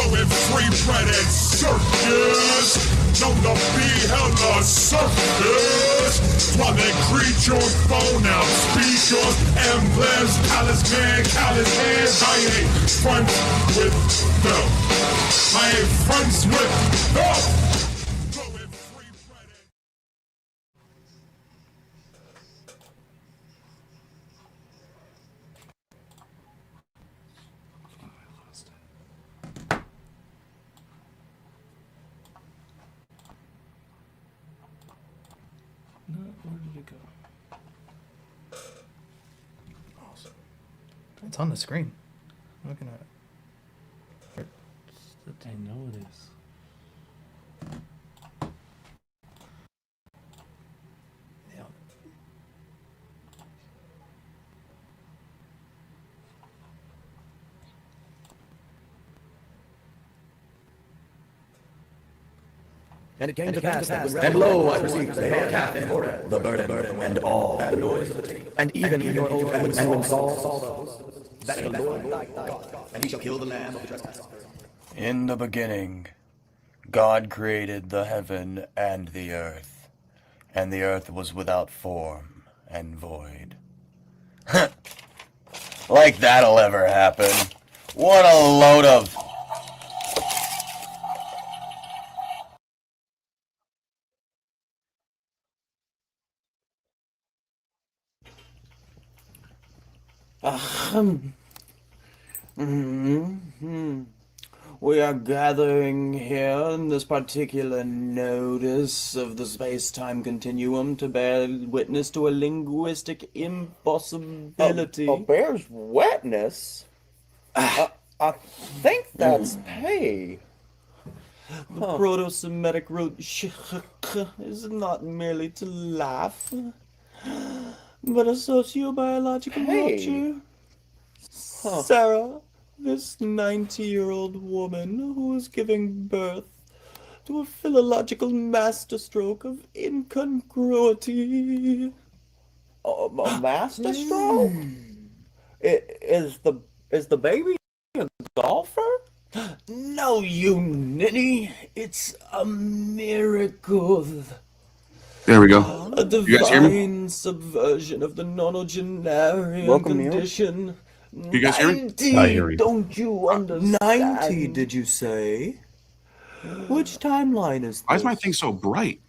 Going free bread at Circus. Known to be hella circus. Dwelling creatures, phone out speakers, emblems, talisman, callous hands. I ain't friends with them. I ain't friends with them. Where did it go? Awesome. It's on the screen. I'm looking at it. I know it is. Yeah. And it came to pass, and lo, I perceived the head calf and horror, the burden, and all the noise of the tape. And even your old and when Saul saw those, that the Lord thy God, and he shall kill the lamb of the trespass. In the beginning, God created the heaven and the earth was without form and void. Like that'll ever happen. What a load of... We are gathering here in this particular notice of the space-time continuum to bear witness to a linguistic impossibility. Bears wetness? I think that's pay. The Proto-Semitic root is not merely to laugh, but a sociobiological rupture. Sarah, this 90-year-old woman who is giving birth to a philological masterstroke of incongruity. A masterstroke? Is the baby a golfer? No, you ninny. It's a miracle. There we go. A You guys hear me? divine subversion of the nonagenarian Welcome, Neil. condition. You guys hear me? 90, I hear you. don't you understand? 90, did you say? Which timeline is this? Why is my thing so bright?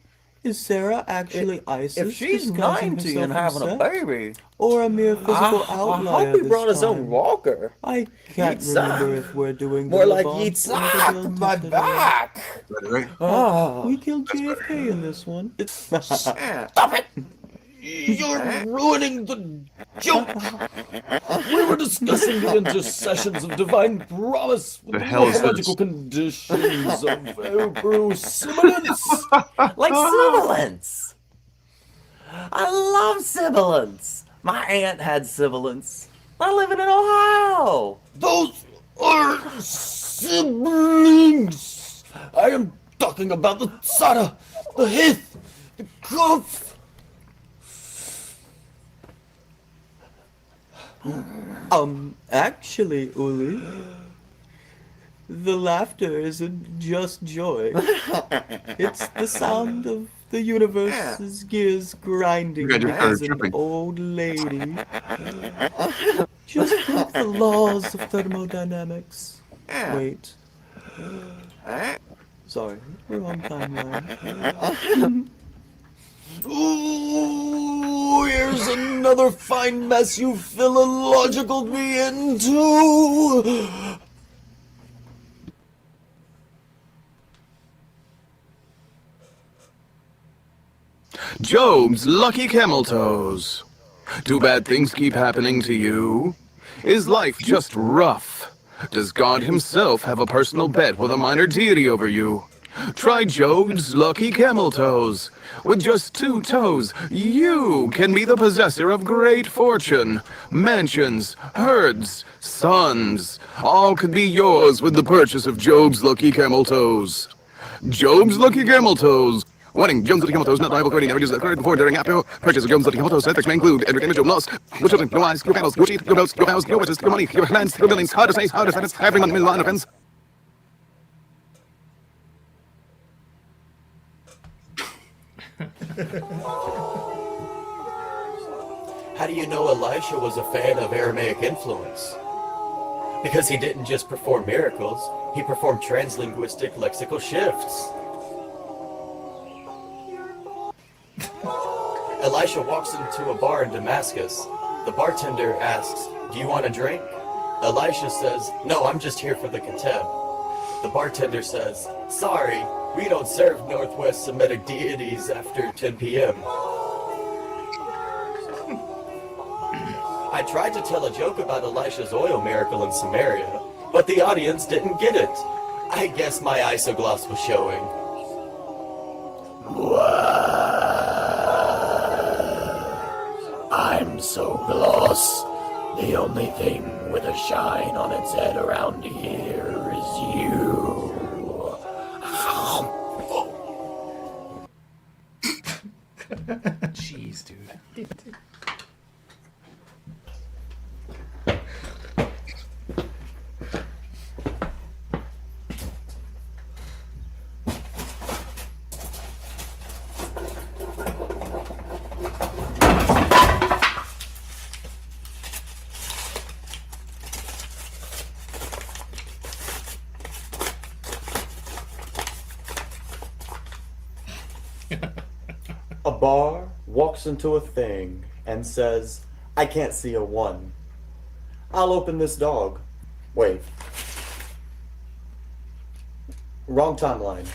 Is Sarah actually ISIS? If she's disguising 90 and herself having a as sex? baby, Or a mere physical I outlier hope he this brought his time? own walker. I can't Yitzhak. remember if we're doing More the like Levant Yitzhak, or the my Delta back. Is that right? Oh, We killed JFK in this one. stop it. You're ruining the joke! We were discussing the intercessions of divine promise with The the hell is morphological this? conditions of Hebrew sibilance. Like sibilance. I love sibilance. My aunt had sibilance. I live in Ohio. Those are siblings! I am talking about the tzara, the hith, the kuf. Actually, Uli, the laughter isn't just joy. It's the sound of the universe's gears grinding You guys are as an tripping. old lady. Just like the laws of thermodynamics. Wait. Sorry, wrong timeline. Ooh, here's another fine mess you philological me into. Job's lucky camel toes. Do bad things keep happening to you? Is life just rough? Does God himself have a personal bet with a minor deity over you? Try Job's lucky camel toes. With just 2 toes, you can be the possessor of great fortune. Mansions, herds, sons, all could be yours with the purchase of Job's lucky camel toes. Job's lucky camel toes. Warning, Jones Lucky Camel Toes, not liable for any damages that occurred before, during, after. Purchase of Jones Lucky Camel Toes. Side effects may include entertainment, Job lost. Your children, your wives, your panels, your sheep, your boats, your vows, your wishes, your money, your lands, your buildings, how to say, how to sentence, every month, million offense. How do you know Elisha was a fan of Aramaic influence? Because he didn't just perform miracles, he performed translinguistic lexical shifts. Elisha walks into a bar in Damascus. The bartender asks, "Do you want a drink?" Elisha says, "No, I'm just here for the kateb." The bartender says, "Sorry, we don't serve Northwest Semitic deities after 10 p.m. I tried to tell a joke about Elisha's oil miracle in Samaria, but the audience didn't get it. I guess my isogloss was showing. I'm so gloss. The only thing with a shine on its head around here is you. Jeez, dude. A bar walks into a thing and says, "I can't see a 1. I'll open this dog." Wait. Wrong timeline.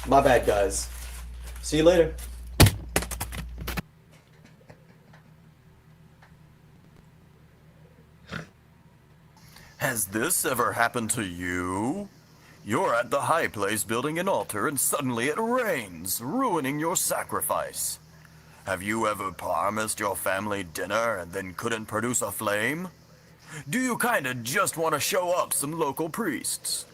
My bad, guys. See you later. Has this ever happened to you? You're at the high place building an altar and suddenly it rains, ruining your sacrifice. Have you ever promised your family dinner and then couldn't produce a flame? Do you kinda just want to show up some local priests?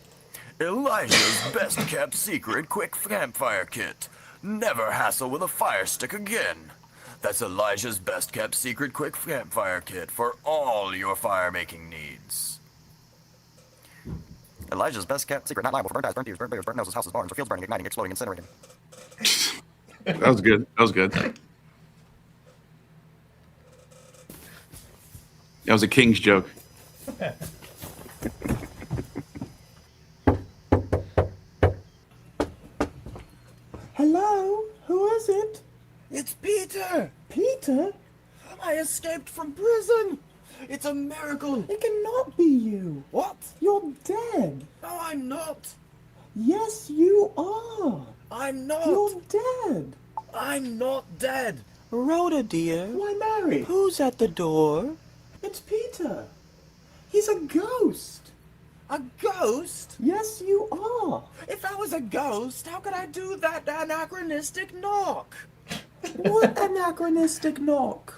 Elijah's best kept secret quick campfire kit. Never hassle with a fire stick again. That's Elijah's best kept secret quick campfire kit for all your fire making needs. Elijah's best kept secret, not liable for burnt eyes, burnt ears, burnt bears, burnt noses, houses, barns, or fields burning, igniting, exploding, incinerating. That was good. That was good. That was a King's joke. Hello? Who is it? It's Peter! Peter? I escaped from prison! It's a miracle! It cannot be you. What? You're dead. No, I'm not! Yes, you are. I'm not! You're dead. I'm not dead! Rhoda, dear. Why, Mary? Who's at the door? It's Peter. He's a ghost. A ghost? Yes, you are. If I was a ghost, how could I do that anachronistic knock? What anachronistic knock?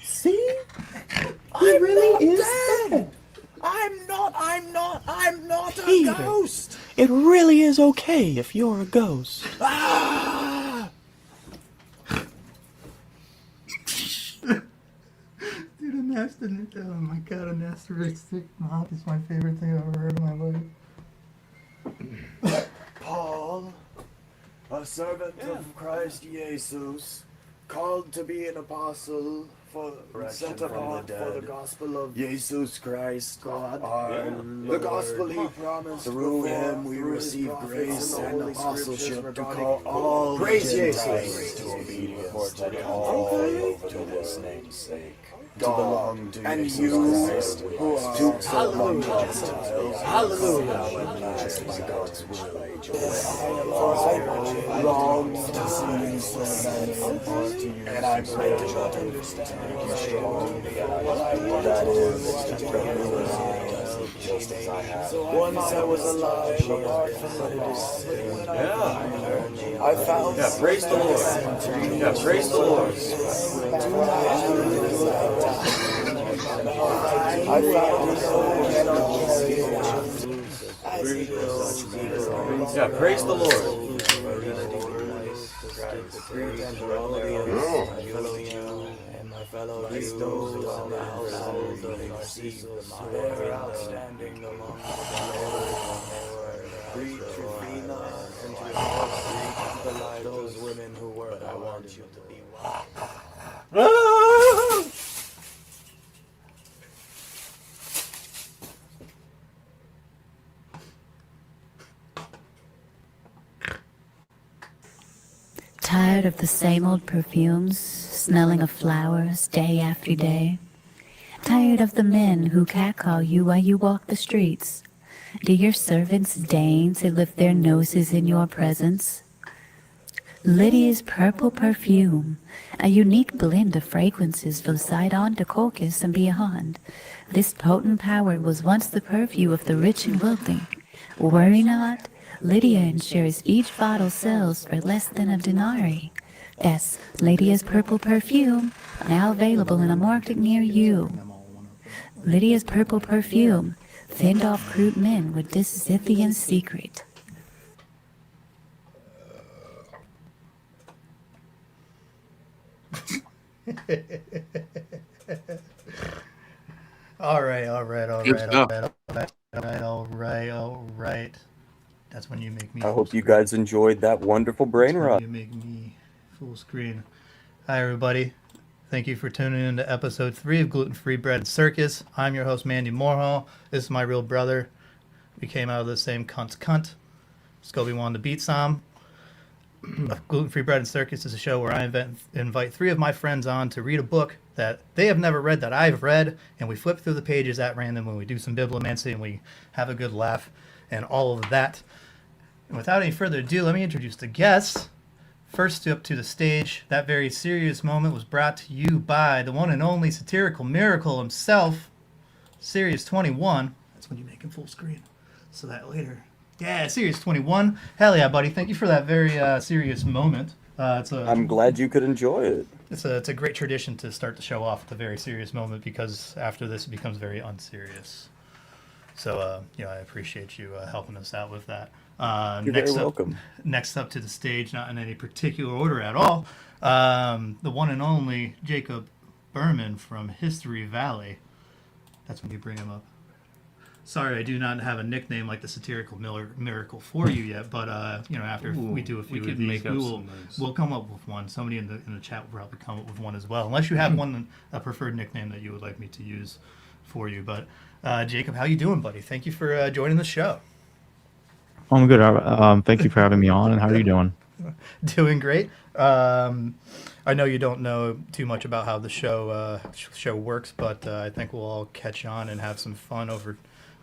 See? He really is dead. I'm not a Peter. ghost! It really is okay if you're a ghost. Ah! Dude, oh my god, an asterisk knock is my favorite thing I've ever heard in my life. Paul, a servant of Christ Jesus, called to be an apostle, set apart for the gospel of Jesus Christ, God, our Lord. The gospel he promised. Through him we receive grace and apostleship to call all Gentiles to obedience, that all to his name's sake. God, and you who are to so among Gentiles, hallelujah, by God's will, for I long to see you so and I pray that you understand that is to realize just as I have. Once I was alive apart from the body. Yeah. I found praise the Lord. Yeah, praise the Lord. I found yeah, praise the Lord. fellow those in the household of Narcissus who were outstanding among the greet Rufina and to greet the light those women who were. But I want you to be one. Tired of the same old perfumes, smelling of flowers day after day? Tired of the men who catcall you while you walk the streets? Do your servants deign to lift their noses in your presence? Lydia's purple perfume, a unique blend of fragrances from Sidon to Colchis and beyond. This potent power was once the purview of the rich and wealthy. Worry not, Lydia ensures each bottle sells for less than a denarii. Yes, Lydia's purple perfume, now available in a market near you. Lydia's purple perfume, thinned off crude men with this Scythian secret. All right. Good stuff. That's when you make me. I hope you guys enjoyed that wonderful brain rot. You make me full screen. Hi, everybody. Thank you for tuning in to episode 3 of Gluten Free Bread and Circus. I'm your host, Mandy Morhall. This is my real brother. We came out of the same cunt. Scobie wanted to beat some. Gluten Free Bread and Circus is a show where I invite 3 of my friends on to read a book that they have never read that I've read, and we flip through the pages at random when we do some bibliomancy and we have a good laugh and all of that. And without any further ado, let me introduce the guests. First up to the stage, that very serious moment was brought to you by the one and only satirical miracle himself, Sirius 21. That's when you make him full screen. So that later. Yeah, Sirius 21. Hell yeah, buddy. Thank you for that very serious moment. I'm glad you could enjoy it. It's a great tradition to start the show off with a very serious moment because after this it becomes very unserious. So, I appreciate you helping us out with that. You're very welcome. Next up to the stage, not in any particular order at all, the one and only Jacob Berman from History Valley. That's when you bring him up. Sorry, I do not have a nickname like the satirical miracle for you yet, but after we do a few of these, we'll come up with one. Somebody in the chat will probably come up with one as well, unless you have a preferred nickname that you would like me to use for you. But Jacob, how you doing, buddy? Thank you for joining the show. I'm good. Thank you for having me on. And how are you doing? Doing great. I know you don't know too much about how the show works, but I think we'll all catch on and have some fun over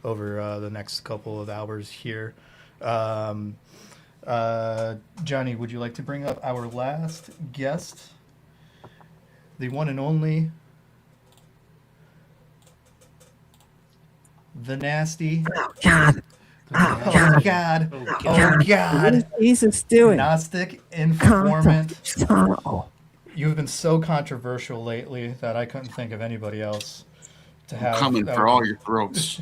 the next couple of hours here. Johnny, would you like to bring up our last guest, the one and only, the nasty? Oh God! Oh God! Oh God! What is Jesus doing? Gnostic informant. Oh. You've been so controversial lately that I couldn't think of anybody else to have. Coming for all your throats.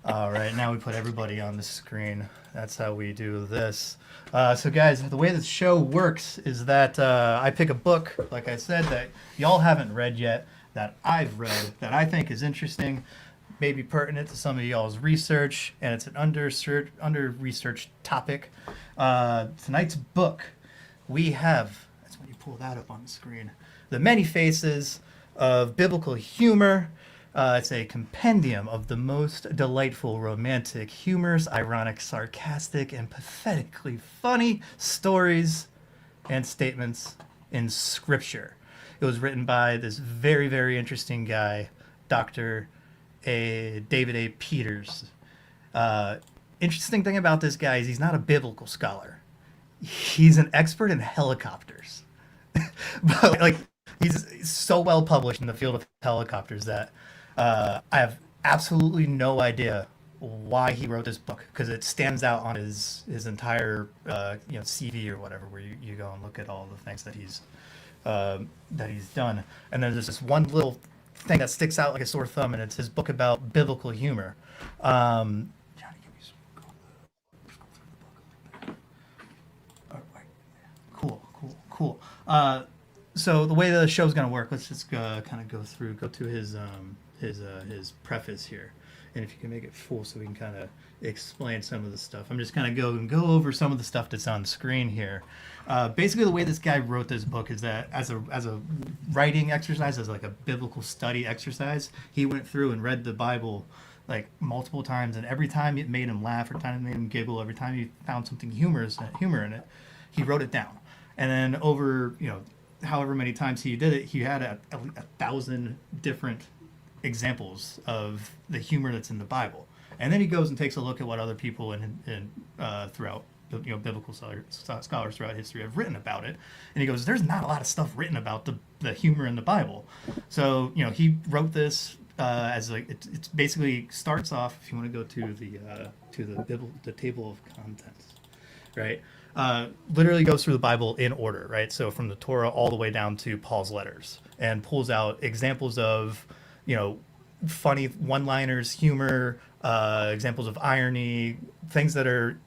All right, now we put everybody on the screen. That's how we do this. So guys, the way the show works is that I pick a book, like I said, that y'all haven't read yet, that I've read, that I think is interesting, maybe pertinent to some of y'all's research, and it's an under-researched topic. Tonight's book, we have, that's when you pull that up on the screen, The Many Faces of Biblical Humor. It's a compendium of the most delightful, romantic, humorous, ironic, sarcastic, and pathetically funny stories and statements in Scripture. It was written by this very, very interesting guy, Dr. David A. Peters. Interesting thing about this guy is he's not a biblical scholar. He's an expert in helicopters. But he's so well published in the field of helicopters that I have absolutely no idea why he wrote this book, because it stands out on his entire CV or whatever, where you go and look at all the things that he's done. And then there's this one little thing that sticks out like a sore thumb, and it's his book about biblical humor. Johnny, give me some. Scroll through the book a little bit. All right. Cool. so the way the show's gonna work, let's just kind of go to his preface here, and if you can make it full so we can kind of explain some of the stuff. I'm just kind of go over some of the stuff that's on screen here. Basically, the way this guy wrote this book is that as a writing exercise, as like a biblical study exercise, he went through and read the Bible like multiple times, and every time it made him laugh, every time it made him giggle, every time he found something humor in it, he wrote it down. And then over, however many times he did it, he had a 1,000 different examples of the humor that's in the Bible. And then he goes and takes a look at what other people throughout biblical scholars throughout history have written about it. And he goes, there's not a lot of stuff written about the humor in the Bible. So, he wrote this as like it basically starts off, if you want to go to the table of contents, right? Literally goes through the Bible in order, right? So from the Torah all the way down to Paul's letters, and pulls out examples of, funny one-liners, humor, examples of irony, things that are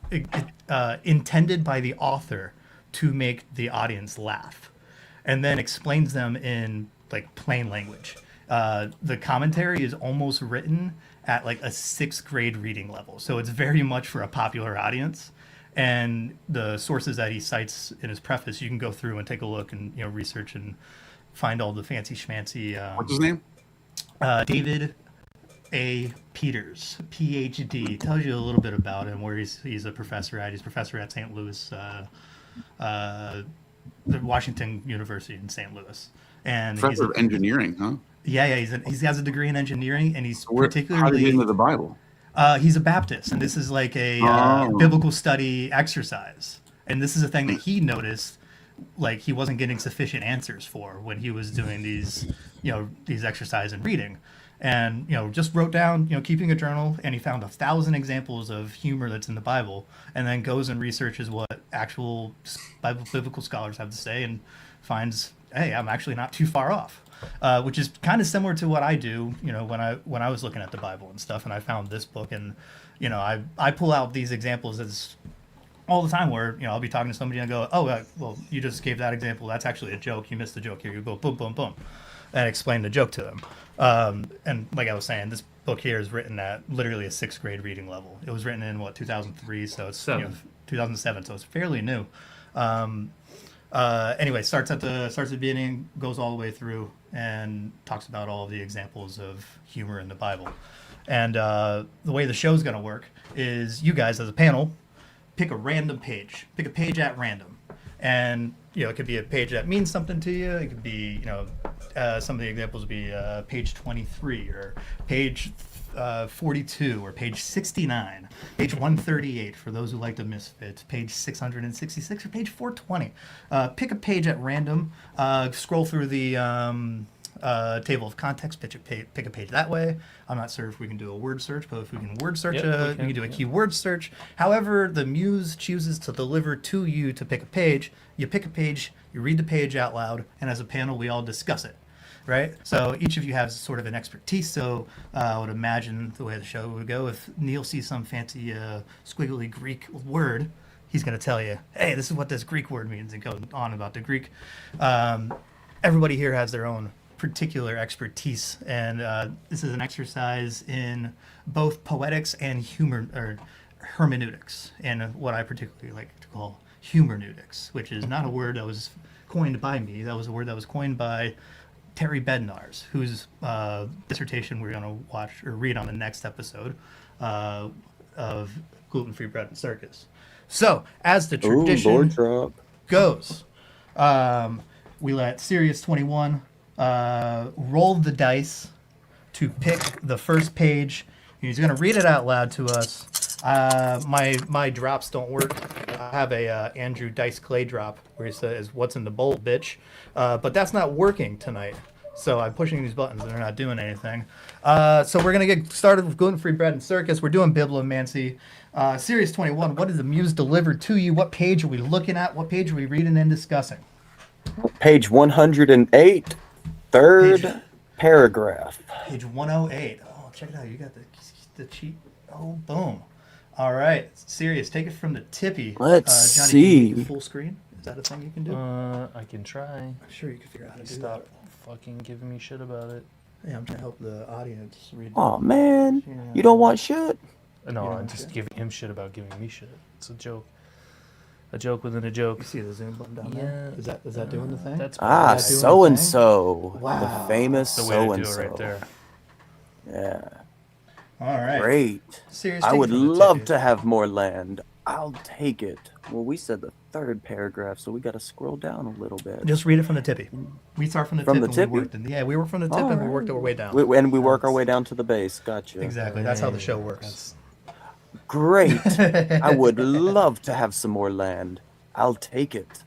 intended by the author to make the audience laugh, and then explains them in like plain language. The commentary is almost written at like a 6th grade reading level, so it's very much for a popular audience. And the sources that he cites in his preface, you can go through and take a look and research and find all the fancy schmancy. What's his name? David A. Peters, PhD. Tells you a little bit about him, where he's a professor at. He's a professor at St. Louis, the Washington University in St. Louis, and Professor of engineering, huh? Yeah. He has a degree in engineering, and he's How did he get into the Bible? He's a Baptist, and this is like a biblical study exercise. And this is a thing that he noticed, like he wasn't getting sufficient answers for when he was doing these exercise and reading. And, just wrote down, keeping a journal, and he found 1,000 examples of humor that's in the Bible, and then goes and researches what actual biblical scholars have to say, and finds, hey, I'm actually not too far off. Which is kind of similar to what I do, when I was looking at the Bible and stuff, and I found this book, and I pull out these examples as all the time, where I'll be talking to somebody and I go, oh well, you just gave that example, that's actually a joke, you missed the joke here, you go boom boom boom, and explain the joke to them. And like I was saying, this book here is written at literally a 6th grade reading level. It was written in 2003, so it's 2007, so it's fairly new. Anyway, starts at the beginning, goes all the way through, and talks about all of the examples of humor in the Bible. And the way the show's going to work is you guys, as a panel, pick a random page. Pick a page at random. And, it could be a page that means something to you. It could be, some of the examples would be page 23 or page 42 or page 69, page 138 for those who like the Misfits, page 666 or page 420. Pick a page at random, scroll through the table of context, pick a page that way. I'm not sure if we can do a word search, but if we can word search, we can do a keyword search. However the muse chooses to deliver to you to pick a page, you pick a page, you read the page out loud, and as a panel we all discuss it. Right? So each of you has sort of an expertise. So I would imagine the way the show would go, if Neil sees some fancy squiggly Greek word, he's going to tell you, hey, this is what this Greek word means, and go on about the Greek. Everybody here has their own particular expertise, and this is an exercise in both poetics and humor, or hermeneutics, and what I particularly like to call humorneutics, which is not a word that was coined by me. That was a word that was coined by Terry Bednarz, whose dissertation we're going to watch or read on the next episode of Gluten-Free Bread and Circus. So, as the tradition goes, we let Sirius 21 roll the dice to pick the first page. He's going to read it out loud to us. My drops don't work. I have a Andrew Dice Clay drop where he says, "What's in the bowl, bitch?" But that's not working tonight. So I'm pushing these buttons and they're not doing anything. So we're going to get started with Gluten-Free Bread and Circus. We're doing Bibliomancy. Series 21, what is the muse delivered to you? What page are we looking at? What page are we reading and discussing? Page 108, third paragraph. Page 108. Oh, check it out. You got the cheat. Oh, boom. All right. Sirius, take it from the tippy. Let's Johnny, see. full screen. Is that a thing you can do? I can try. I'm sure you can figure out how to do Stop that. fucking giving me shit about it. Yeah, I'm trying to help the audience read. Oh man, you don't want shit? No, I'm just giving him shit about giving me shit. It's a joke. A joke within a joke. You see the zoom button down there? Is that doing the thing? That's so and so, Wow. the famous the way to so and do it right so. there. Yeah. All right. Great. Serious I take would from the love ticket. to have more land. I'll take it. Well, we said the third paragraph, so we got to scroll down a little bit. Just read it from the tippy. We start from the From tip the and tippy? we worked in. Yeah, we work from the tip and we worked our way down. And we work our way down to the base. Gotcha. Exactly. That's how the show works. Great. I would love to have some more land. I'll take it.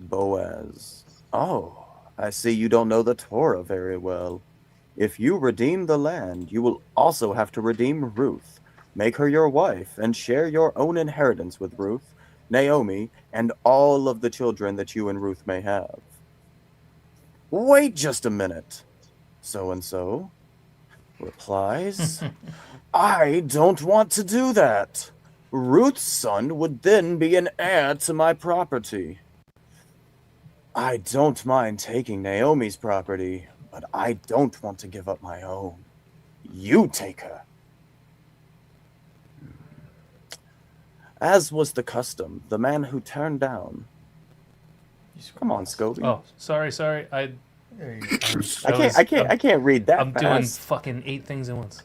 Boaz. Oh, I see you don't know the Torah very well. If you redeem the land, you will also have to redeem Ruth. Make her your wife and share your own inheritance with Ruth, Naomi, and all of the children that you and Ruth may have. Wait just a minute. So-and-so replies, I don't want to do that. Ruth's son would then be an heir to my property. I don't mind taking Naomi's property, but I don't want to give up my own. You take her. As was the custom, the man who turned down... Come on, Scobie. Oh, sorry. There you go. I can't read that I'm fast. doing fucking 8 things at once.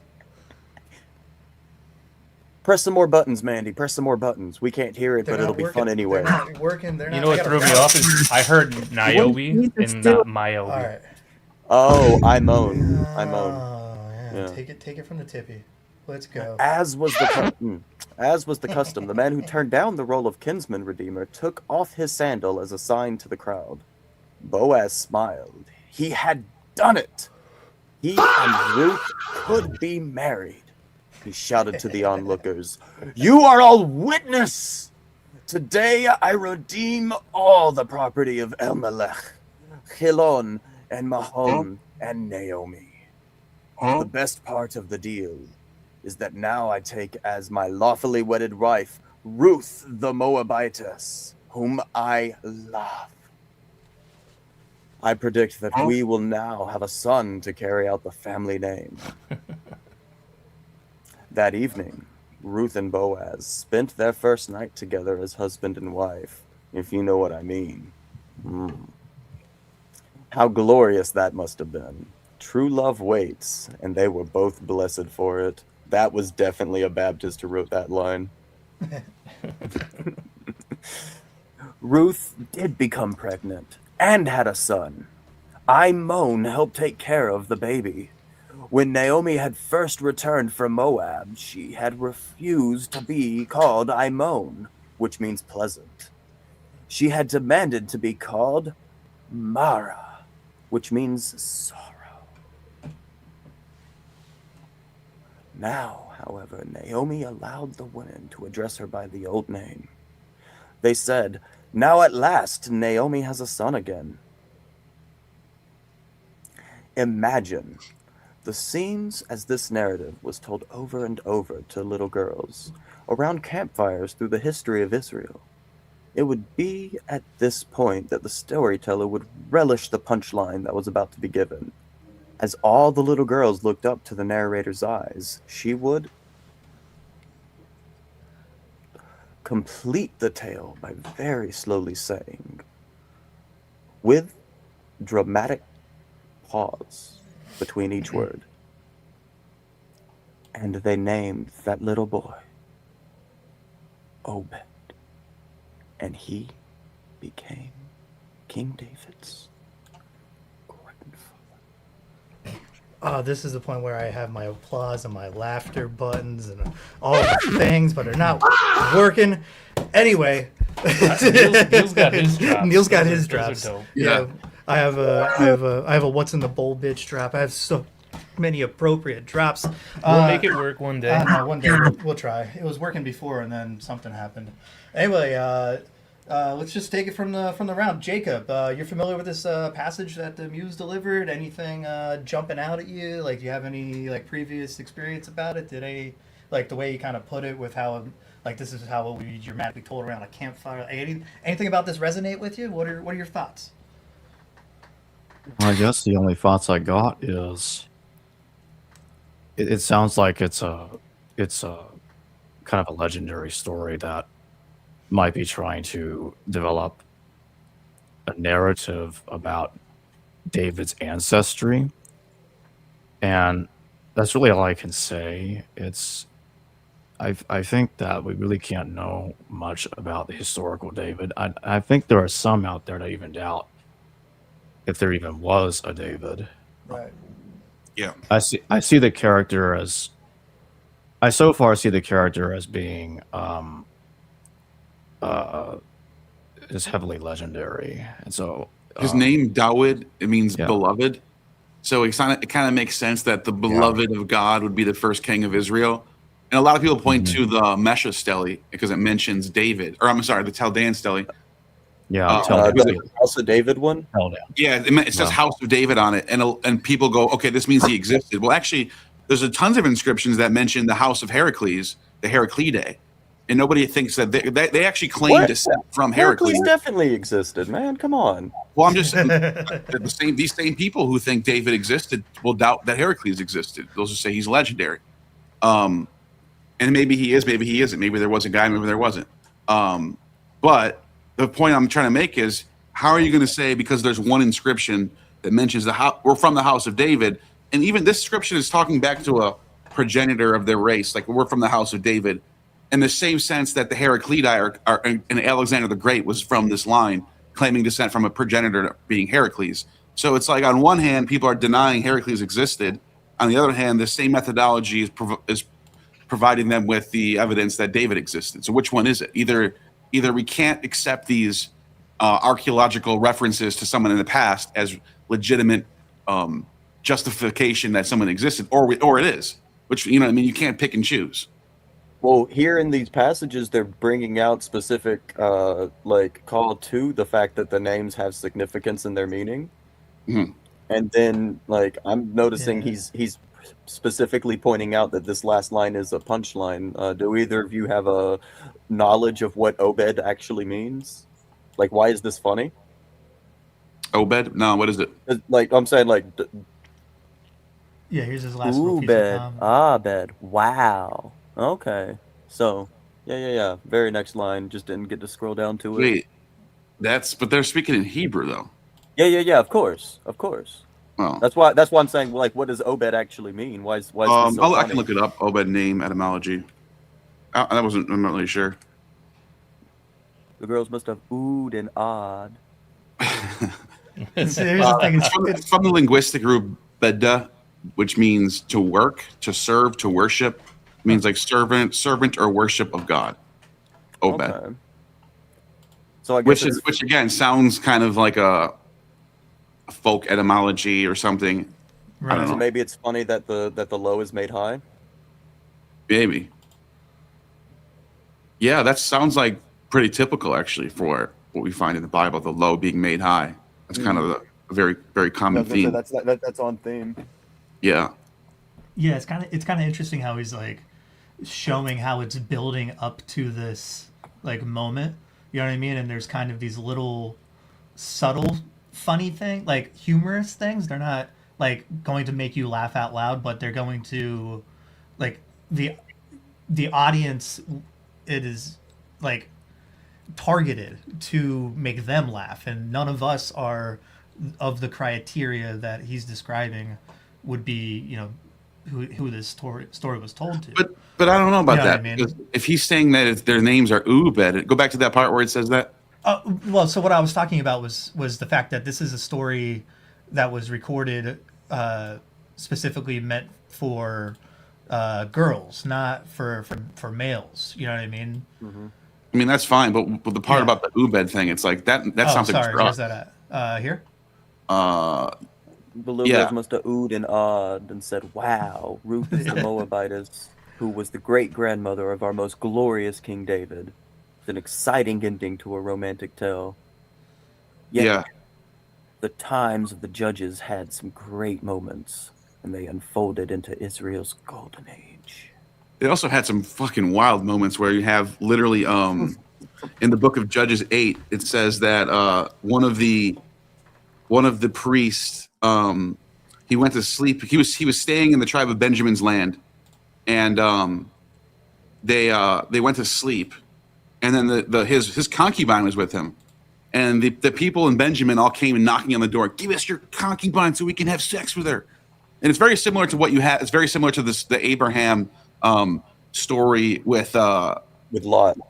Press some more buttons, Mandy. Press some more buttons. We can't hear it, They're but it'll not be working. fun anyway. They're not working. They're not. You know what threw me off is I heard Niobe and not Myobe. All right. Oh, I moan. Oh, yeah. Take it from the tippy. Let's go. As was the custom, the man who turned down the role of kinsman redeemer took off his sandal as a sign to the crowd. Boaz smiled. He had done it. He and Ruth could be married. He shouted to the onlookers, You are all witness! Today I redeem all the property of Elimelech, Chilon, and Mahon, and Naomi. The best part of the deal is that now I take as my lawfully wedded wife, Ruth the Moabitess, whom I love. I predict that we will now have a son to carry out the family name. That evening, Ruth and Boaz spent their first night together as husband and wife, if you know what I mean. How glorious that must have been. True love waits, and they were both blessed for it. That was definitely a Baptist who wrote that line. Ruth did become pregnant and had a son. Imon helped take care of the baby. When Naomi had first returned from Moab, she had refused to be called Imon, which means pleasant. She had demanded to be called Mara, which means sorrow. Now, however, Naomi allowed the women to address her by the old name. They said, Now at last, Naomi has a son again. Imagine the scenes as this narrative was told over and over to little girls around campfires through the history of Israel. It would be at this point that the storyteller would relish the punchline that was about to be given. As all the little girls looked up to the narrator's eyes, she would complete the tale by very slowly saying, with dramatic pause between each word, and they named that little boy Obed, and he became King David's grandfather. Oh, this is the point where I have my applause and my laughter buttons and all the things, but they're not working. Anyway, Neil's got his drops. Neil's got Those his are drops. dope. Yeah. I have a what's in the bowl bitch drop. I have so many appropriate drops. We'll make it work one day. One day we'll try. It was working before, and then something happened. Anyway, let's just take it from the round. Jacob, you're familiar with this passage that the Muse delivered? Anything jumping out at you? Like, do you have any previous experience about it? Did any the way you kind of put it with how Like this is how it would be dramatically told around a campfire. Anything about this resonate with you? What are your thoughts? I guess the only thoughts I got is it sounds like it's a kind of a legendary story that might be trying to develop a narrative about David's ancestry, and that's really all I can say. I think that we really can't know much about the historical David. I think there are some out there that even doubt if there even was a David. Right. Yeah. I see the character as I so far see the character as being is heavily legendary, and so His name Dawid, it means yeah. beloved. So it kind of makes sense that the beloved of God would be the first king of Israel. And a lot of people point to the Mesha stele because it mentions David, or I'm sorry, the Chaldean stele. Yeah, the House of David one. Yeah, it says House of David on it, and people go, okay, this means he existed. Well, actually, there's a tons of inscriptions that mention the House of Heracles, the Heraclidae, and nobody thinks that they actually claim descent from Heracles. Definitely existed, man. Come on. Well, I'm just these same people who think David existed will doubt that Heracles existed. They'll just say he's legendary. And maybe he is, maybe he isn't. Maybe there was a guy, maybe there wasn't. But the point I'm trying to make is, how are you going to say because there's one inscription that mentions we're from the house of David, and even this inscription is talking back to a progenitor of their race, like we're from the house of David, in the same sense that the Heraclidae and Alexander the Great was from this line, claiming descent from a progenitor being Heracles. So it's like on one hand, people are denying Heracles existed. On the other hand, the same methodology is providing them with the evidence that David existed. So which one is it? Either we can't accept these archaeological references to someone in the past as legitimate justification that someone existed, or it is. Which, you know, I mean, you can't pick and choose. Well, here in these passages, they're bringing out specific, call to the fact that the names have significance in their meaning. Mm-hmm. And then, I'm noticing he's specifically pointing out that this last line is a punchline. Do either of you have a knowledge of what Obed actually means? Like, why is this funny? Obed? No, what is it? I'm saying, yeah, here's his last little piece of Obed. Abed. Wow. Okay. So, yeah. Very next line. Just didn't get to scroll down to it. Wait, but they're speaking in Hebrew, though. Yeah. Of course. Well, that's why I'm saying, what does Obed actually mean? Why is this so funny? I can look it up. Obed name etymology. I'm not really sure. The girls must have oohed and awed. It's from the linguistic root beda, which means to work, to serve, to worship. It means like servant or worship of God. Obed. Okay. So I guess which again sounds kind of like a folk etymology or something. Right. I don't know. So maybe it's funny that the low is made high. Maybe. Yeah, that sounds like pretty typical actually for what we find in the Bible, the low being made high. That's kind of a very, very common theme. That's on theme. Yeah. Yeah, it's kind of interesting how he's like showing how it's building up to this like moment. You know what I mean? And there's kind of these little subtle funny thing, like humorous things. They're not like going to make you laugh out loud, but they're going to like the audience, it is like targeted to make them laugh, and none of us are of the criteria that he's describing would be, you know, who this story was told to. But I don't know about that. I mean? Because if he's saying that their names are Ubed, go back to that part where it says that. Well, so what I was talking about was the fact that this is a story that was recorded specifically meant for girls, not for males. You know what I mean? Mm-hmm. I mean, that's fine, but the part about the Ubed thing, it's like that sounds like sorry, where's that at? Here? The little girls must have oohed and awed and said, wow, Ruth is the Moabitess, who was the great-grandmother of our most glorious King David. It's an exciting ending to a romantic tale. Yet, the times of the judges had some great moments, and they unfolded into Israel's golden age. It also had some fucking wild moments where you have literally in the book of Judges 8, it says that one of the priests he went to sleep. He was staying in the tribe of Benjamin's land, and they went to sleep, and then his concubine was with him, and the people in Benjamin all came and knocking on the door. Give us your concubine so we can have sex with her. And it's very similar to what you had. It's very similar to the Abraham story with Lot.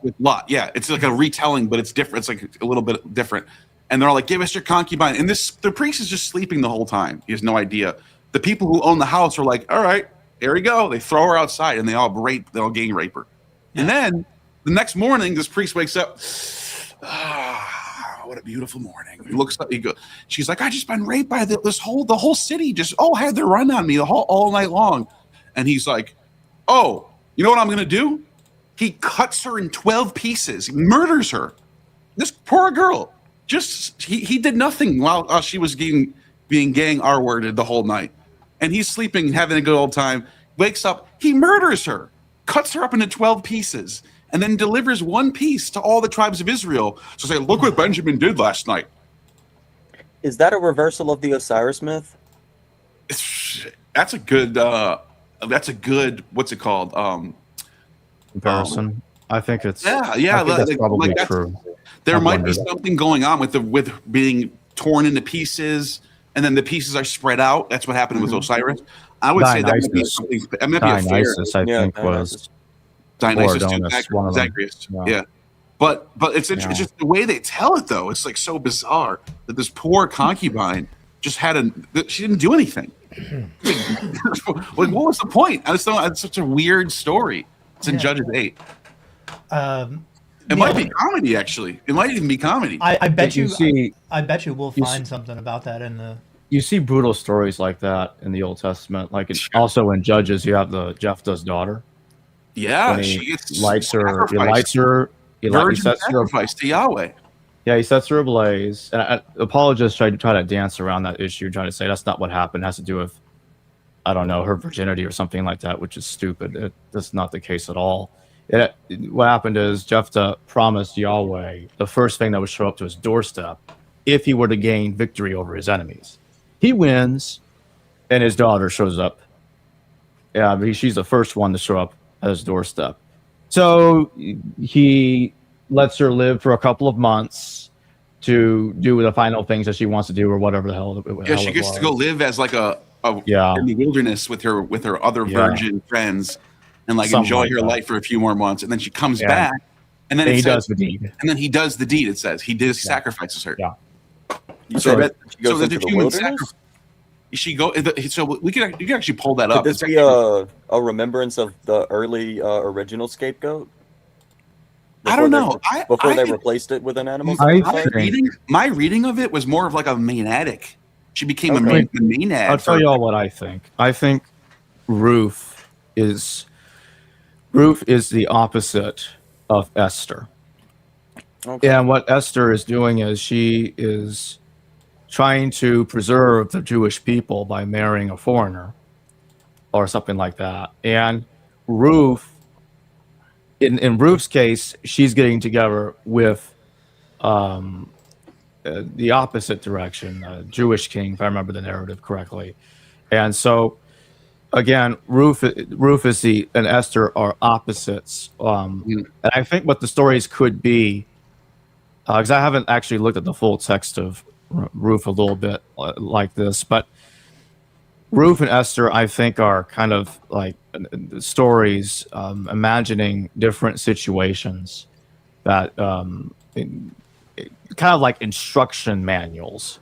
With Lot, yeah, it's like a retelling, but it's different. It's like a little bit different. And they're all like, "Give us your concubine." And the priest is just sleeping the whole time. He has no idea. The people who own the house are like, "All right, here we go." They throw her outside, and they all gang rape her. And then the next morning, this priest wakes up. What a beautiful morning. He looks up. She's like, "I just been raped by the whole city. Just had their run on me all night long." And he's like, "Oh, you know what I'm gonna do?" He cuts her in 12 pieces. He murders her. This poor girl. Just he did nothing while she was being gang R-worded the whole night. And he's sleeping, having a good old time. Wakes up. He murders her. Cuts her up into 12 pieces. And then delivers one piece to all the tribes of Israel. So say, look what Benjamin did last night. Is that a reversal of the Osiris myth? That's a good, what's it called? Comparison. I think it's that's probably true. There might be something going on with being torn into pieces, and then the pieces are spread out. That's what happened with Osiris. I would say that might be something. That might be a fair. Dionysus, I think, was Dionysus, one of them. Zagreus. Yeah. But it's interesting. It's just the way they tell it, though. It's like so bizarre that this poor concubine just she didn't do anything. Like, what was the point? I just don't. It's such a weird story. It's in Judges 8. It might be comedy, actually. It might even be comedy. I bet you. I bet you we'll find something about that in the. You see brutal stories like that in the Old Testament. Like also in Judges, you have the Jephthah's daughter. Yeah, she gets lights her. He sets her sacrifice to Yahweh. Yeah, he sets her ablaze. And apologists try to dance around that issue, trying to say that's not what happened. It has to do with, I don't know, her virginity or something like that, which is stupid. That's not the case at all. What happened is Jephthah promised Yahweh the first thing that would show up to his doorstep if he were to gain victory over his enemies. He wins, and his daughter shows up. Yeah, but she's the first one to show up at his doorstep. So he lets her live for a couple of months to do the final things that she wants to do, or whatever the hell. She gets to go live as like in the wilderness with her other virgin friends, and enjoy her life for a few more months, and then she comes back, and then he does the deed. And then he does the deed. It says he sacrifices her. Yeah. So the human sacrifice. So you can actually pull that up. Could this be a remembrance of the early original scapegoat? I don't know. Before they replaced it with an animal. My reading of it was more of like a Maenadic. She became a Maenad. I'll tell you all what I think. I think Ruth is the opposite of Esther. Okay. And what Esther is doing is she is trying to preserve the Jewish people by marrying a foreigner or something like that. And Ruth, in Ruth's case, she's getting together with the opposite direction, a Jewish king, if I remember the narrative correctly. And so, again, Ruth and Esther are opposites. And I think what the stories could be, because I haven't actually looked at the full text of Ruth a little bit like this, but Ruth and Esther, I think, are kind of like stories imagining different situations that kind of like instruction manuals.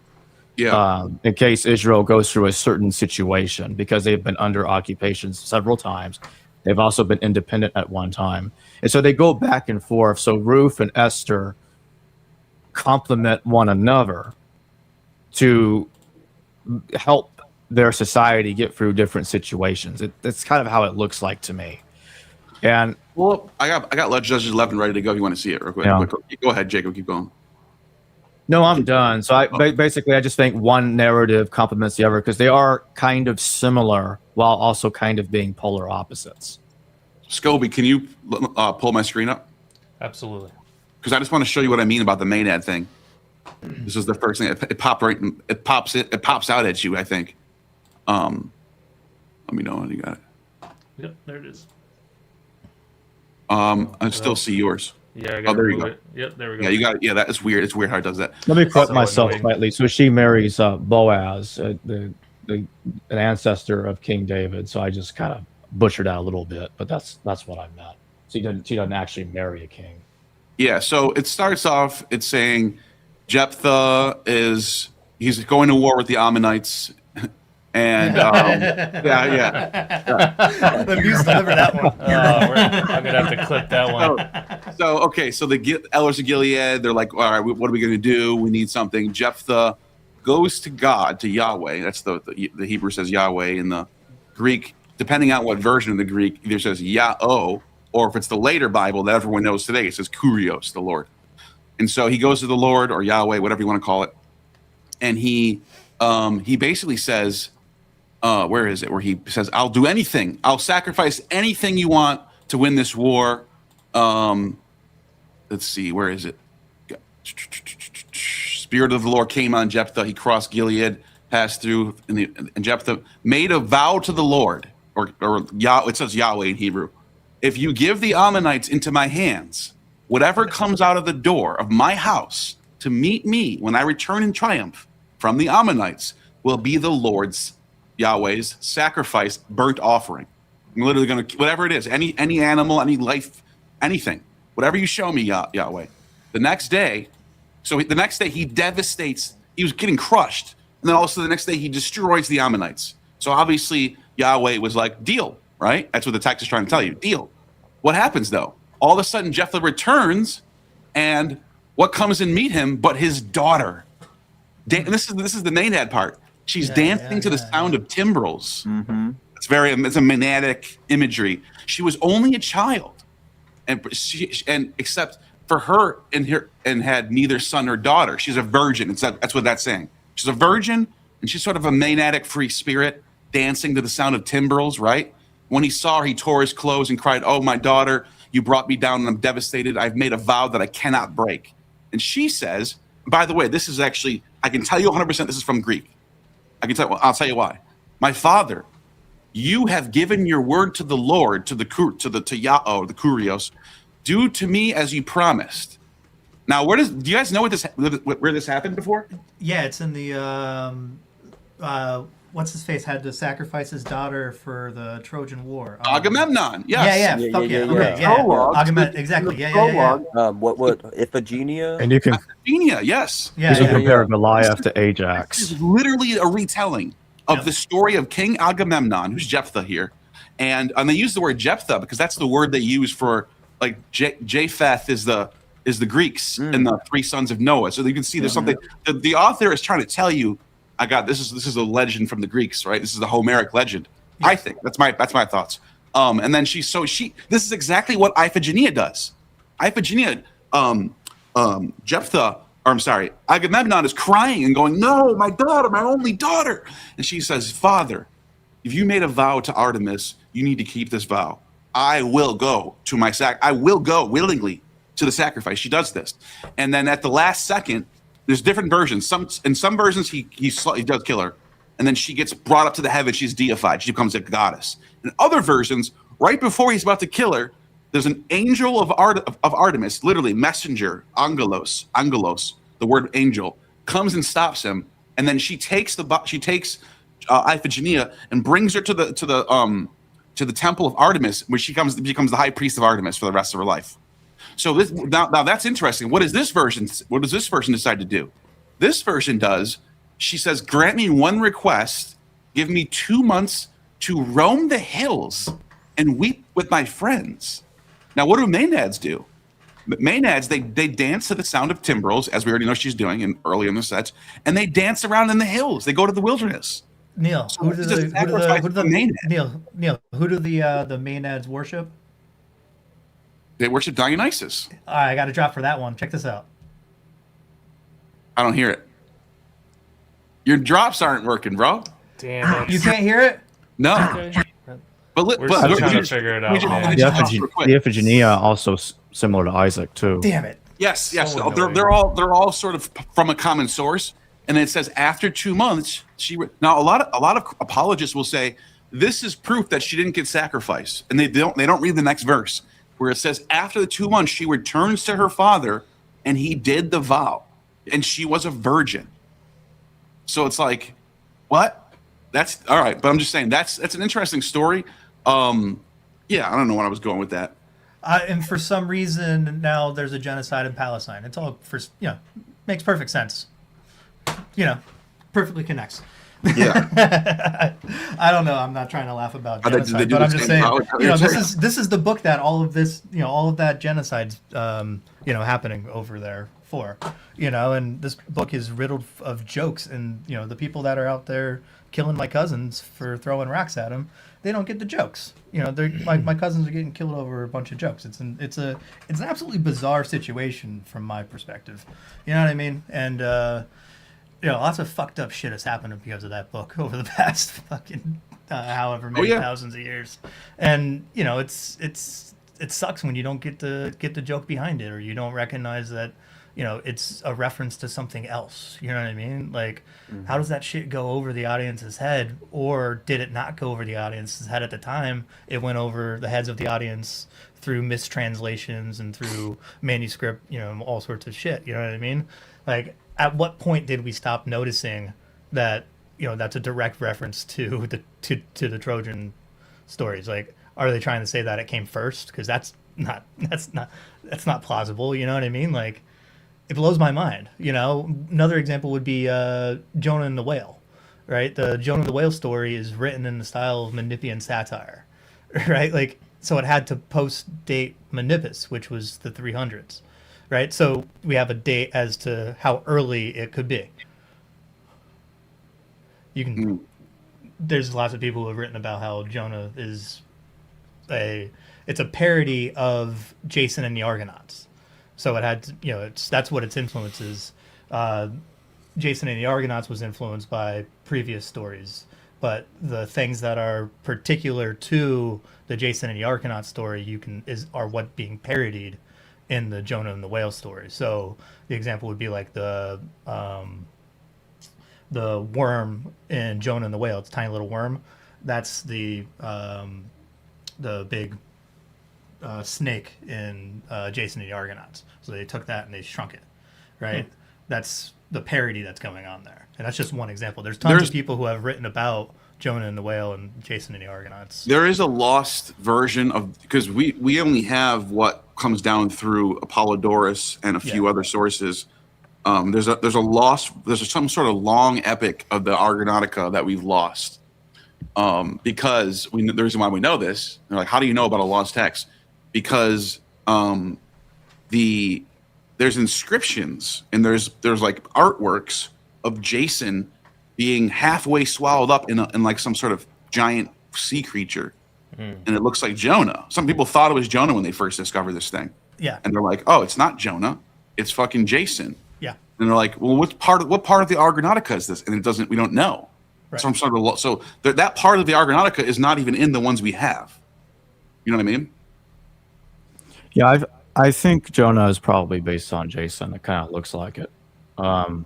Yeah. In case Israel goes through a certain situation, because they've been under occupation several times. They've also been independent at one time. And so they go back and forth. So Ruth and Esther complement one another to help their society get through different situations. That's kind of how it looks like to me. And well, I got Judges 11 ready to go if you want to see it real quick. Yeah. Go ahead, Jacob. Keep going. No, I'm done. So I just think one narrative complements the other because they are kind of similar while also kind of being polar opposites. Scoby, can you pull my screen up? Absolutely. Because I just want to show you what I mean about the Maynad thing. This is the first thing. It pops out at you, I think. Let me know when you got it. Yep, there it is. I still see yours. Yeah, I got there you go. it. Yep, there we go. Yeah, you got it. Yeah, that is weird. It's weird how it does that. Let me correct So myself annoying. slightly. So she marries Boaz, an ancestor of King David. So I just kind of butchered out a little bit, but that's what I meant. So she doesn't actually marry a king. Yeah, so it starts off, it's saying Jephthah he's going to war with the Ammonites. And yeah. The news delivered that one. I'm gonna have to clip that one. So the elders of Gilead, they're like, all right, what are we going to do? We need something. Jephthah goes to God, to Yahweh. That's the Hebrew says Yahweh. In the Greek, depending on what version of the Greek, either says Yah-O, or if it's the later Bible that everyone knows today, it says Kurios, the Lord. And so he goes to the Lord, or Yahweh, whatever you want to call it, and he basically says, where is it? Where he says, I'll do anything. I'll sacrifice anything you want to win this war. Let's see, where is it? Spirit of the Lord came on Jephthah. He crossed Gilead, passed through, and Jephthah made a vow to the Lord, or it says Yahweh in Hebrew. If you give the Ammonites into my hands, whatever comes out of the door of my house to meet me when I return in triumph from the Ammonites will be the Lord's, Yahweh's sacrifice, burnt offering. I'm literally going to, whatever it is, any animal, any life, anything, whatever you show me, Yahweh. The next day he devastates, he was getting crushed. And then also the next day he destroys the Ammonites. So obviously Yahweh was like, deal, right? That's what the text is trying to tell you, deal. What happens though? All of a sudden Jephthah returns, and what comes and meet him but his daughter? And this is the Maynad part. She's dancing to the sound of timbrels. Mm-hmm. It's a Maynadic imagery. She was only a child, and except for her and had neither son nor daughter. She's a virgin. That's what that's saying. She's a virgin, and she's sort of a Maynadic free spirit dancing to the sound of timbrels. Right? When he saw her, he tore his clothes and cried, "Oh, my daughter, you brought me down, and I'm devastated. I've made a vow that I cannot break." And she says, by the way, this is actually, I can tell you 100% this is from Greek. I'll tell you why. My father, you have given your word to the Lord, to Yah-O, the Kurios. Do to me as you promised. Now, do you guys know where this happened before? Yeah, it's in the what's his face had to sacrifice his daughter for the Trojan War. Agamemnon. Yes. Agamemnon, exactly. What Iphigenia? And you can Iphigenia, yes. you can compare Goliath to Ajax. This is literally a retelling of the story of King Agamemnon, who's Jephthah here, and they use the word Jephthah because that's the word they use for like Japheth is the Greeks and the three sons of Noah. So you can see there's something. The author is trying to tell you. This is a legend from the Greeks, right? This is a Homeric legend. Yeah. I think that's my thoughts. And then this is exactly what Iphigenia does. Iphigenia, Agamemnon is crying and going, "No, my daughter, my only daughter." And she says, "Father, if you made a vow to Artemis, you need to keep this vow. I will go I will go willingly to the sacrifice." She does this. And then at the last second, there's different versions. In some versions, he does kill her, and then she gets brought up to the heavens. She's deified. She becomes a goddess. In other versions, right before he's about to kill her, there's an angel of Artemis, literally messenger, angelos, the word angel, comes and stops him, and then she takes Iphigenia and brings her to the temple of Artemis, where she becomes the high priest of Artemis for the rest of her life. So now that's interesting. What does this version decide to do? This version does. She says, "Grant me one request. Give me 2 months to roam the hills and weep with my friends." Now, what do Maenads do? Maenads, they dance to the sound of timbrels, as we already know she's doing early in the sets, and they dance around in the hills. They go to the wilderness. Neil, who do the Maenads worship? They worship Dionysus. All right, I got a drop for that one. Check this out. I don't hear it. Your drops aren't working, bro. Damn it. You can't hear it? No. Okay. But We're still trying to figure it out, man. The Iphigenia also similar to Isaac too. Damn it. Yes. So They're all sort of from a common source, and it says after 2 months now a lot of apologists will say this is proof that she didn't get sacrificed, and they don't read the next verse where it says after the 2 months she returns to her father, and he did the vow, and she was a virgin. So it's like, what? That's all right, but I'm just saying that's an interesting story. Yeah, I don't know where I was going with that. And for some reason now there's a genocide in Palestine. It's all makes perfect sense. Perfectly connects. Yeah. I don't know. I'm not trying to laugh about They genocide, do but the I'm just same saying, this is the book that all of this, all of that genocide's, happening over there for, and this book is riddled of jokes, and the people that are out there killing my cousins for throwing rocks at them, they don't get the jokes. They're my cousins are getting killed over a bunch of jokes. It's an absolutely bizarre situation from my perspective. You know what I mean? And lots of fucked up shit has happened because of that book over the past fucking however many thousands of years. And it sucks when you don't get the joke behind it, or you don't recognize that it's a reference to something else. You know what I mean? Like, how does that shit go over the audience's head, or did it not go over the audience's head at the time? It went over the heads of the audience through mistranslations and through manuscript, all sorts of shit. You know what I mean? Like, at what point did we stop noticing that that's a direct reference to the Trojan stories? Like, are they trying to say that it came first? Because that's not plausible. You know what I mean? Like, it blows my mind. Another example would be Jonah and the Whale, right? The Jonah and the Whale story is written in the style of Menippean satire, right? Like, so it had to post-date Menippus, which was the 300s, right? So we have a date as to how early it could be. There's lots of people who have written about how Jonah is it's a parody of Jason and the Argonauts. So it had to, that's what its influence is. Jason and the Argonauts was influenced by previous stories, but the things that are particular to the Jason and the Argonauts story are what being parodied in the Jonah and the Whale story. So the example would be like the worm in Jonah and the Whale. It's a tiny little worm. That's the big snake in Jason and the Argonauts. So they took that and they shrunk it, right? That's the parody that's going on there. And that's just one example. There's tons of people who have written about Jonah and the Whale and Jason and the Argonauts. There is a lost version of, because we only have what comes down through Apollodorus and a few other sources. There's some sort of long epic of the Argonautica that we've lost. Because the reason why we know this, they're like, how do you know about a lost text? Because there's inscriptions and there's like artworks of Jason being halfway swallowed up in like some sort of giant sea creature, and it looks like Jonah. Some people thought it was Jonah when they first discovered this thing. Yeah, and they're like, oh, it's not Jonah, it's fucking Jason. Yeah, and they're like, well, what part of the Argonautica is this? And we don't know. Right. So that part of the Argonautica is not even in the ones we have. You know what I mean? Yeah, I think Jonah is probably based on Jason. It kind of looks like it, and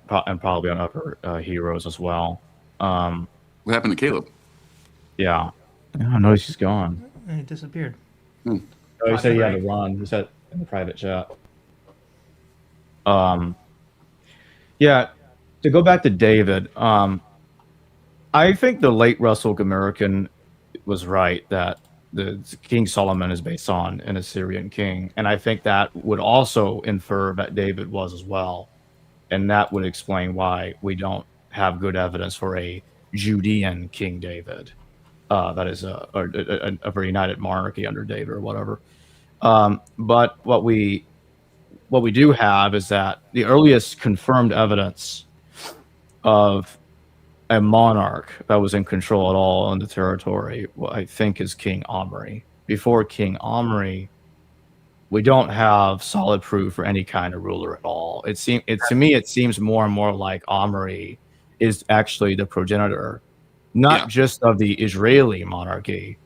probably on other heroes as well. What happened to Caleb? Yeah, I noticed he's gone. He disappeared. Oh, he said he had to run. He said in the private chat. Yeah. To go back to David, I think the late Russell Gomerican was right that the King Solomon is based on an Assyrian king, and I think that would also infer that David was as well, and that would explain why we don't have good evidence for a Judean King David, that is a reunited monarchy under David or whatever. But what we do have is that the earliest confirmed evidence of a monarch that was in control at all on the territory, I think, is King Omri. Before King Omri, we don't have solid proof for any kind of ruler at all. To me, it seems more and more like Omri is actually the progenitor not just of the Israeli monarchy,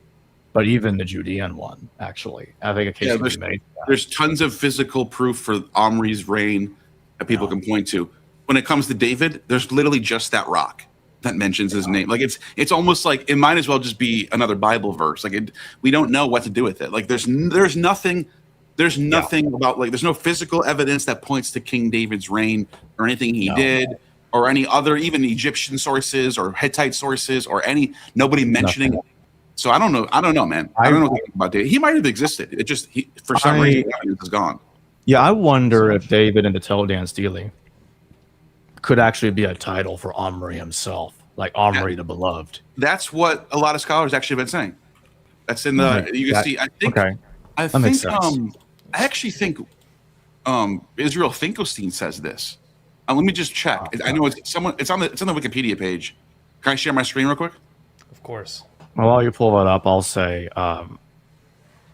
but even the Judean one. Actually, I think a case can be made. There's tons of physical proof for Omri's reign that people can point to. When it comes to David, there's literally just that rock that mentions his name. Like it's almost like it might as well just be another Bible verse. Like we don't know what to do with it. Like there's nothing about, like, there's no physical evidence that points to King David's reign or anything he did, or any other, even Egyptian sources or Hittite sources, or nobody mentioning it. So I don't know, man. I don't know about David. He might have existed. It just for some reason it's gone. Yeah, I wonder if David and the Teledan Steely could actually be a title for Omri himself, like Omri the Beloved. That's what a lot of scholars actually have been saying. That's in the you can see. I think. Okay. I think. I actually think Israel Finkelstein says this. Let me just check. I know it's on the Wikipedia page. Can I share my screen real quick? Of course. Well, while you pull it up, I'll say I'm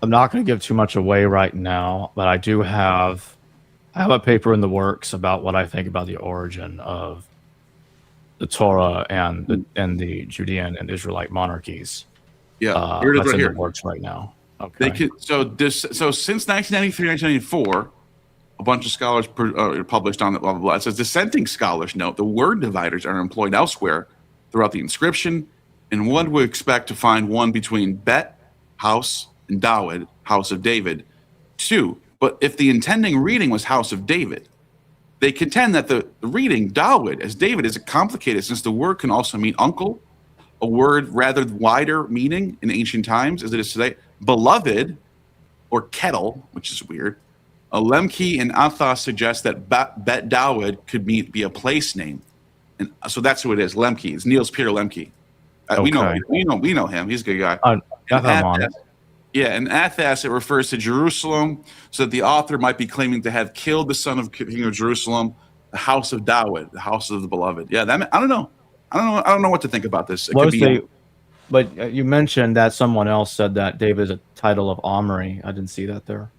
not going to give too much away right now, but I have a paper in the works about what I think about the origin of the Torah and the Judean and Israelite monarchies. Yeah, here it is right here. In the works right now. Okay. So since 1993, 1994, a bunch of scholars published on it. Blah blah blah. It says dissenting scholars note the word dividers are employed elsewhere throughout the inscription, and one would expect to find one between Bet, house, and Dawid, house of David, 2. But if the intending reading was house of David, they contend that the reading Dawid as David is complicated, since the word can also mean uncle, a word rather wider meaning in ancient times as it is today, beloved, or kettle, which is weird. Lemke and Athos suggest that Bet Dawid could be a place name, and so that's who it is. Lemke. It's Niels Peter Lemke. We know him. He's a good guy. In Athos, it refers to Jerusalem, so that the author might be claiming to have killed the son of King of Jerusalem, the house of Dawid, the house of the beloved. Yeah, I don't know. I don't know what to think about this. But you mentioned that someone else said that David is a title of Omri. I didn't see that there.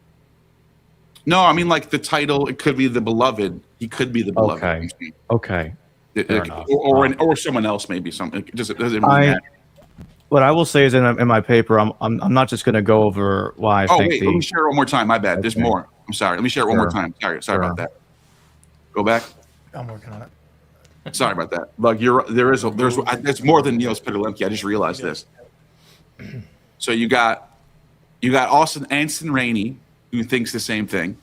No, I mean, like the title, it could be the beloved. He could be the beloved. Okay. Or someone else, maybe something. It doesn't really matter. What I will say is in my paper, I'm not just going to go over why I think. Let me share it one more time. My bad. There's more. I'm sorry. Let me share it one more time. Sorry about that. Go back. I'm working on it. Sorry about that. Like there's more than Niels Peter Lemke. I just realized this. So you got Austin Anson Rainey, who thinks the same thing.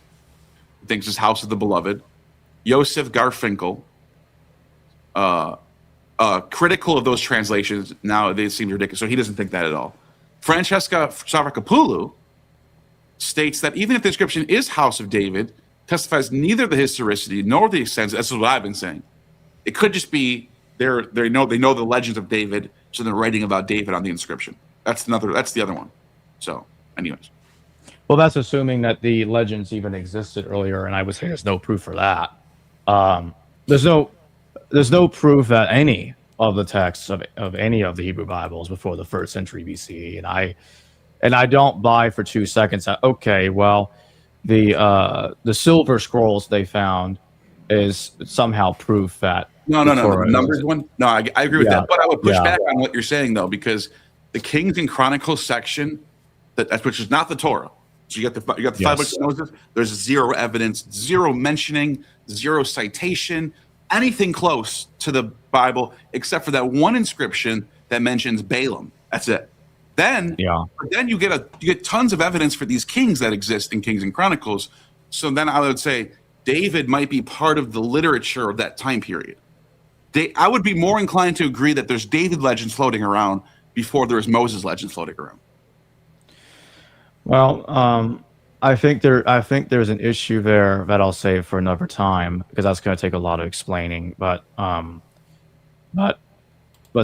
Thinks it's House of the Beloved. Yosef Garfinkel, critical of those translations. Now they seem ridiculous, so he doesn't think that at all. Francesca Savrakopoulou states that even if the inscription is House of David, testifies neither the historicity nor the extent. That's what I've been saying. It could just be they know the legends of David, so they're writing about David on the inscription. That's the other one. So, anyways. Well, that's assuming that the legends even existed earlier, and I would say there's no proof for that. There's no proof that any of the texts of any of the Hebrew Bibles before the 1st century BCE, and I don't buy for 2 seconds that the silver scrolls they found is somehow proof that no the Numbers one. No, I agree with that, but I would push back on what you're saying though, because the Kings and Chronicles section, which is not the Torah. So you got the 5 books of Moses. There's zero evidence, zero mentioning, zero citation, anything close to the Bible, except for that one inscription that mentions Balaam. That's it. Then you get tons of evidence for these kings that exist in Kings and Chronicles. So then I would say David might be part of the literature of that time period. I would be more inclined to agree that there's David legends floating around before there was Moses legends floating around. Well, I think there's an issue there that I'll save for another time, because that's going to take a lot of explaining. But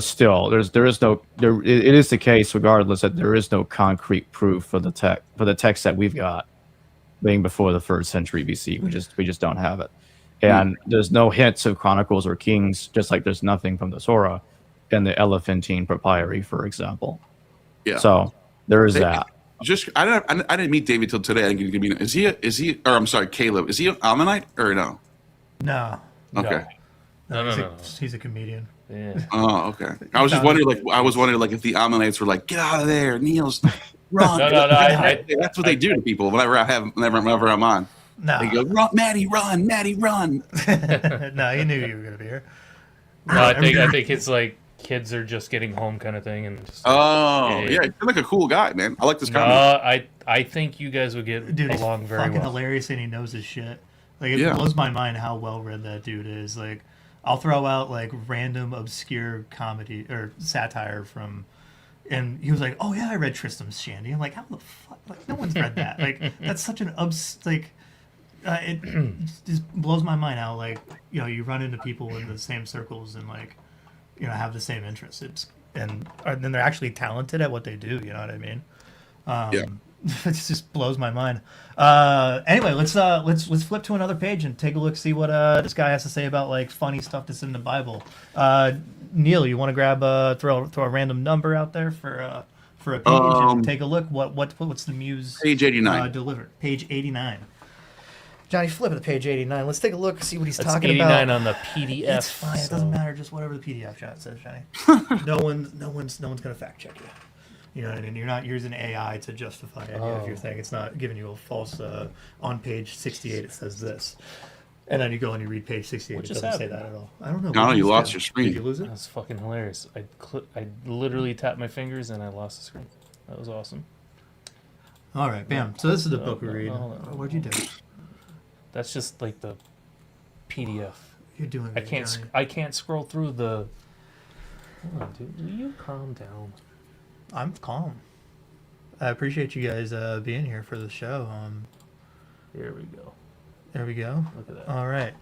still, it is the case, regardless, that there is no concrete proof for the text that we've got being before the 1st century BC. We just don't have it, and there's no hints of Chronicles or Kings, just like there's nothing from the Torah in the Elephantine Papyri, for example. Yeah. So there is that. I didn't meet David till today. I think is he? Or I'm sorry, Caleb. Is he an Ammonite or no? No. Okay. No. He's a comedian. Yeah. Oh, okay. I was just wondering, like, if the Ammonites were like, "Get out of there, Niels, run!" No. That's what they do to people whenever I'm on. No. They go, Maddie, run, Maddie, run. No, he knew you were gonna be here. No, I think it's like kids are just getting home kind of thing, and just yeah, you're like a cool guy, man. I like this No, comment. I think you guys would get Dude, he's along very fucking well. hilarious, and he knows his shit. Like, it blows my mind how well read that dude is. Like, I'll throw out like random obscure comedy or satire from, and he was like, "Oh yeah, I read Tristram Shandy." I'm like, "How the fuck? Like, no one's read that. Like, that's such an it just blows my mind how, like, you know, you run into people in the same circles and, like, you know, have the same interests. And then they're actually talented at what they do. You know what I mean? It just blows my mind. Anyway, let's flip to another page and take a look, see what this guy has to say about, like, funny stuff that's in the Bible. Neil, you want to grab throw a random number out there for a page and take a look? What's the muse? Page 89. Delivered. Page 89. Johnny, flip it to page 89. Let's take a look, see what he's That's talking 89 about. on the PDF. It's fine. It doesn't matter. Just whatever the PDF shot says, Johnny. No one's gonna fact check you. You know what I mean? You're not using AI to justify any of your thing. It's not giving you a false. On page 68, it says this, and then you go and you read page 68. It doesn't say that at all. I don't know. No, you lost your screen. Did you lose it? That's fucking hilarious. I literally tapped my fingers and I lost the screen. That was awesome. All right, bam. So this is the book we read. What'd you do? That's just like the PDF. You're doing. I can't scroll through the. Hold on, dude. Will you calm down? I'm calm. I appreciate you guys being here for the show. Here we go. There we go. Look at that. All right.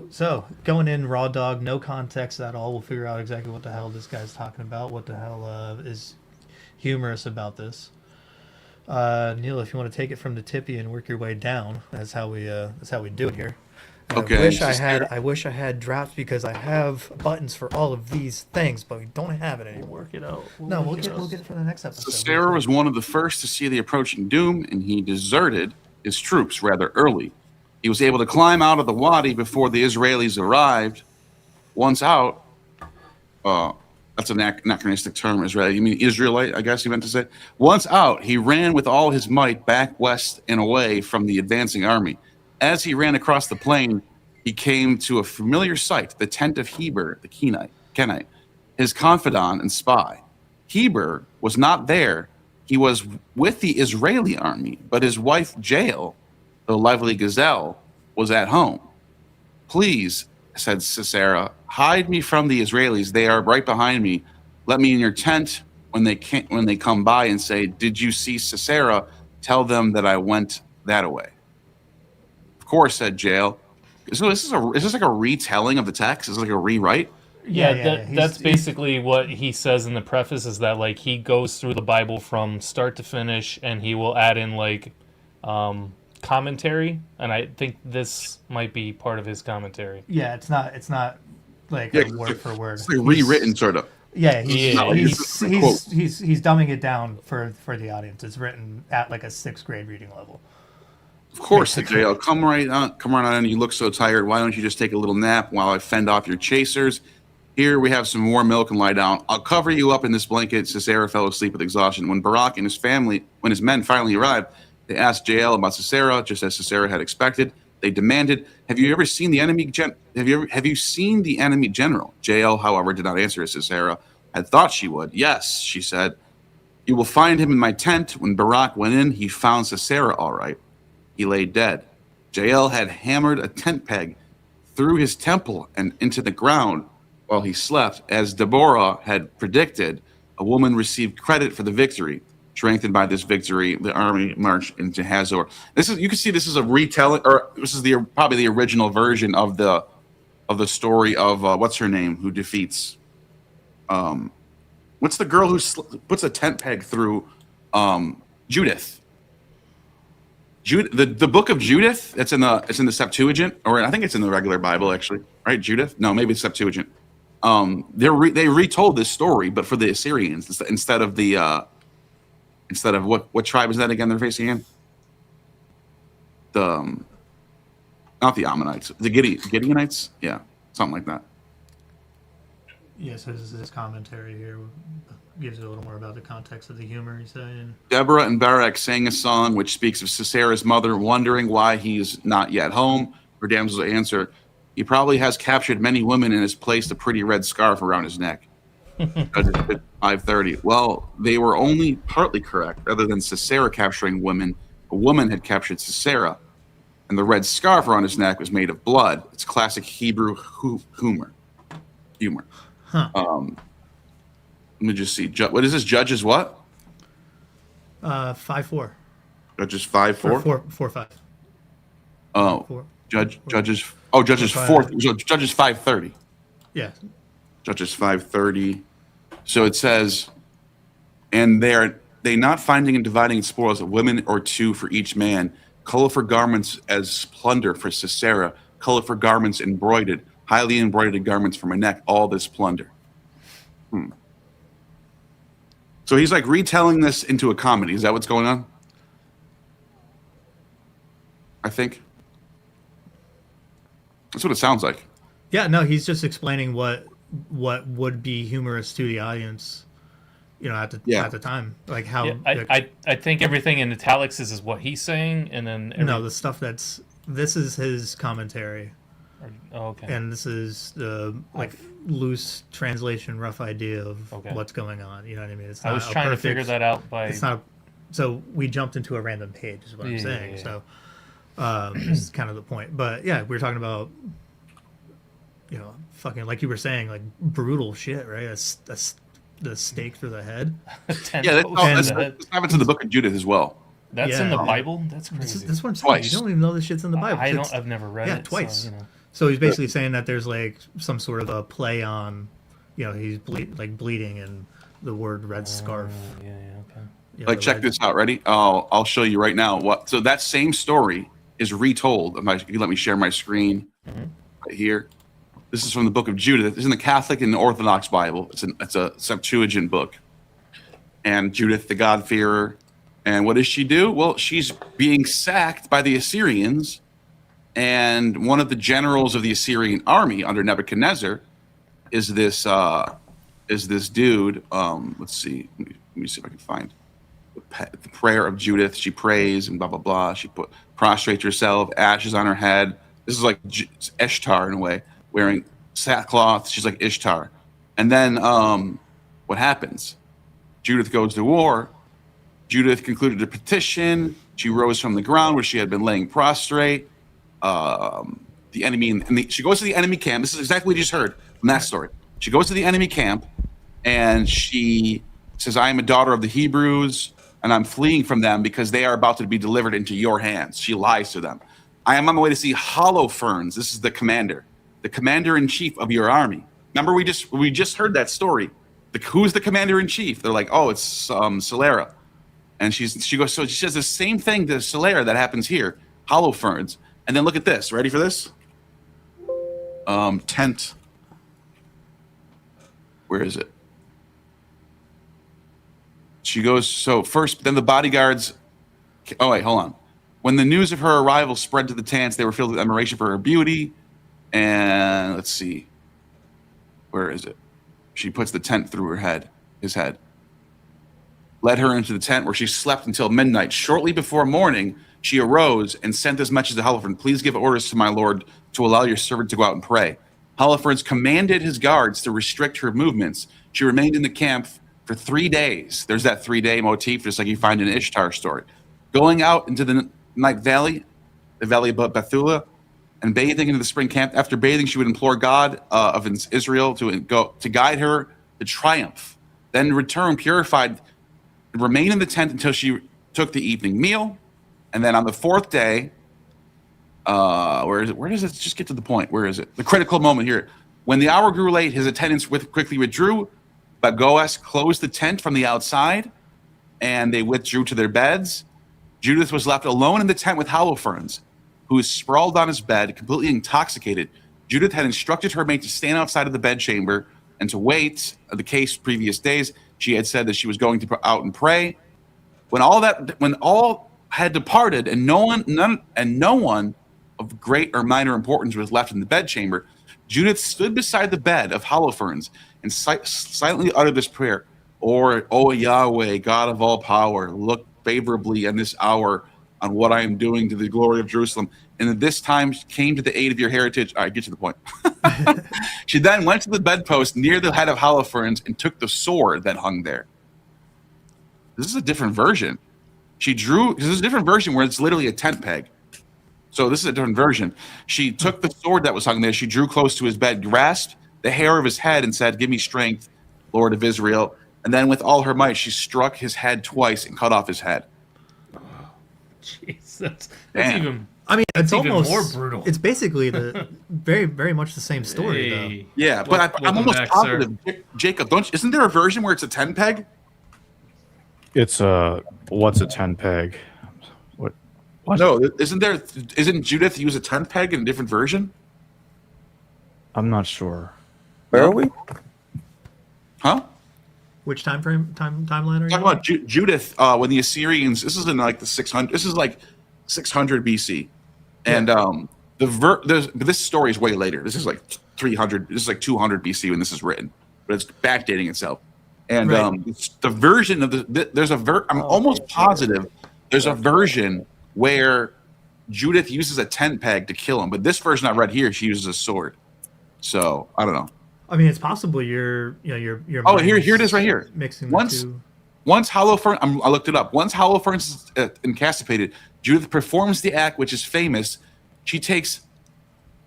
So going in raw dog, no context at all. We'll figure out exactly what the hell this guy's talking about. What the hell is humorous about this? Neil, if you want to take it from the tippy and work your way down, that's how we do it here. Okay. I wish I had drafts because I have buttons for all of these things, but we don't have it anymore. Work it out. We'll get it for the next episode. Sarah was one of the first to see the approaching doom, and he deserted his troops rather early. He was able to climb out of the wadi before the Israelis arrived. Once out, that's an anachronistic term, Israeli. You mean Israelite, I guess you meant to say. Once out, he ran with all his might back west and away from the advancing army. As he ran across the plain, he came to a familiar sight, the tent of Heber, the Kenite, his confidant and spy. Heber was not there. He was with the Israeli army, but his wife Jael, the lively gazelle, was at home. "Please," said Sisera, "hide me from the Israelis. They are right behind me. Let me in your tent. When they come by and say, 'Did you see Sisera?' Tell them that I went that way." "Of course," said Jael. So is this like a retelling of the text? Is this like a rewrite? Yeah, that's basically what he says in the preface, is that, like, he goes through the Bible from start to finish and he will add in, like, commentary, and I think this might be part of his commentary. Yeah, it's not like a word for word. It's like rewritten, sort of. Yeah, he's dumbing it down for the audience. It's written at like a 6th grade reading level. Of course, said Jael. Come right on in. You look so tired. Why don't you just take a little nap while I fend off your chasers? Here we have some warm milk and lie down. I'll cover you up in this blanket. Sisera fell asleep with exhaustion. When Barak and when his men finally arrived, they asked Jael about Sisera, just as Sisera had expected. They demanded, "Have you ever seen the enemy? Have you seen the enemy general?" Jael, however, did not answer as Sisera had thought she would. "Yes," she said. "You will find him in my tent." When Barak went in, he found Sisera all right. He lay dead. Jael had hammered a tent peg through his temple and into the ground while he slept. As Deborah had predicted, a woman received credit for the victory. Strengthened by this victory, the army marched into Hazor. You can see this is a retelling, or this is probably the original version of the story of what's her name, who defeats what's the girl who puts a tent peg through Judith. The book of Judith. It's in the Septuagint, or I think it's in the regular Bible actually, right? Judith? No, maybe it's Septuagint. They retold this story, but for the Assyrians instead of what tribe is that again? They're facing in not the Ammonites, the Gideonites. Yeah, something like that. Yeah, so this is his commentary here. Gives you a little more about the context of the humor he's saying. Deborah and Barak sang a song which speaks of Sisera's mother wondering why he's not yet home. Her damsels answer, he probably has captured many women and has placed a pretty red scarf around his neck. 5:30. Well, they were only partly correct. Rather than Sisera capturing women, a woman had captured Sisera, and the red scarf around his neck was made of blood. It's classic Hebrew humor. Huh. Let me just see. What is this? Judges what? 5-4. Judges 5-4? 4-5. Oh, Four. Judges. Oh, Judges 4. So Judges 5:30. Yeah. Judges 5:30. So it says, and they not finding and dividing spoils of women or two for each man, colorful garments as plunder for Sisera, colorful garments embroidered, highly embroidered garments for my neck, all this plunder. So he's like retelling this into a comedy. Is that what's going on? I think. That's what it sounds like. Yeah, no, he's just explaining what would be humorous to the audience, at the time. Like how I think everything in italics is what he's saying, and then the stuff this is his commentary. Oh, okay. And this is the loose translation, rough idea of what's going on. You know what I mean? It's not I was trying to figure that out by. It's not. So we jumped into a random page, is what I'm saying. Yeah. So this is kind of the point. But yeah, we're talking about, fucking like you were saying, like brutal shit, right? The stake through the head. Yeah, that's happened to the Book of Judith as well. That's in the Bible. That's crazy. That's what I'm saying. Twice. You don't even know this shit's in the Bible. I've never read it. Yeah, twice. So, So he's basically saying that there's like some sort of a play on, he's bleeding and the word red scarf. Okay. Check this out. Ready? I'll show you right now. So that same story is retold. If you let me share my screen right here. This is from the Book of Judith. It's in the Catholic and the Orthodox Bible. It's a Septuagint book. And Judith, the God-fearer. And what does she do? Well, she's being sacked by the Assyrians. And one of the generals of the Assyrian army under Nebuchadnezzar is this dude. Let's see. Let me see if I can find the prayer of Judith. She prays and blah blah blah. She prostrates herself, ashes on her head. This is like Ishtar in a way, wearing sackcloth. She's like Ishtar. And then what happens? Judith goes to war. Judith concluded a petition. She rose from the ground where she had been laying prostrate. The enemy, she goes to the enemy camp. This is exactly what you just heard from that story. She goes to the enemy camp, and she says, "I am a daughter of the Hebrews, and I'm fleeing from them because they are about to be delivered into your hands." She lies to them. "I am on the way to see Holofernes." This is the commander-in-chief of your army. Remember, we just heard that story. Who's the commander-in-chief? They're like, "Oh, it's Sisera." And she goes, so she says the same thing to Sisera that happens here, Holofernes. And then look at this. Ready for this? Tent. Where is it? She goes, so first, then the bodyguards. Oh, wait, hold on. When the news of her arrival spread to the tents, they were filled with admiration for her beauty. And let's see. Where is it? She puts the tent through his head. Led her into the tent where she slept until midnight. Shortly before morning, she arose and sent this message to Holofernes: "Please give orders to my lord to allow your servant to go out and pray." Holofernes commanded his guards to restrict her movements. She remained in the camp for 3 days. There's that 3-day motif, just like you find in an Ishtar story. Going out into the night valley, the valley of Bethula, and bathing into the spring camp. After bathing, she would implore God of Israel to guide her to triumph. Then return purified, remain in the tent until she took the evening meal. And then on the 4th day, where is it? Where does it just get to the point? Where is it? The critical moment here. When the hour grew late, his attendants quickly withdrew. But Boaz closed the tent from the outside, and they withdrew to their beds. Judith was left alone in the tent with Holofernes, who was sprawled on his bed, completely intoxicated. Judith had instructed her maid to stand outside of the bedchamber and to wait. The case previous days, she had said that she was going to out and pray. When all had departed, and no one of great or minor importance was left in the bedchamber, Judith stood beside the bed of Holofernes and silently utter this prayer. Or, O Yahweh, God of all power, look favorably in this hour on what I am doing to the glory of Jerusalem. And at this time came to the aid of your heritage. All right, get to the point. She then went to the bedpost near the head of Holofernes and took the sword that hung there. This is a different version. She drew, because there's a different version where it's literally a tent peg. So this is a different version. She took the sword that was hung there. She drew close to his bed, grasped the hair of his head and said, give me strength, Lord of Israel. And then with all her might, she struck his head twice and cut off his head. Jeez, that's even. I mean, it's even almost more brutal. It's basically the very, very much the same story, though. Yeah, but I'm almost positive, Jacob. Isn't there a version where it's a 10 peg? It's what's a 10 peg? What? No, isn't Judith use a 10 peg in a different version? I'm not sure. Where are we? Huh? Which timeline are you talking about? Judith, when the Assyrians, this is in like the 600, this is like 600 BC. And this story is way later. This is like 300, this is like 200 BC when this is written, but it's backdating itself. And it's the version of I'm almost positive there's a version where Judith uses a tent peg to kill him, but this version I read here, she uses a sword. So I don't know. I mean, it's possible you're Oh, here it is right here. Mixing once the two. Once Holofernes, I looked it up. Once Holofernes is incapacitated, Judith performs the act which is famous. She takes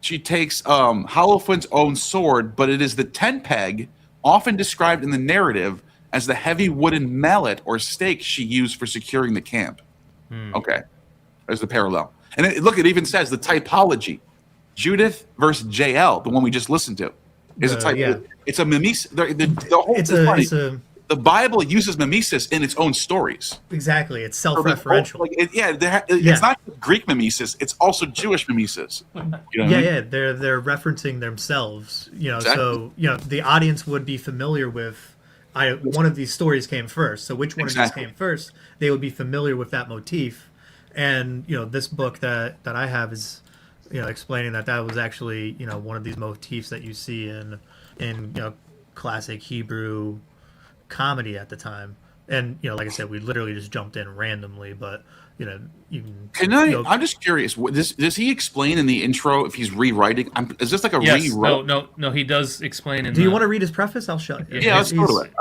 Holofernes' own sword, but it is the tent peg, often described in the narrative as the heavy wooden mallet or stake she used for securing the camp. Okay, there's the parallel. And it even says the typology. Judith versus JL, the one we just listened to, is a type. Yeah. It's a mimesis. The Bible uses mimesis in its own stories. Exactly, it's self-referential. It's not Greek mimesis; it's also Jewish mimesis. You know they're referencing themselves. Exactly. So the audience would be familiar with. One of these stories came first. So which one of these came first? They would be familiar with that motif, and this book that I have is explaining that was actually one of these motifs that you see in classic Hebrew comedy at the time. And like I said, we literally just jumped in randomly, but you can I'm just curious, does he explain in the intro if he's rewriting? Is this like a rewrite? No, he does explain. Do you want to read his preface? I'll show you. Yeah, let's go to it.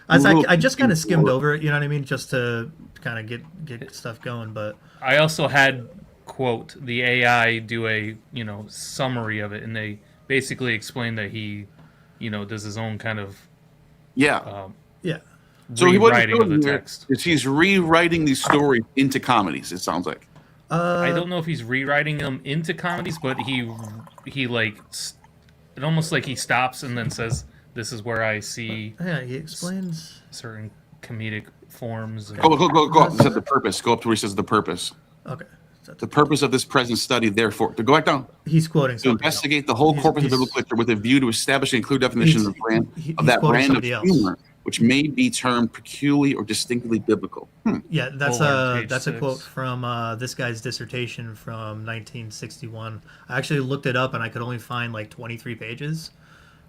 I just kind of skimmed over it, you know what I mean, just to kind of get stuff going. But I also had quote the AI do a summary of it, and they basically explain that he does his own kind of so rewriting of the text. He's rewriting these stories into comedies. It sounds like. I don't know if he's rewriting them into comedies, but he it almost like he stops and then says, "This is where I see." Yeah, he explains certain comedic forms. Go up. It said the purpose. Go up to where he says the purpose. Okay. The purpose of this present study, therefore, to go back down. He's quoting to investigate the whole corpus of biblical literature with a view to establish and include definitions of that brand of humor, which may be termed peculiarly or distinctly biblical. Yeah, that's a quote from this guy's dissertation from 1961. I actually looked it up and I could only find like 23 pages.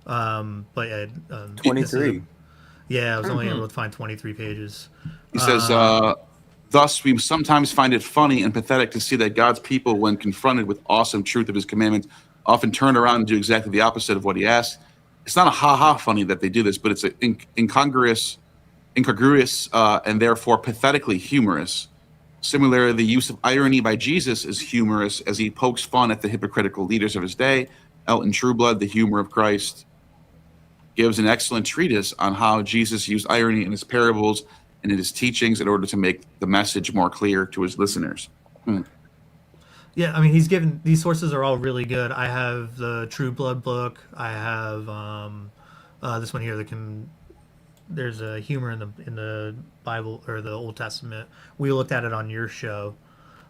But 23. I was only able to find 23 pages. He says, thus we sometimes find it funny and pathetic to see that God's people, when confronted with awesome truth of his commandments, often turn around and do exactly the opposite of what he asks. It's not a ha-ha funny that they do this, but it's incongruous, and therefore pathetically humorous. Similarly, the use of irony by Jesus is humorous as he pokes fun at the hypocritical leaders of his day. Elton Trueblood, The Humor of Christ, gives an excellent treatise on how Jesus used irony in his parables and in his teachings in order to make the message more clear to his listeners. Yeah, I mean, he's given these sources are all really good. I have the True Blood book. I have this one here. There's a humor in the Bible or the Old Testament. We looked at it on your show,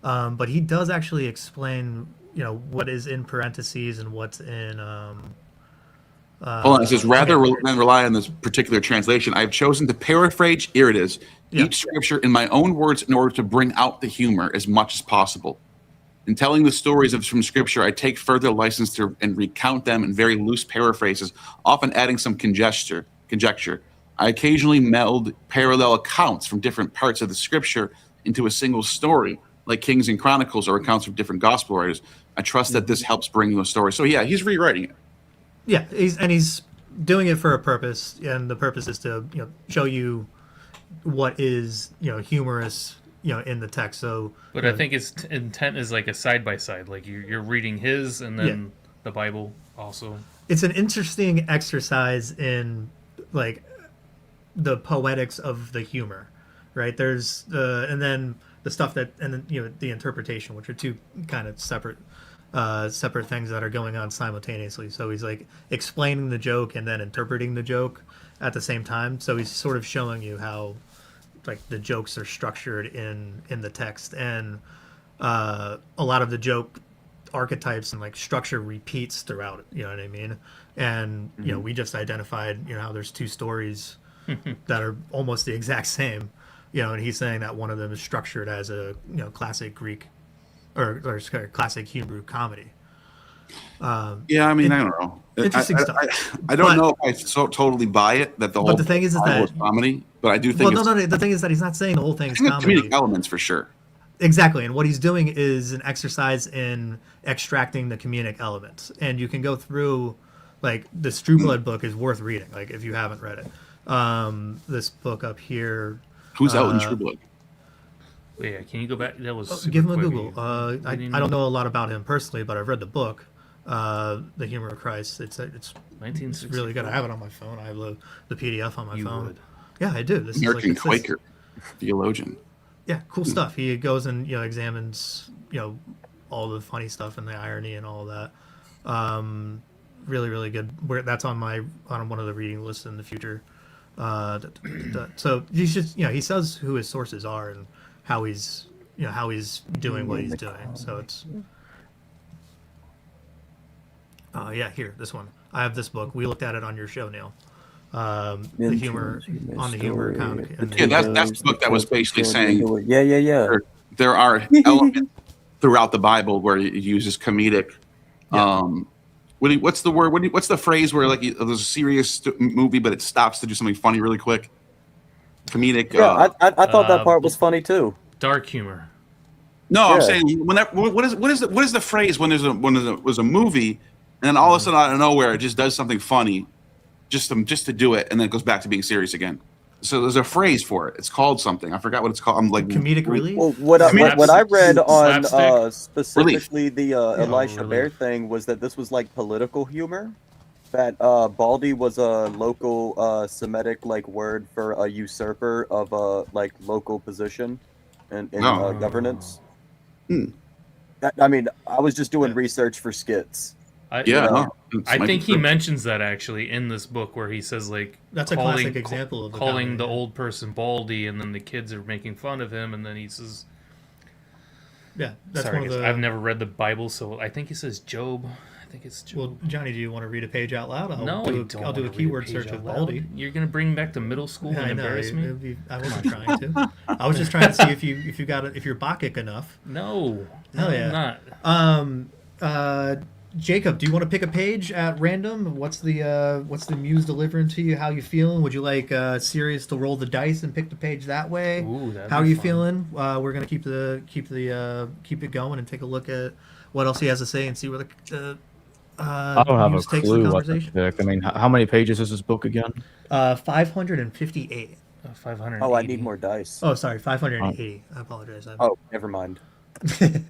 but he does actually explain what is in parentheses and what's in. Hold on, it says, rather than rely on this particular translation, I've chosen to paraphrase, here it is, each scripture in my own words in order to bring out the humor as much as possible. In telling the stories from Scripture, I take further license to and recount them in very loose paraphrases, often adding some conjecture. I occasionally meld parallel accounts from different parts of the Scripture into a single story, like Kings and Chronicles or accounts from different gospel writers. I trust that this helps bring those stories. So yeah, he's rewriting it. Yeah, he's doing it for a purpose, and the purpose is to show you what is humorous in the text. So, but I think his intent is like a side by side, like you're reading his and then the Bible also. It's an interesting exercise in like the poetics of the humor, right? There's and then the stuff that, and then the interpretation, which are two kind of separate things that are going on simultaneously. So he's like explaining the joke and then interpreting the joke at the same time. So he's sort of showing you how like the jokes are structured in the text, and a lot of the joke archetypes and like structure repeats throughout it. You know what I mean? And we just identified how there's two stories that are almost the exact same. And he's saying that one of them is structured as a classic Greek or classic Hebrew comedy. Yeah, I mean, I don't know. Interesting stuff. I don't know if I totally buy it that the whole. But the thing is that comedy. But I do think. Well, no. The thing is that he's not saying the whole thing is comedy. Comedic elements for sure. Exactly, and what he's doing is an exercise in extracting the comedic elements, and you can go through, like the Strublad book is worth reading. Like if you haven't read it, this book up here. Who's Elton Strublad? Yeah, can you go back? That was give him a Google. I don't know a lot about him personally, but I've read the book, The Humor of Christ. It's really good. I have it on my phone. I have the PDF on my phone. Would. Yeah, I do. This American is like, Quaker theologian. Yeah, cool stuff. He goes and examines all the funny stuff and the irony and all that. Really, really good. That's on one of the reading lists in the future. So he's just he says who his sources are and how he's doing what he's doing. So it's here, this one. I have this book. We looked at it on your show, Neil. The humor comic. Yeah, that's the book that was basically saying. Yeah. There are elements throughout the Bible where it uses comedic. What's the word? What's the phrase where like there's a serious movie but it stops to do something funny really quick? Comedic. Yeah, I thought that part was funny too. Dark humor. No, yeah. I'm saying what is the phrase when there's a movie and then all of a sudden out of nowhere it just does something funny, just to do it, and then it goes back to being serious again. So there's a phrase for it. It's called something. I forgot what it's called. I'm like comedic relief. Well, what I read on specifically the Elisha Bear thing was that this was like political humor. That Baldy was a local Semitic like word for a usurper of a like local position in governance. I mean, I was just doing research for skits. I think he mentions that actually in this book where he says like that's a classic example of calling the old person Baldy, and then the kids are making fun of him, and then he says, "Yeah, that's sorry, one of the." I've never read the Bible, so I think he says Job. I think it's Job. Well, Johnny, do you want to read a page out loud? I'll do a keyword search with Baldy. You're gonna bring me back to middle school and embarrass me? I wasn't trying to. I was just trying to see if you're Bacchic enough. No, hell yeah, I'm not. Jacob, do you want to pick a page at random? What's the muse delivering to you? How you feeling? Would you like Sirius to roll the dice and pick the page that way? Ooh, how are you feeling? We're gonna keep it going and take a look at what else he has to say and see where the I don't have a clue what to pick. I mean, how many pages is this book again? 558. 500. Oh, I need more dice. Oh, sorry, 580. I apologize. Oh, never mind. Okay.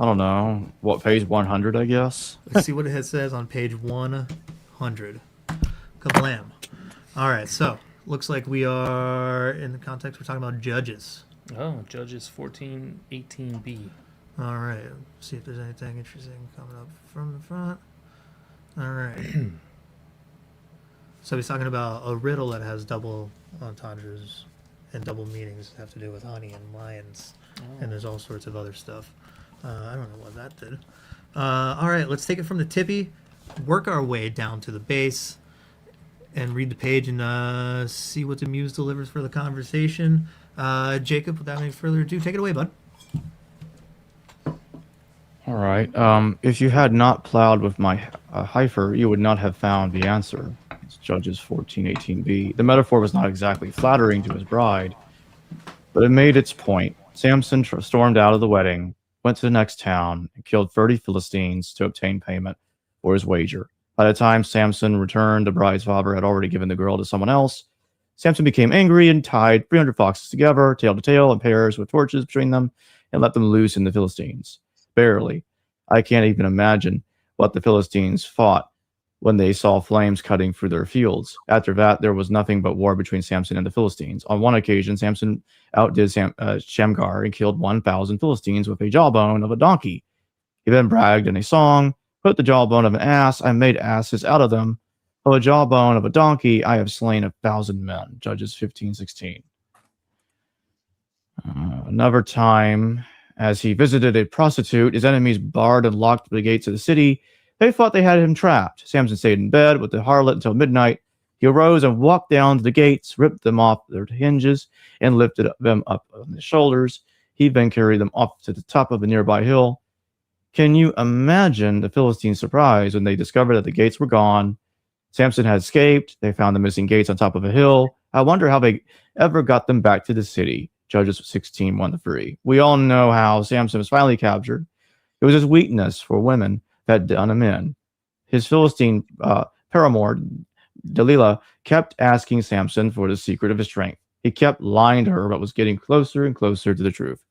I don't know. What, page 100, I guess? Let's see what it says on page 100. Kablam. All right, so looks like we are, in the context, we're talking about Judges. Oh, Judges 14:18b. All right, let's see if there's anything interesting coming up from the front. All right. So he's talking about a riddle that has double entendres and double meanings have to do with honey and lions. And there's all sorts of other stuff. I don't know what that did. All right, let's take it from the tippy, work our way down to the base, and read the page and see what the muse delivers for the conversation. Jacob, without any further ado, take it away, bud. All right. If you had not plowed with my heifer, you would not have found the answer. It's Judges 14:18b. The metaphor was not exactly flattering to his bride, but it made its point. Samson stormed out of the wedding, went to the next town, and killed 30 Philistines to obtain payment for his wager. By the time Samson returned, the bride's father had already given the girl to someone else. Samson became angry and tied 300 foxes together, tail to tail, in pairs with torches between them, and let them loose in the Philistines. Barely. I can't even imagine what the Philistines fought when they saw flames cutting through their fields. After that, there was nothing but war between Samson and the Philistines. On one occasion, Samson outdid Shamgar and killed 1,000 Philistines with a jawbone of a donkey. He then bragged in a song, "Put the jawbone of an ass, I made asses out of them. Of a jawbone of a donkey, I have slain 1,000 men." Judges 15:16. Another time, as he visited a prostitute, his enemies barred and locked the gates of the city. They thought they had him trapped. Samson stayed in bed with the harlot until midnight. He arose and walked down to the gates, ripped them off their hinges, and lifted them up on his shoulders. He then carried them off to the top of a nearby hill. Can you imagine the Philistines' surprise when they discovered that the gates were gone? Samson had escaped. They found the missing gates on top of a hill. I wonder how they ever got them back to the city. Judges 16:1-3. We all know how Samson was finally captured. It was his weakness for women that done him in. His Philistine paramour, Delilah, kept asking Samson for the secret of his strength. He kept lying to her, but was getting closer and closer to the truth.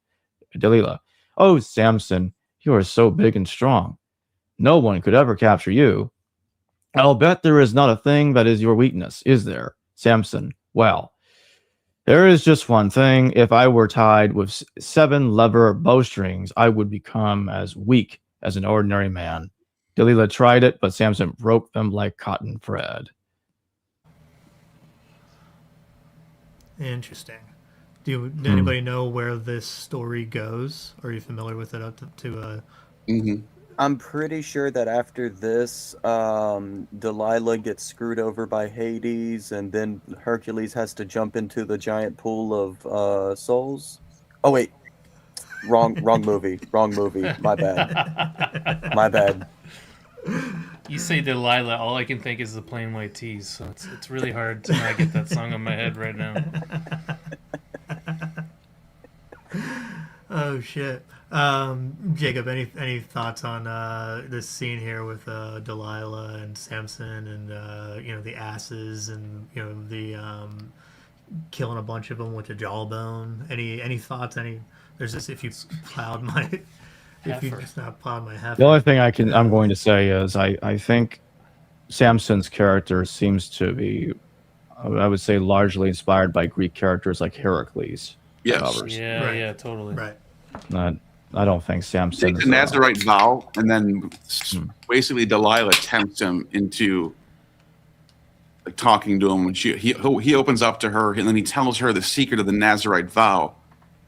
Delilah: "Oh, Samson, you are so big and strong. No one could ever capture you. I'll bet there is not a thing that is your weakness, is there?" Samson: "Well, there is just one thing. If I were tied with 7 leather bowstrings, I would become as weak as an ordinary man." Delilah tried it, but Samson broke them like cotton thread. Interesting. Do anybody know where this story goes? Are you familiar with it up to I'm pretty sure that after this, Delilah gets screwed over by Hades, and then Hercules has to jump into the giant pool of souls. Oh wait, wrong movie. My bad. My bad. You say Delilah, all I can think is the Plain White Tees, so it's really hard to not get that song in my head right now. Oh shit. Jacob, any thoughts on this scene here with Delilah and Samson and the asses and the killing a bunch of them with the jawbone? Any thoughts? There's this if you plowed my just not plowed my heifer. The only thing I'm going to say is I think Samson's character seems to be, I would say, largely inspired by Greek characters like Heracles. Yes. Yeah, totally. Right. I don't think Samson takes a Nazarite vow, and then basically Delilah tempts him into talking to him. When he opens up to her, and then he tells her the secret of the Nazarite vow,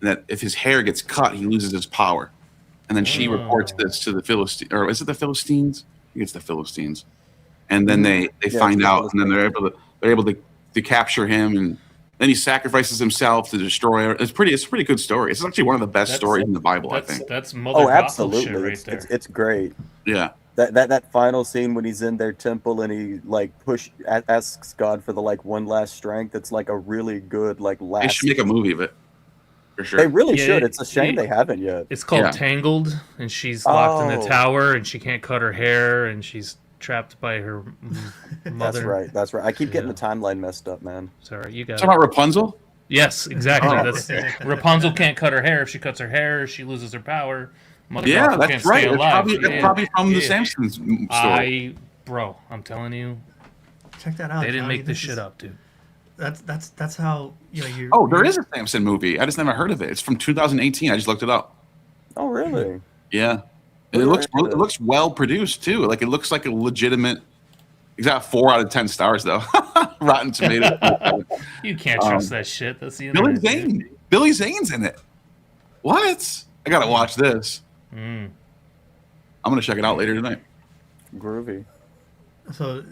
and that if his hair gets cut, he loses his power. And then she reports this to the Philistines, or is it the Philistines? I think it's the Philistines. And then they find out, and then they're able to capture him, and then he sacrifices himself to destroy her. It's a pretty good story. It's actually one of the best stories in the Bible, I think. That's Mother Gothel shit right there. It's great. Yeah. That final scene when he's in their temple and he asks God for the one last strength. It's like a really good last. They should make a movie of it. For sure. They really should. It's a shame they haven't yet. It's called Tangled, and she's locked in the tower, and she can't cut her hair, and she's trapped by her mother. That's right. I keep getting the timeline messed up, man. Sorry, you got it. Talking about Rapunzel? Yes, exactly. That's Rapunzel can't cut her hair. If she cuts her hair, she loses her power. Mother Gothel can't stay alive. That's probably from the Samson's story. I'm telling you. Check that out. They didn't make this shit up, dude. That's how you. Oh, there is a Samson movie. I just never heard of it. It's from 2018. I just looked it up. Oh, really? Yeah. And it looks well produced too. It looks like a legitimate. He's got 4 out of 10 stars though. Rotten Tomatoes. You can't trust that shit. That's the internet. Billy Zane's in it. What? I gotta watch this. I'm gonna check it out later tonight. Groovy. So,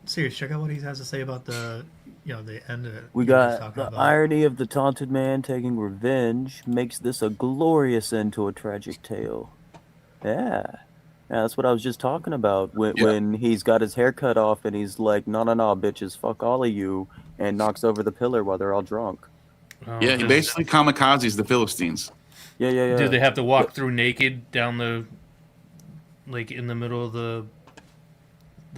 Sirius, check out what he has to say about the end of it. We got the irony of the taunted man taking revenge makes this a glorious end to a tragic tale. Yeah. Yeah, that's what I was just talking about. When, Yeah. when he's got his hair cut off and he's like, no, bitches, fuck all of you, and knocks over the pillar while they're all drunk. Oh, Yeah, he basically kamikazes the Philistines. Yeah, yeah, yeah. Do they have to walk through naked down the, like, in the middle of the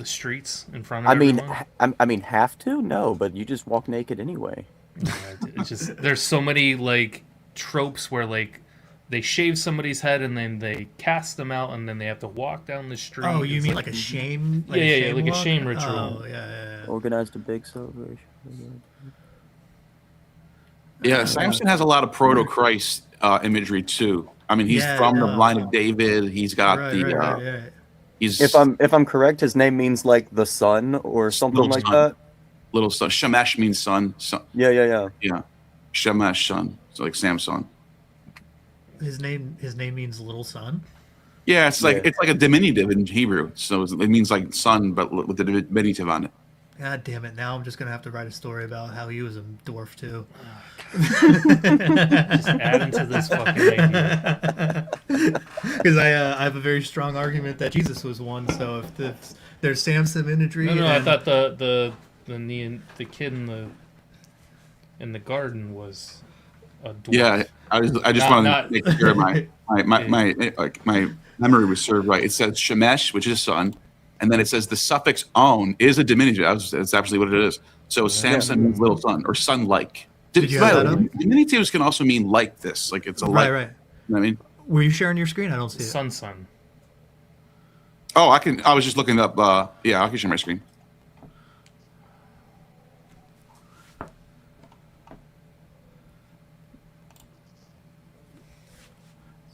streets in front of everyone? I mean, have to? No, but you just walk naked anyway. Yeah, it's just there's so many like tropes where like they shave somebody's head and then they cast them out and then they have to walk down the street. Oh, you It's mean like a shame? Like yeah, like a walk? shame ritual. Oh, yeah. Organized a big celebration. Yeah, Samson has a lot of proto-Christ imagery too. I mean, he's from the line of David. He's got Right. He's If I'm correct, his name means like the sun or something Little like son. that. Little son. Shemesh means son. Yeah. Yeah. Shemesh, son. So like Samson. His name means little son. Yeah, it's like a diminutive in Hebrew. So it means like son, but with the diminutive on it. God damn it! Now I'm just gonna have to write a story about how he was a dwarf too. Just add into this fucking idea. Because I have a very strong argument that Jesus was one. So if there's Samson imagery, No, I thought the kid in the garden was a dwarf. Yeah, I just wanted to make sure my memory was served right. It says Shemesh, which is son, and then it says the suffix on is a diminutive. That's absolutely what it is. So Samson means little son or son-like. Did you have that up? Diminutives can also mean like this, like it's a like. Right. You know what I mean? Were you sharing your screen? I don't see it. Son. Oh, I can. I was just looking up. Yeah, I can share my screen.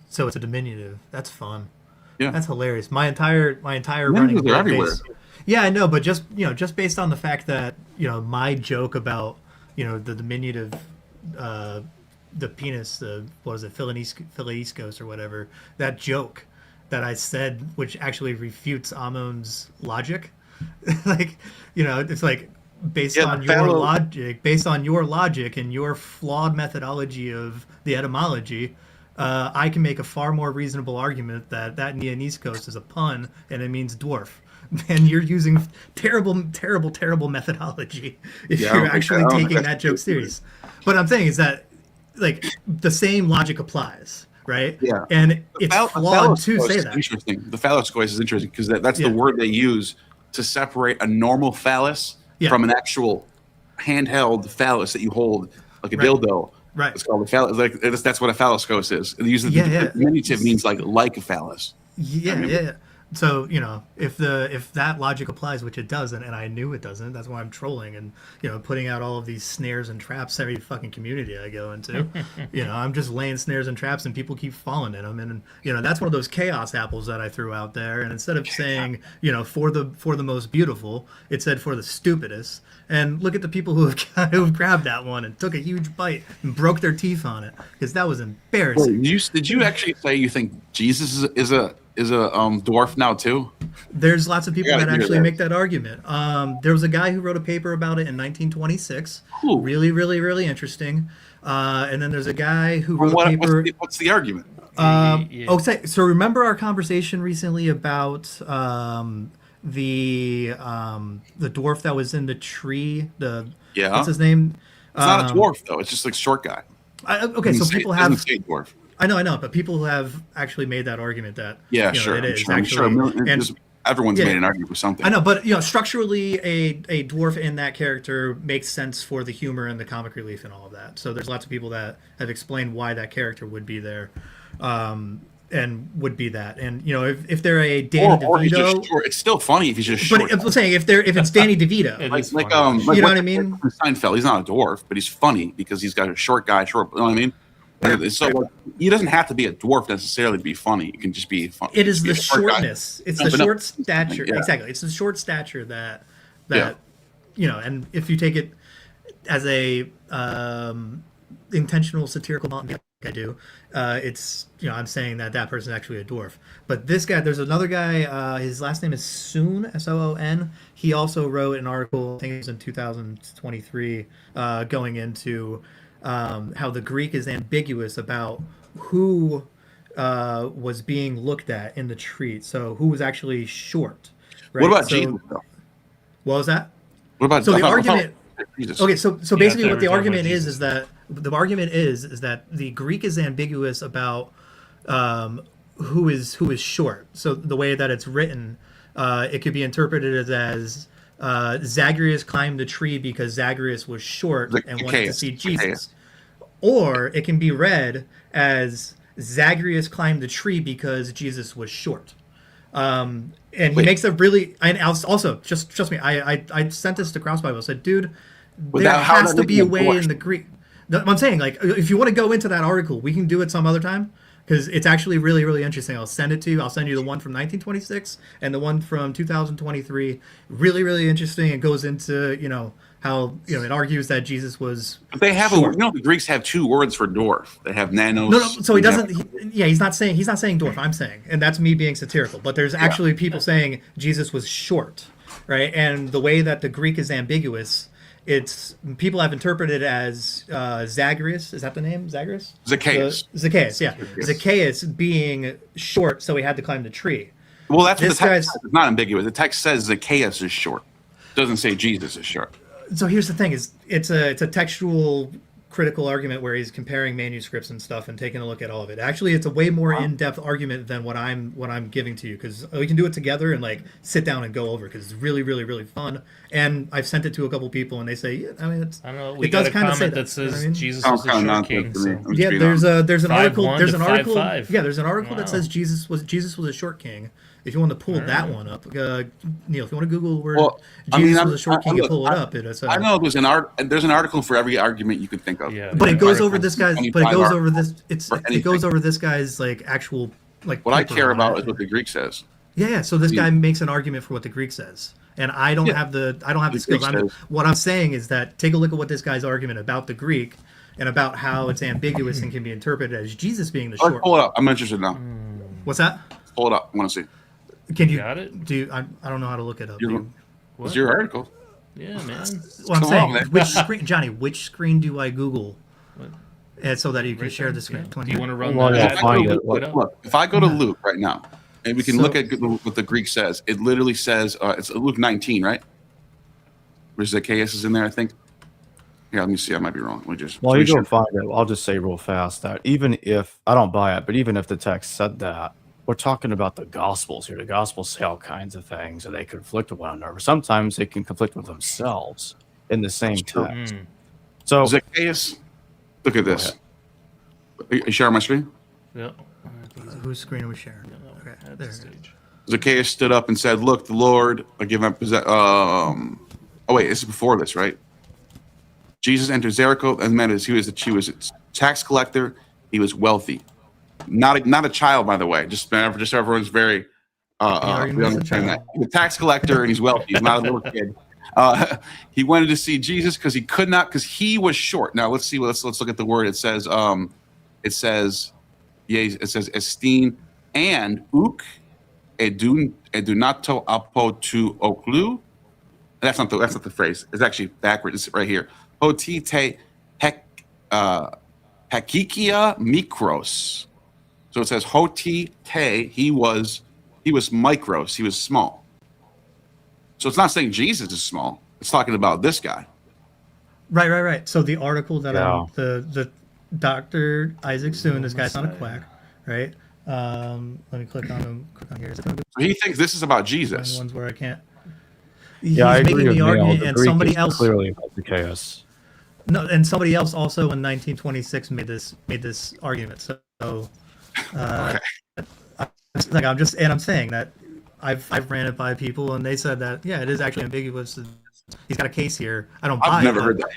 So it's a diminutive. That's fun. Yeah, that's hilarious. My entire running they're everywhere. Yeah, I know, but just based on the fact that my joke about the diminutive, the penis, what is it, Philiscos or whatever, that joke that I said, which actually refutes Amon's logic, like it's like based on your logic and your flawed methodology of the etymology. I can make a far more reasonable argument that Neoniskos is a pun and it means dwarf. And you're using terrible methodology if you're actually taking that joke serious. What I'm saying is that, like, the same logic applies, right? Yeah. And it's flawed to say that. Interesting. The phalloscois is interesting because that's the word they use to separate a normal phallus from an actual handheld phallus that you hold, like a dildo. Right. It's called a phallus. Like that's what a phalloscos is. It uses the diminutive means like a phallus. Yeah. So if that logic applies, which it doesn't, and I knew it doesn't, that's why I'm trolling and putting out all of these snares and traps every fucking community I go into. I'm just laying snares and traps, and people keep falling in them, and that's one of those chaos apples that I threw out there. And instead of saying for the most beautiful, it said for the stupidest. And look at the people who have grabbed that one and took a huge bite and broke their teeth on it, because that was embarrassing. Wait, did you actually say you think Jesus is a dwarf now too? There's lots of people that actually make that argument. There was a guy who wrote a paper about it in 1926. Cool. Really, really, really interesting. And then there's a guy who wrote a paper. What's the argument? So remember our conversation recently about the dwarf that was in the tree? What's his name? It's not a dwarf though. It's just like short guy. So people have. Doesn't say dwarf. I know, but people have actually made that argument that sure, it is I'm sure. and everyone's made an argument for something. I know, but structurally, a dwarf in that character makes sense for the humor and the comic relief and all of that. So there's lots of people that have explained why that character would be there, and would be that. And if they're a Danny DeVito, it's still funny if he's just short. But I'm saying if it's Danny DeVito, you know what I mean? Seinfeld, he's not a dwarf, but he's funny because he's got a short guy. You know what I mean? So he doesn't have to be a dwarf necessarily to be funny. It can just be funny. It is the shortness. It's the short stature. Yeah. Exactly. It's the short stature that and if you take it as a intentional satirical moment, like I do, it's I'm saying that person is actually a dwarf. But this guy, there's another guy. His last name is Soon, Soon. He also wrote an article, I think it was in 2023, going into how the Greek is ambiguous about who was being looked at in the treat. So who was actually short? Right? What about so, Jesus, though? What was that? What about So the I thought argument? Jesus. Okay, so basically, what the every time argument about is Jesus. that the argument is that the Greek is ambiguous about who is short. So the way that it's written, it could be interpreted as Zagreus climbed the tree because Zagreus was short and wanted to see Jesus, or it can be read as Zagreus climbed the tree because Jesus was short. And he makes a really, and also just trust me, I sent this to Cross Bible. I said, dude, there has to be a way in the Greek. I'm saying, like, if you want to go into that article, we can do it some other time because it's actually really, really interesting. I'll send it to you. I'll send you the one from 1926 and the one from 2023. Really, really interesting. It goes into, how, it argues that Jesus was. But they have short. the Greeks have 2 words for dwarf. They have nanos. No, so he doesn't. He's not saying dwarf. I'm saying, and that's me being satirical. But there's actually people saying Jesus was short, right? And the way that the Greek is ambiguous, people have interpreted it as Zagreus. Is that the name? Zagreus? Zacchaeus. Zacchaeus, yeah. Zacchaeus being short, so he had to climb the tree. Well, that's what the text says. It's not ambiguous. The text says Zacchaeus is short. It doesn't say Jesus is short. So here's the thing: it's a textual critical argument where he's comparing manuscripts and stuff and taking a look at all of it. Actually, it's a way more in-depth argument than what I'm giving to you, because we can do it together and like sit down and go over, because it's really, really, really fun. And I've sent it to a couple people and they say, yeah, I mean, I don't know. We got a comment that says Jesus was a short king. So. Yeah, there's an article. There's an article. 5'5". Yeah, there's an article that says Jesus was a short king. If you want to pull that one up, Neil, if you want to Google where Jesus was a short king, you pull it up. I know there's an article for every argument you could think of. Yeah, but it goes over this guy's. But it goes over this. It goes over this guy's like actual like. What I care about is what the Greek says. Yeah. So this guy makes an argument for what the Greek says, and I don't have the skills. What I'm saying is that take a look at what this guy's argument about the Greek and about how it's ambiguous and can be interpreted as Jesus being the short. Pull it up. I'm interested now. What's that? Pull it up. I want to see. Can you got it? I don't know how to look it up. What's your article? Yeah, man. Well, I'm saying, which screen, Johnny? Which screen do I Google? And so that you can share the screen. Do you want to run Look, if I go to Luke right now, and we can look at what the Greek says, it literally says it's Luke 19, right? Where Zacchaeus is in there, I think. Yeah, let me see. I might be wrong. While you go find it, I'll just say real fast that even if I don't buy it, but even if the text said that, we're talking about the Gospels here. The Gospels say all kinds of things, and they conflict with one another. Sometimes they can conflict with themselves in the same text. So Zacchaeus, look at this. Are you sharing my screen? Yeah. Whose screen are we sharing? Okay, there. Zacchaeus stood up and said, "Look, the Lord, I give him." Oh wait, this is before this, right? Jesus entered Jericho, and he was a tax collector. He was wealthy. Not a child, by the way. Just everyone's very we understand that. He's a tax collector and he's wealthy. He's not a little kid. He wanted to see Jesus because he was short. Now let's see. Let's look at the word. It says esteem and uk edunato apo tu oklu. That's not the phrase. It's actually backwards. It's right here. Hotite hekikia mikros. So it says hoti te. He was micros. He was small. So it's not saying Jesus is small. It's talking about this guy. Right. So the article that the Dr. Isaac Soon, this guy's not a quack, right? Let me click on him. Click on here. So he thinks this is about Jesus. Ones where I can't. I agree making with the argument, Neil. and The Greek somebody is else clearly about the chaos. No, and somebody else also in 1926 made this argument. So, I'm saying that I've ran it by people, and they said that it is actually ambiguous. He's got a case here. I don't buy it. I've never heard that.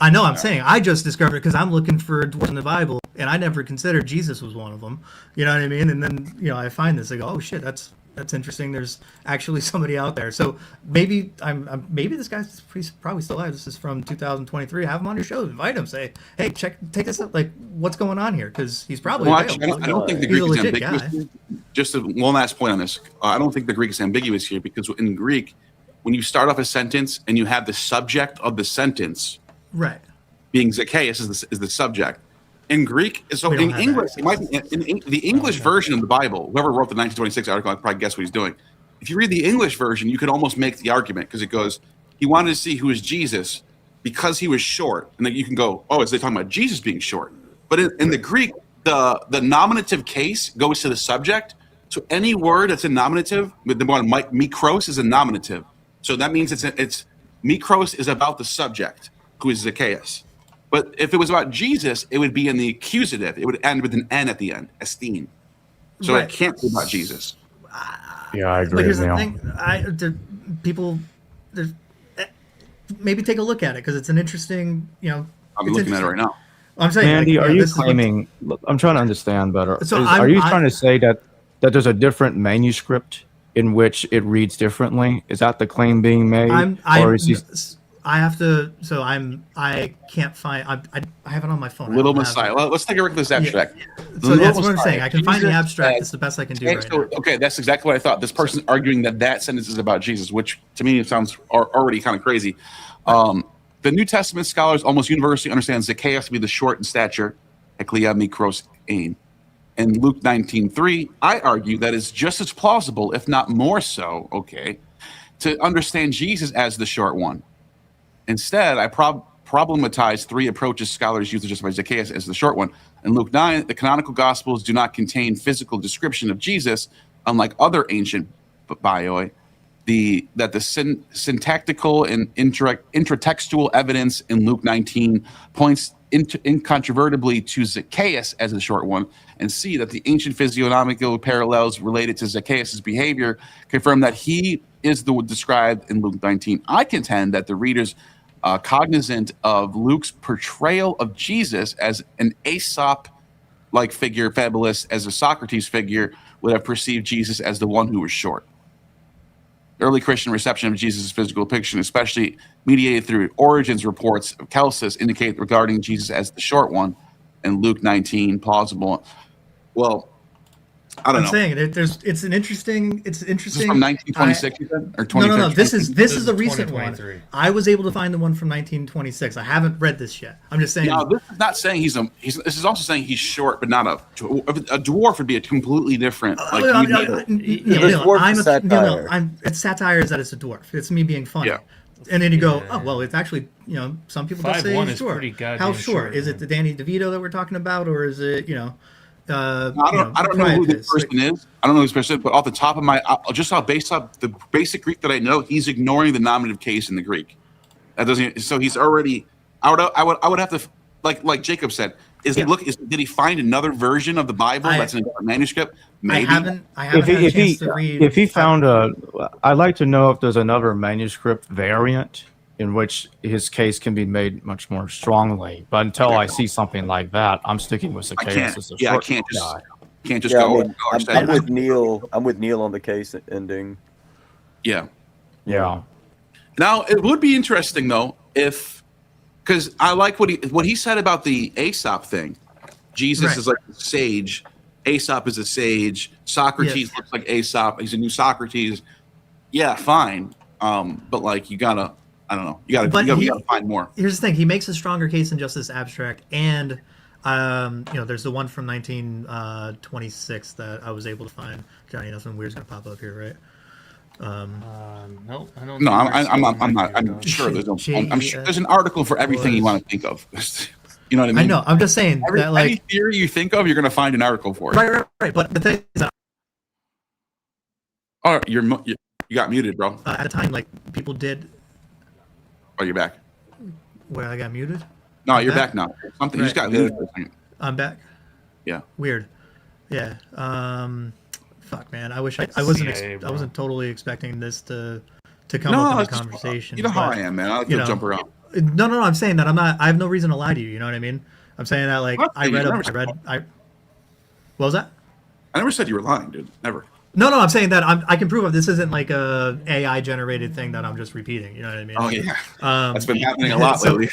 I know. I'm saying I just discovered it because I'm looking for dwarfs in the Bible, and I never considered Jesus was one of them. You know what I mean? And then I find this. I go, oh shit, that's interesting. There's actually somebody out there. So maybe maybe this guy's probably still alive. This is from 2023. Have him on your show. Invite him. Say, hey, take this up. Like, what's going on here? Because he's probably actually, I don't think the Greek is ambiguous. Guy. Just one last point on this. I don't think the Greek is ambiguous here, because in Greek, when you start off a sentence and you have the subject of the sentence, right, being Zacchaeus is the subject, In Greek, so We don't in have English, access. it might be in the English version of the Bible. Whoever wrote the 1926 article, I probably guess what he's doing. If you read the English version, you could almost make the argument because it goes, he wanted to see who is Jesus because he was short, and then you can go, oh, is they talking about Jesus being short? But in the Greek, the nominative case goes to the subject. So any word that's a nominative, with the one mikros is a nominative. So that means it's mikros is about the subject, who is Zacchaeus. But if it was about Jesus, it would be in the accusative. It would end with an N at the end, esteem. So Right. it can't be about Jesus. Yeah, I agree. But here's the Neil. thing: maybe take a look at it because it's an interesting, I'm it's looking at it right now. I'm saying, Andy, like, are you this is what- claiming? I'm trying to understand better. So are you I'm- trying to say that there's a different manuscript in which it reads differently? Is that the claim being made? Or is he? I have to. So I can't find. I have it on my phone. I Little don't have Messiah. it. Well, let's take a look at this abstract. So Little that's what I'm Messiah. saying. I can find the Jesus abstract. said- It's the best I can do right now. Okay, that's exactly what I thought. This person's arguing that sentence is about Jesus, which to me it sounds already kind of crazy. The New Testament scholars almost universally understand Zacchaeus to be the short in stature, eklia mikros ein. In Luke 19:3, I argue that it's just as plausible, if not more so, to understand Jesus as the short one. Instead, I problematize three approaches scholars use to justify Zacchaeus as the short one. In Luke 9, the canonical Gospels do not contain physical description of Jesus, unlike other ancient bioi. The syntactical and intratextual evidence in Luke 19 points incontrovertibly to Zacchaeus as the short one, and see that the ancient physiognomical parallels related to Zacchaeus' behavior confirm that he is the one described in Luke 19. I contend that the readers cognizant of Luke's portrayal of Jesus as an Aesop-like figure, fabulous as a Socrates figure, would have perceived Jesus as the one who was short. Early Christian reception of Jesus' physical depiction, especially mediated through Origen's reports of Celsus, indicate regarding Jesus as the short one, and Luke 19 plausible. Well, I don't know. I'm saying it's interesting. This is from 1926, you said, or 2013? No. This is the recent one. 2023. I was able to find the one from 1926. I haven't read this yet. I'm just saying. No, this is not saying this is also saying he's short, but not a dwarf would be a completely different. Like, it's satire is that it's a dwarf. It's me being funny. Yeah. And then you go, oh well, it's actually, some people just say 5'1" he's is short. pretty goddamn How short? short, Is man. it the Danny DeVito that we're talking about, or is it I don't know who this person is. I don't know who this person is, but off the top of my, just based off the basic Greek that I know, he's ignoring the nominative case in the Greek. That doesn't. So he's already. I would have to, like Jacob said. Did he find another version of the Bible that's in a different manuscript? Maybe. I haven't had a chance to read. If he found I'd like to know if there's another manuscript variant in which his case can be made much more strongly. But until I see something like that, I'm sticking with Zacchaeus as a I short can't guy. just Yeah, go. I mean, I'm with Neil. I'm with Neil on the case ending. Yeah. Yeah. Now it would be interesting though because I like what he said about the Aesop thing. Jesus is like a sage. Aesop is a sage. Socrates looks like Aesop. He's a new Socrates. Yeah, fine. But like you gotta, I don't know. You gotta find more. Here's the thing: he makes a stronger case than just this abstract, and there's the one from 1926 that I was able to find. Johnny, nothing weird's gonna pop up here, right? Nope, I don't. No, think I'm there's not. I'm sure there's no. I'm sure there's an article for everything you want to think of. You know what I mean? I know. I'm just saying that, like, any theory you think of, you're gonna find an article for it. Right. But the thing is, that Oh, you got muted, bro. at a time, like, people did. Oh, you're back. Where I got muted. No, you're back now. Something you just got muted for a second. I'm back. Yeah. Weird. Yeah. Fuck, man. I wish I wasn't. I wasn't totally expecting this to come up in the conversation. You know how I am, man. I like to jump around. No. I'm saying that I'm not. I have no reason to lie to you. You know what I mean? I'm saying that, like, I read. What was that? I never said you were lying, dude. Never. No. I'm saying that I can prove it. This isn't like a AI generated thing that I'm just repeating. You know what I mean? Oh yeah. That's been happening a lot lately.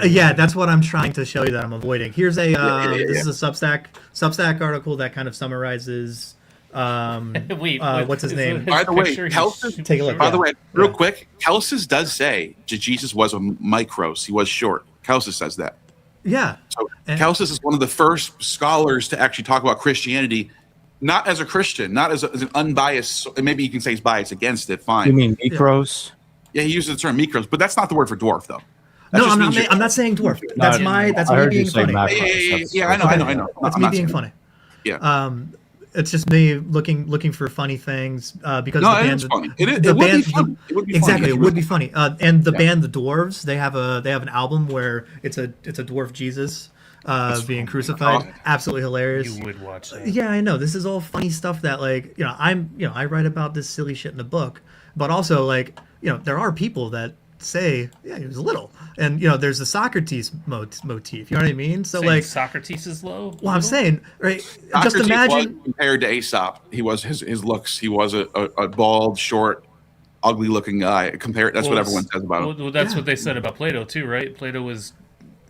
Yeah, that's what I'm trying to show you that I'm avoiding. Here's a this is a Substack article that kind of summarizes. What's his name? By the way, Celsus. Take a look. By the way, real quick, Celsus does say Jesus was a micros. He was short. Celsus says that. Yeah. So And- Celsus is one of the first scholars to actually talk about Christianity, not as a Christian, not as an unbiased. And maybe you can say he's biased against it. Fine. You mean Mikros? Yeah, he uses the term Mikros, but that's not the word for dwarf, though. That No, just I'm means not. you're- I'm not saying dwarf. That's that's I me heard you being say funny. macros. Yeah, I know. That's I'm me not being saying funny. Yeah. It's just me looking for funny things because No, the it band, is funny. the It would be band, funny. It would be exactly, funny. it would be funny. And the Yeah. band, the Dwarves, they have an album where it's a dwarf Jesus being crucified. Oh. Absolutely hilarious. You would watch that. Yeah, I know. This is all funny stuff that I write about this silly shit in the book, but also there are people that say, yeah, he was little, and there's the Socrates motif. You know what I mean? So Saying Socrates is low. well, I'm saying, right? Socrates Just imagine. was compared to Aesop. He was his looks. He was a bald, short, ugly-looking guy. That's what everyone says about him. Well, that's what they said about Plato too, right? Plato was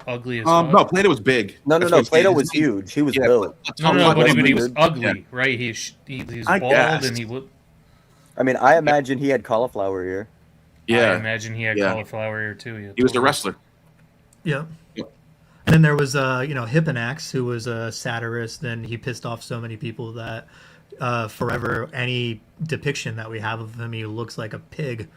ugly as fuck. No, Plato was big. No, That's no. what Plato his was name- huge. He was Yeah, built. But he was weird. ugly, right? He was I bald guess. and he would. I mean, I imagine he had cauliflower ear. Yeah, I imagine he had cauliflower ear too. he was a wrestler. Yeah. And then there was, Hipponax, who was a satirist, and he pissed off so many people that forever any depiction that we have of him, he looks like a pig.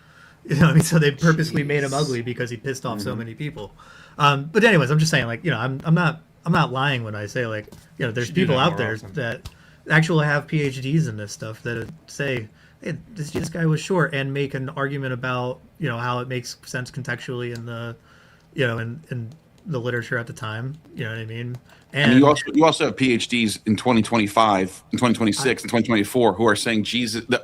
You know what I mean? So they purposely made him ugly because he pissed off so many people. But anyways, I'm just saying, I'm not lying when I say, there's people out there that actually have PhDs in this stuff that say, hey, this guy was short, and make an argument about how it makes sense contextually in the in the literature at the time. You know what I mean? And you also have PhDs in 2025, in 2026, and 2024 who are saying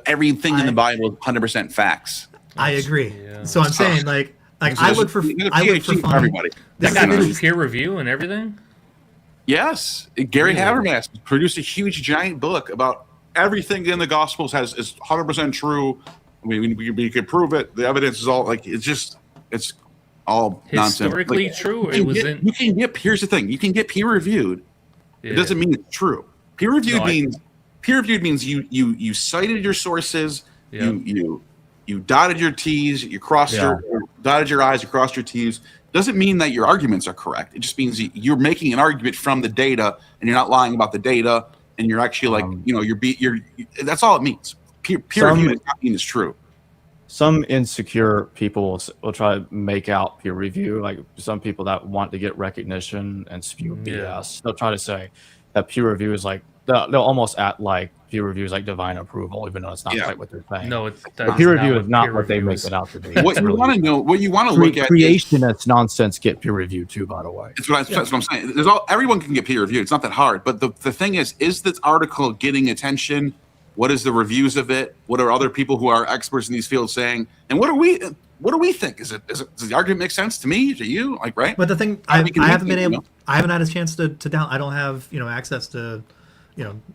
everything in the Bible is 100% facts. I agree. Yeah. So I'm saying I look for funny. Everybody. That guy did peer review and everything. Yes, Gary Habermas produced a huge giant book about everything in the Gospels is 100% true. I mean, we could prove it. The evidence is all it's all historically nonsense. true. Here's the thing: you can get peer reviewed. Yeah. It doesn't mean it's true. Peer reviewed means you cited your sources. Yeah. You dotted your T's. You dotted your I's. You crossed your T's. Doesn't mean that your arguments are correct. It just means you're making an argument from the data, and you're not lying about the data. And you're actually you're that's all it means. Peer review does not mean it's true. Some insecure people will try to make out peer review, like some people that want to get recognition and spew BS. They'll try to say that peer review is they'll almost act like peer review is like divine approval, even though it's not quite what they're saying. No, peer review is not what they make it out to be. What you want to know, what you want to look at, creationists nonsense get peer reviewed too. By the way, that's what I'm saying. Everyone can get peer reviewed. It's not that hard. But the thing is this article getting attention? What is the reviews of it? What are other people who are experts in these fields saying? And what do we think? Does the argument make sense to me, to you? Right? But the thing, I haven't been able. I haven't had a chance to down. I don't have access to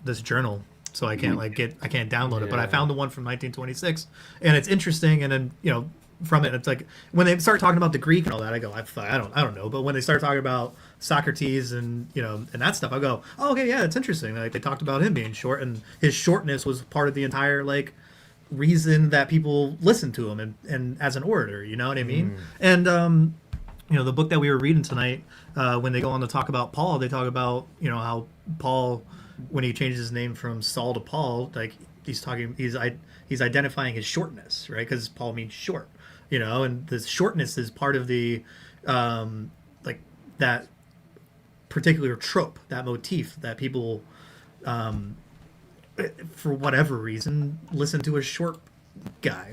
this journal, so I can't I can't download it. But I found the one from 1926, and it's interesting. And then from it, it's like when they start talking about the Greek and all that, I go, I don't know. But when they start talking about Socrates and and that stuff, I go, oh, okay, yeah, it's interesting. Like they talked about him being short, and his shortness was part of the entire reason that people listened to him and as an orator. You know what I mean? And the book that we were reading tonight, when they go on to talk about Paul, they talk about how Paul, when he changes his name from Saul to Paul, he's identifying his shortness, right? Because Paul means short, and the shortness is part of the that particular trope, that motif that people for whatever reason listen to a short guy,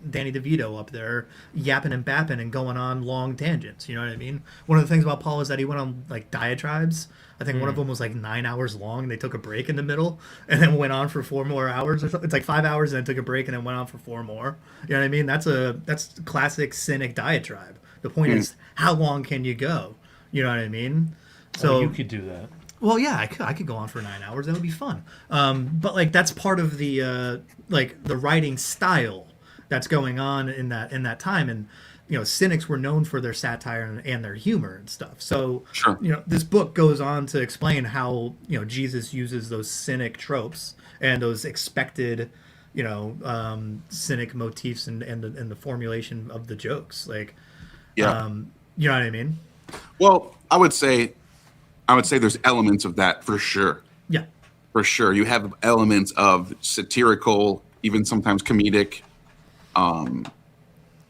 Danny DeVito up there yapping and bapping and going on long tangents. You know what I mean? One of the things about Paul is that he went on diatribes. I think one of them was 9 hours long. And they took a break in the middle and then went on for 4 more hours or something. It's 5 hours and then took a break and then went on for 4 more. You know what I mean? That's classic cynic diatribe. The point is, how long can you go? You know what I mean? So you could do that. Well, yeah, I could go on for 9 hours. That would be fun. But that's part of the the writing style that's going on in that time. And cynics were known for their satire and their humor and stuff. So sure. This book goes on to explain how Jesus uses those cynic tropes and those expected cynic motifs and the formulation of the jokes. You know what I mean? Well, I would say there's elements of that for sure. Yeah. For sure. You have elements of satirical, even sometimes comedic,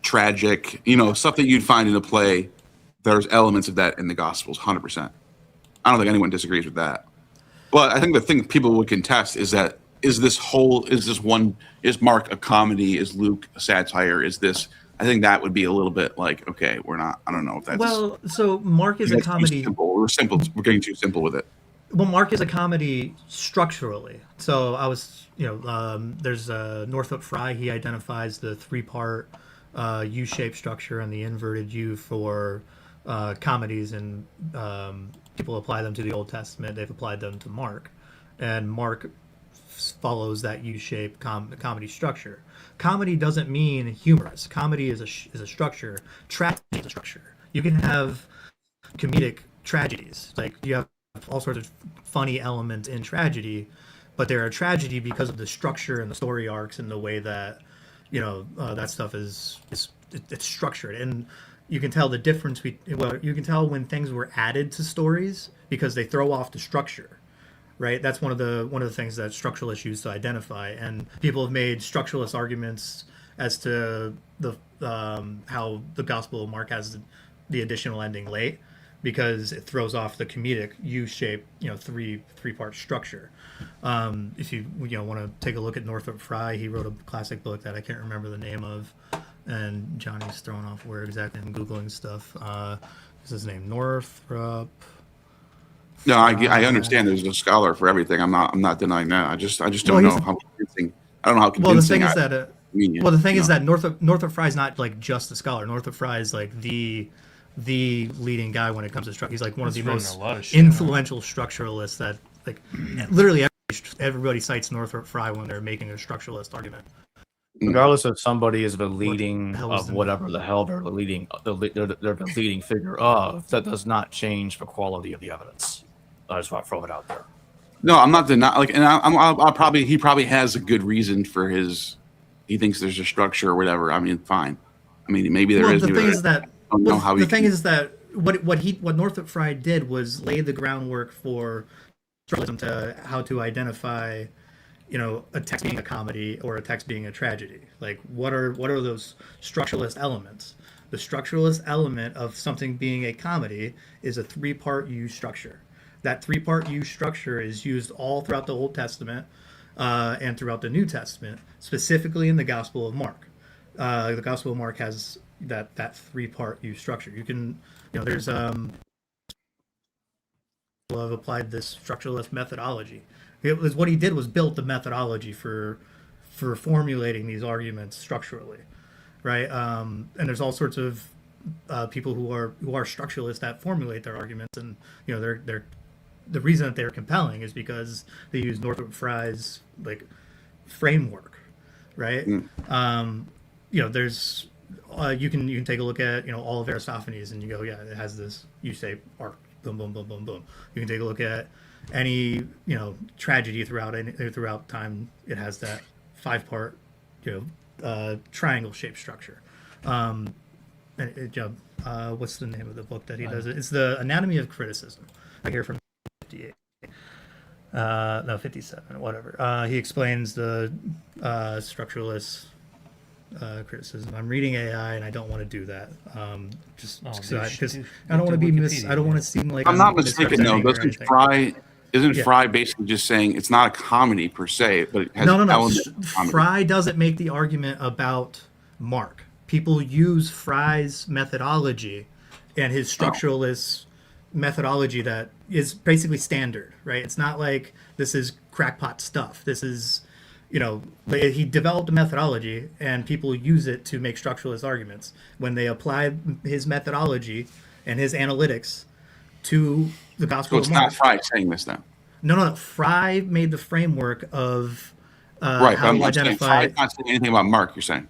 tragic, stuff that you'd find in a play. There's elements of that in the Gospels, 100%. I don't think anyone disagrees with that. But I think the thing people would contest is that is Mark a comedy? Is Luke a satire? I think that would be a little bit like, okay, I don't know if that's. Well, so Mark is a comedy. We're getting too simple with it. Well, Mark is a comedy structurally. So I was, there's Northrop Frye. He identifies the 3-part U-shaped structure and the inverted U for comedies, and people apply them to the Old Testament. They've applied them to Mark, and Mark follows that U-shaped comedy structure. Comedy doesn't mean humorous. Comedy is a structure. Tragedy is a structure. You can have comedic tragedies. Like, you have all sorts of funny elements in tragedy, but they're a tragedy because of the structure and the story arcs and the way that that stuff it's structured. And you can tell the difference. You can tell when things were added to stories because they throw off the structure. Right, that's one of the things that structuralists use to identify, and people have made structuralist arguments as to the how the Gospel of Mark has the additional ending late, because it throws off the comedic U-shaped, three-part structure. If you want to take a look at Northrop Frye, he wrote a classic book that I can't remember the name of, and Johnny's throwing off where exactly I'm googling stuff. What's his name? Northrop. No, I understand. There's a scholar for everything. I'm not denying that. I just don't know how convincing. I don't know how convincing. Well, the thing is that Northrop Frye is not like just a scholar. Northrop Frye is like the leading guy when it comes to structure. He's like one of the most influential structuralists that literally everybody cites Northrop Frye when they're making a structuralist argument. Regardless if somebody is the leading of whatever the hell they're the leading figure of, that does not change the quality of the evidence. I just want to throw it out there. No, I'm not denying. And he probably has a good reason for his. He thinks there's a structure or whatever. I mean, fine. I mean, maybe there is. The thing is that what Northrop Frye did was lay the groundwork for structuralism to how to identify, a text being a comedy or a text being a tragedy. Like, what are those structuralist elements? The structuralist element of something being a comedy is a 3-part U structure. That 3-part U structure is used all throughout the Old Testament and throughout the New Testament, specifically in the Gospel of Mark. The Gospel of Mark has that 3-part U structure. You can, there's have applied this structuralist methodology. What he did was built the methodology for formulating these arguments structurally, right? And there's all sorts of people who are structuralists that formulate their arguments, and they're the reason that they're compelling is because they use Northrop Frye's framework, right? There's you can take a look at all of Aristophanes and you go, yeah, it has this U-shaped arc, boom, boom, boom, boom, boom. You can take a look at any tragedy throughout time. It has that 5-part triangle shaped structure. What's the name of the book that he does it? It's the Anatomy of Criticism. I hear from 58. 57, whatever. He explains the structuralist criticism. I'm reading AI and I don't want to do that. Because I don't want to be I don't want to seem like I'm not mistaken. No, isn't Frye basically just saying it's not a comedy per se, but it has elements of comedy? Frye doesn't make the argument about Mark. People use Frye's methodology and his structuralist methodology that is basically standard, right? It's not like this is crackpot stuff. This is, he developed a methodology and people use it to make structuralist arguments. When they apply his methodology and his analytics to the Gospel of Mark. So it's not Frye saying this then? No. Frye made the framework of right, how to identify. Frye's not saying anything about Mark, you're saying?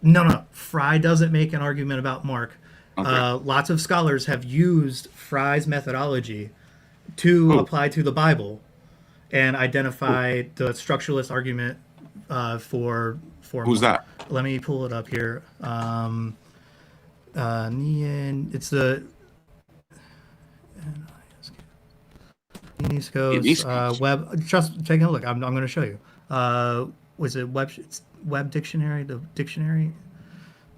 No. Frye doesn't make an argument about Mark. Okay. Lots of scholars have used Frye's methodology to apply to the Bible and identify the structuralist argument for Who's Mark. that? Let me pull it up here. It's the East Coast web. Just taking a look. I'm going to show you. Was it web dictionary? The dictionary.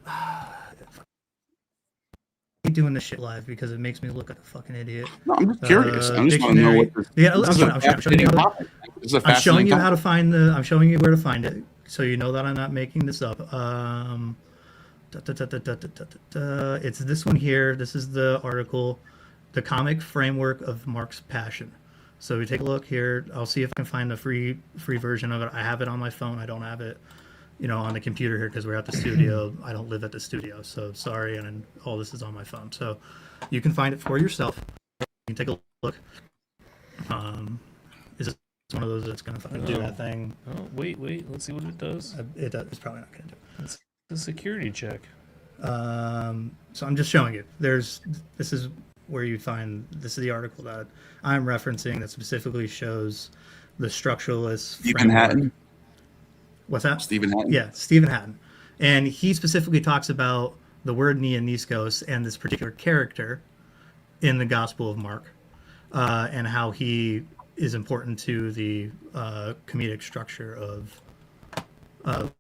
I hate doing this shit live because it makes me look like a fucking idiot. No, I'm just curious. I just want to know what. I'm showing you how to find the. I'm showing you where to find it, so you know that I'm not making this up. It's this one here. This is the article, "The Comic Framework of Mark's Passion." So we take a look here. I'll see if I can find the free version of it. I have it on my phone. I don't have it, on the computer here because we're at the studio. I don't live at the studio, so sorry. And all this is on my phone, so you can find it for yourself. You can take a look. Is this one of those that's going to do that thing? Oh, wait. Let's see what it does. It's probably not going to do it. It's the security check. So I'm just showing you. This is where you find. This is the article that I'm referencing that specifically shows the structuralist Stephen Hatton. What's that? Stephen Hatton. Yeah, Stephen Hatton, and he specifically talks about the word Nianiskos and this particular character in the Gospel of Mark, and how he is important to the comedic structure of Mark.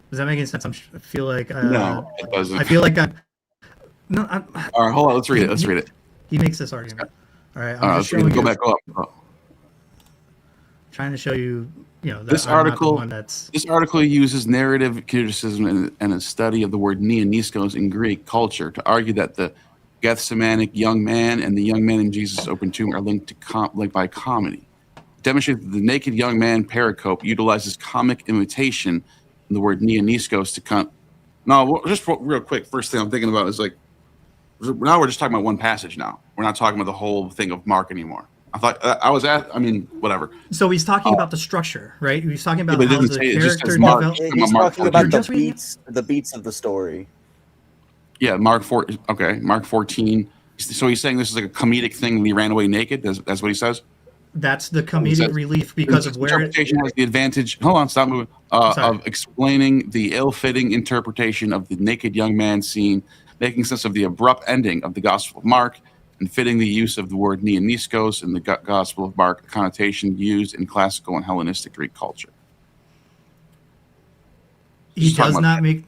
Does that make any sense? I feel like no, it doesn't. I feel like all right, hold on. Let's read it. He makes this argument. All right, I'm just showing you. Go up. Trying to show you, that this article uses narrative criticism and a study of the word Nianiskos in Greek culture to argue that the Gethsemanic young man and the young man in Jesus' open tomb are linked by comedy. It demonstrates that the naked young man pericope utilizes comic imitation in the word Nianiskos to No, just real quick. First thing I'm thinking about is now we're just talking about one passage. Now we're not talking about the whole thing of Mark anymore. I thought whatever. So he's talking about the structure, right? He's talking about how the character He's talking about the beats of the story. Yeah, Mark 14. So he's saying this is like a comedic thing when he ran away naked. That's what he says. That's the comedic relief because of where interpretation has the advantage. Hold on, stop moving. Of explaining the ill-fitting interpretation of the naked young man scene, making sense of the abrupt ending of the Gospel of Mark, and fitting the use of the word Nianiskos in the Gospel of Mark, a connotation used in classical and Hellenistic Greek culture. He does not make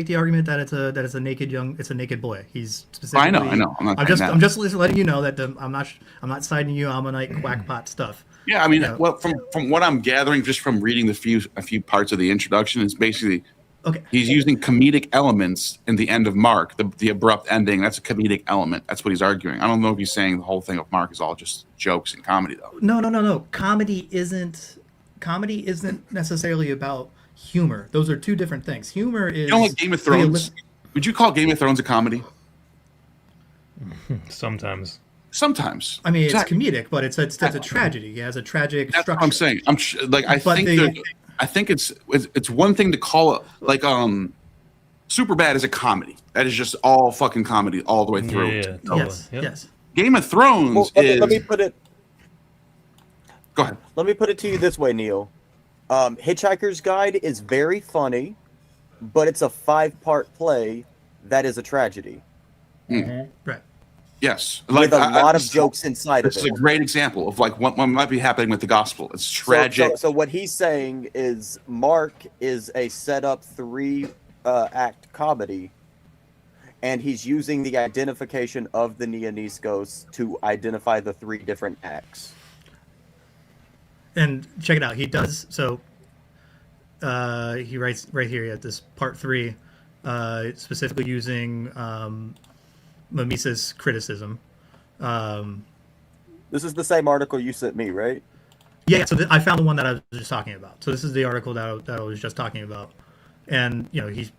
the argument that it's a naked boy. He's specifically. I know. I'm just letting you know that I'm not siding you Ammonite quackpot stuff. Yeah, well, from what I'm gathering, just from reading a few parts of the introduction, it's basically he's using comedic elements in the end of Mark, the abrupt ending. That's a comedic element. That's what he's arguing. I don't know if he's saying the whole thing of Mark is all just jokes and comedy, though. No. Comedy isn't necessarily about humor. Those are two different things. Humor is like Game of Thrones. Would you call Game of Thrones a comedy? Sometimes. I mean, it's comedic, but it's a tragedy. It has a tragic That's structure. what I'm saying. I think it's one thing to call it Superbad is a comedy. That is just all fucking comedy all the way through. Yeah, totally. Yes. Game of Thrones is. Let me put it. Go ahead. Let me put it to you this way, Neil. Hitchhiker's Guide is very funny, but it's a 5-part play that is a tragedy. Mm-hmm. Right. Yes. With a lot of jokes inside of it. This is a great example of what might be happening with the gospel. It's tragic. So what he's saying is Mark is a set-up 3-act comedy, and he's using the identification of the Nianiskos to identify the 3 different acts. And check it out. He does so. He writes right here at this part 3, specifically using Mimesis criticism. This is the same article you sent me, right? Yeah. So I found the one that I was just talking about. So this is the article that I was just talking about, and he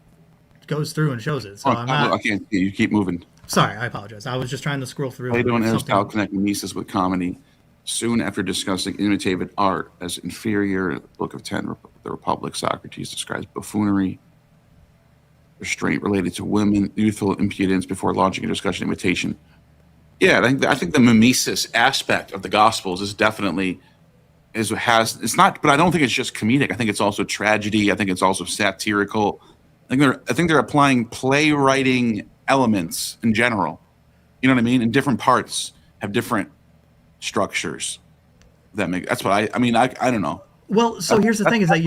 goes through and shows it. So I can't see you. Keep moving. Sorry, I apologize. I was just trying to scroll through. Plato and Aristotle connect Mimesis with comedy. Soon after discussing imitative art as inferior, Book of 10, the Republic, Socrates describes buffoonery, restraint related to women, youthful impudence before launching a discussion imitation. Yeah, I think the mimesis aspect of the Gospels is definitely it's not, but I don't think it's just comedic. I think it's also tragedy. I think it's also satirical. I think they're applying playwriting elements in general You know what I mean? And different parts have different structures. That's what I mean. I don't know. Well, so here's the thing: is that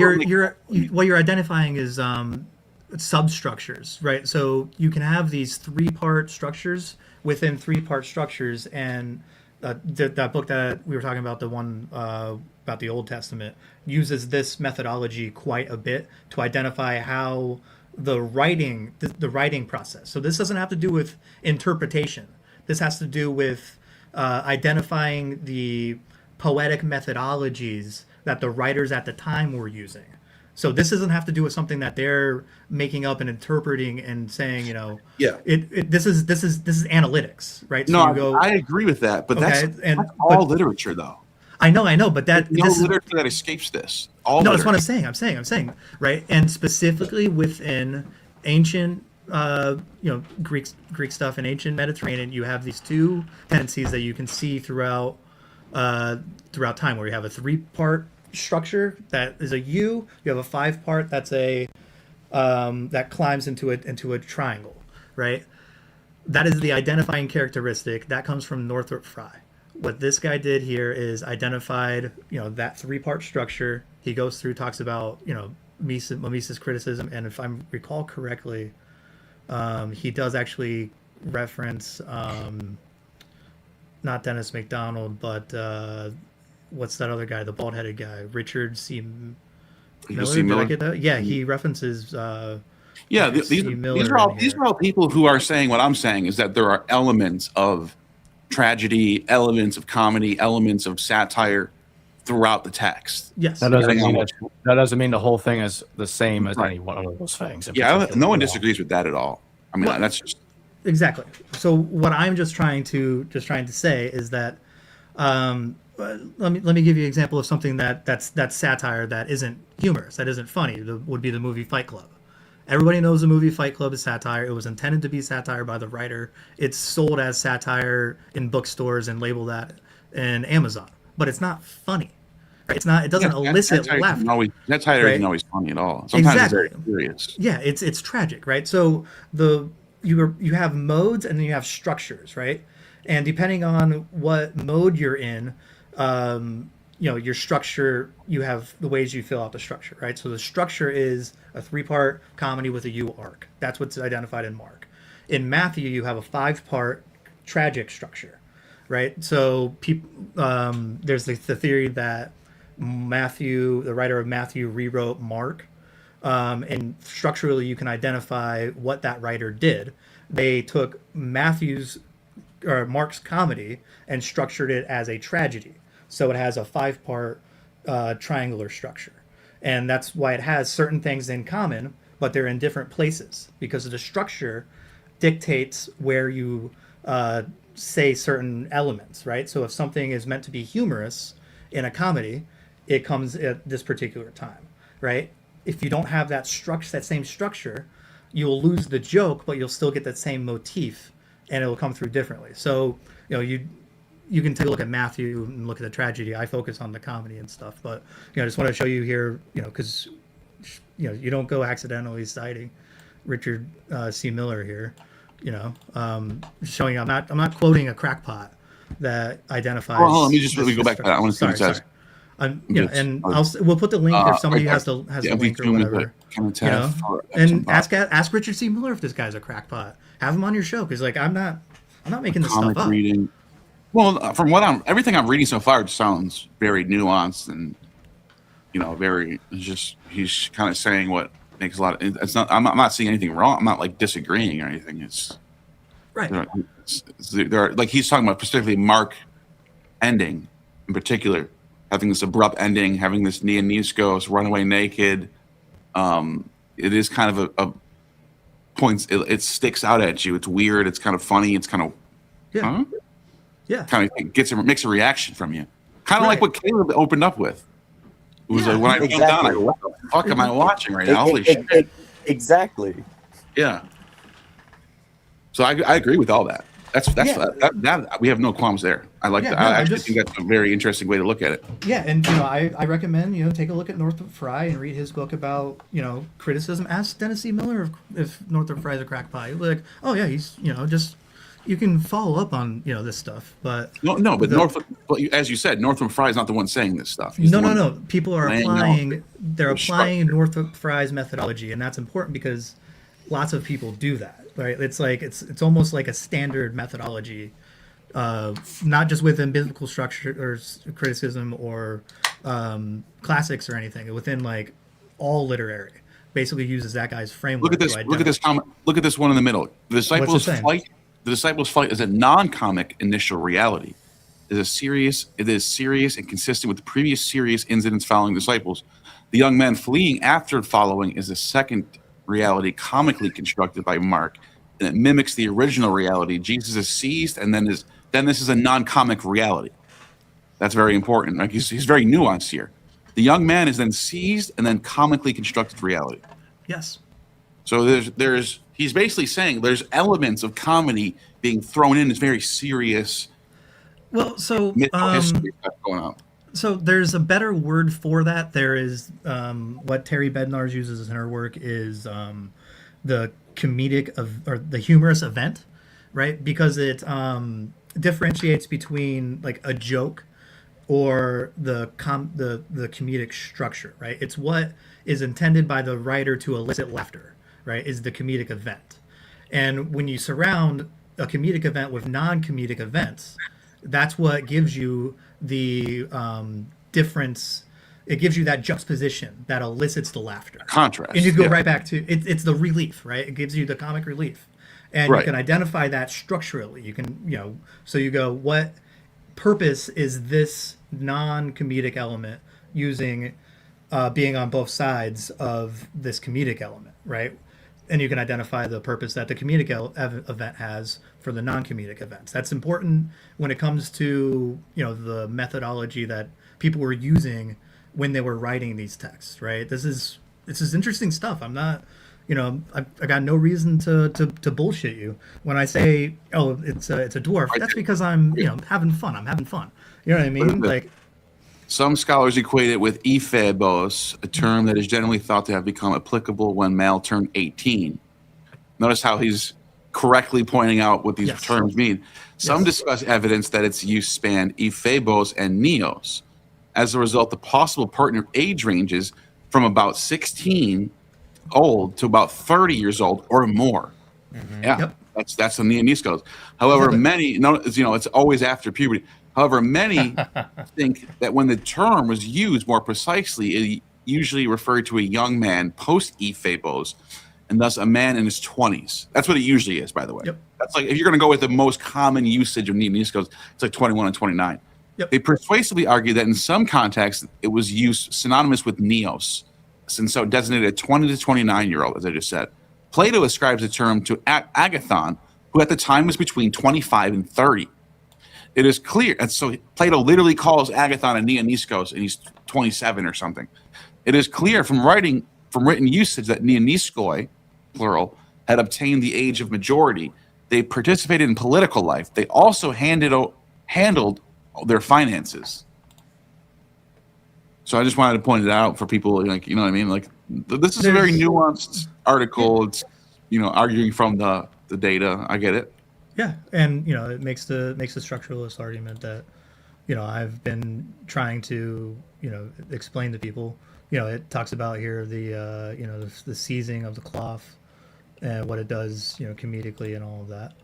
what you're identifying is substructures, right? So you can have these 3-part structures within 3-part structures, and that book that we were talking about, the one about the Old Testament, uses this methodology quite a bit to identify how the writing process. So this doesn't have to do with interpretation. This has to do with identifying the poetic methodologies that the writers at the time were using. So this doesn't have to do with something that they're making up and interpreting and saying, this is analytics, right? So No, I agree with that, but that's all literature, though. I know, but that no literature that escapes this. That's what I'm saying. I'm saying, right? And specifically within ancient, Greek stuff and ancient Mediterranean, you have these two tendencies that you can see throughout time, where you have a 3-part structure that is a U. You have a 5-part that's a that climbs into a triangle, right? That is the identifying characteristic that comes from Northrop Frye. What this guy did here is identified, that 3-part structure. He goes through, talks about, Mises' criticism, and if I recall correctly, he does actually reference not Dennis McDonald, but what's that other guy, the bald-headed guy, Richard C. Miller? Did I get that? Yeah, he references. These are all people who are saying what I'm saying, is that there are elements of tragedy, elements of comedy, elements of satire throughout the text. Yes, that doesn't mean the whole thing is the same as any one of those things. Yeah, no one disagrees with that at all. I mean, that's just exactly. So what I'm just trying to say is that let me give you an example of something that's satire that isn't humorous, that isn't funny. Would be the movie Fight Club. Everybody knows the movie Fight Club is satire. It was intended to be satire by the writer. It's sold as satire in bookstores and labeled that in Amazon, but it's not funny. Right? It's not. It doesn't elicit laughter. Satire isn't always funny at all. Sometimes it's very serious. Yeah, it's tragic, right? So you have modes and then you have structures, right? And depending on what mode you're in, your structure, you have the ways you fill out the structure, right? So the structure is a 3-part comedy with a U arc. That's what's identified in Mark. In Matthew, you have a 5-part tragic structure, right? So there's the theory that Matthew, the writer of Matthew, rewrote Mark, and structurally you can identify what that writer did. They took Mark's comedy and structured it as a tragedy. So it has a 5-part triangular structure. And that's why it has certain things in common, but they're in different places, because the structure dictates where you say certain elements, right? So if something is meant to be humorous in a comedy, it comes at this particular time, right? If you don't have that same structure, you'll lose the joke, but you'll still get that same motif, and it'll come through differently. So, you can take a look at Matthew and look at the tragedy. I focus on the comedy and stuff, but I just want to show you here, because you don't go accidentally citing Richard C. Miller here, showing I'm not quoting a crackpot that identifies. Well, let me just really go back to that. I want to see what it says. And we'll put the link if somebody has the link or whatever. And ask Richard C. Miller if this guy's a crackpot. Have him on your show, because I'm not making this stuff up. Reading. Well, from everything I'm reading so far, it sounds very nuanced and very. It's just he's kind of saying what makes a lot of. It's not. I'm not seeing anything wrong. I'm not disagreeing or anything. It's right. There are he's talking about specifically Mark ending in particular, having this abrupt ending, having this Nianiskos run away naked. It is kind of a points. It sticks out at you. It's weird. It's kind of funny. It's kind of kind of makes a reaction from you. Kind of like what Caleb opened up with. It was when I came down, I go, what the fuck am I watching right now? Holy shit. Exactly. Yeah. So I agree with all that. That we have no qualms there. I like that. I actually think that's a very interesting way to look at it. Yeah, and I recommend take a look at Northrop Frye and read his book about criticism. Ask Dennis C. Miller if Northrop Frye is a crackpot. You'll be like, oh yeah, he's just you can follow up on this stuff, but but Northam, as you said, Northam Fry is not the one saying this stuff. He's no. People are applying. They're applying structure. Northrop Frye's methodology, and that's important because lots of people do that, right? It's like it's almost like a standard methodology, not just within biblical structure or criticism or classics or anything. Within like all literary, basically uses that guy's framework. Look at this. Look at this comment. Look at this one in the middle. The disciples' flight. The disciples' flight is a non-comic initial reality. It is serious and consistent with the previous serious incidents following the disciples. The young men fleeing after following is a second reality comically constructed by Mark, and it mimics the original reality. Jesus is seized, and then this is a non-comic reality. That's very important. Like he's very nuanced here. The young man is then seized, and then comically constructed reality. Yes. So he's basically saying there's elements of comedy being thrown in. It's very serious. Well, so history stuff going on. So there's a better word for that. There is what Terry Bednarz uses in her work is the comedic or the humorous event, right? Because it differentiates between like a joke or the comedic structure, right? It's what is intended by the writer to elicit laughter, right? Is the comedic event. And when you surround a comedic event with non-comedic events, that's what gives you the difference. It gives you that juxtaposition that elicits the laughter. Contrast. And you go right back to it's the relief, right? It gives you the comic relief. And you can identify that structurally. You can, so you go, what purpose is this non-comedic element using being on both sides of this comedic element, right? And you can identify the purpose that the comedic event has for the non-comedic events. That's important when it comes to the methodology that people were using when they were writing these texts, right? This is interesting stuff. I'm not, I got no reason to bullshit you when I say, oh, it's a dwarf. That's because I'm having fun. I'm having fun. You know what I mean? Like. Some scholars equate it with ephebos, a term that is generally thought to have become applicable when male turned 18. Notice how he's correctly pointing out what these terms mean. Some discuss evidence that its use spanned ephebos and neos. As a result, the possible pertinent age ranges from about 16 old to about 30 years old or more. Mm-hmm. Yeah, that's the neoniskos. However, many, it's always after puberty. However, many think that when the term was used more precisely, it usually referred to a young man post-ephebos, and thus a man in his 20s. That's what it usually is, by the way. Yep. That's like, if you're going to go with the most common usage of neoniskos, it's like 21 and 29. Yep. They persuasively argue that in some contexts, it was used synonymous with neos, and so designated a 20 to 29-year-old, as I just said. Plato ascribes the term to Agathon, who at the time was between 25 and 30. It is clear, and so Plato literally calls Agathon a neoniskos, and he's 27 or something. It is clear from written usage that neoniskoi, plural, had obtained the age of majority. They participated in political life. They also handled their finances. So I just wanted to point it out for people, like, you know what I mean? Like, this is a very nuanced article. It's, arguing from the data. I get it. Yeah, and it makes the structuralist argument that I've been trying to explain to people. It talks about here the the seizing of the cloth and what it does comedically and all of that.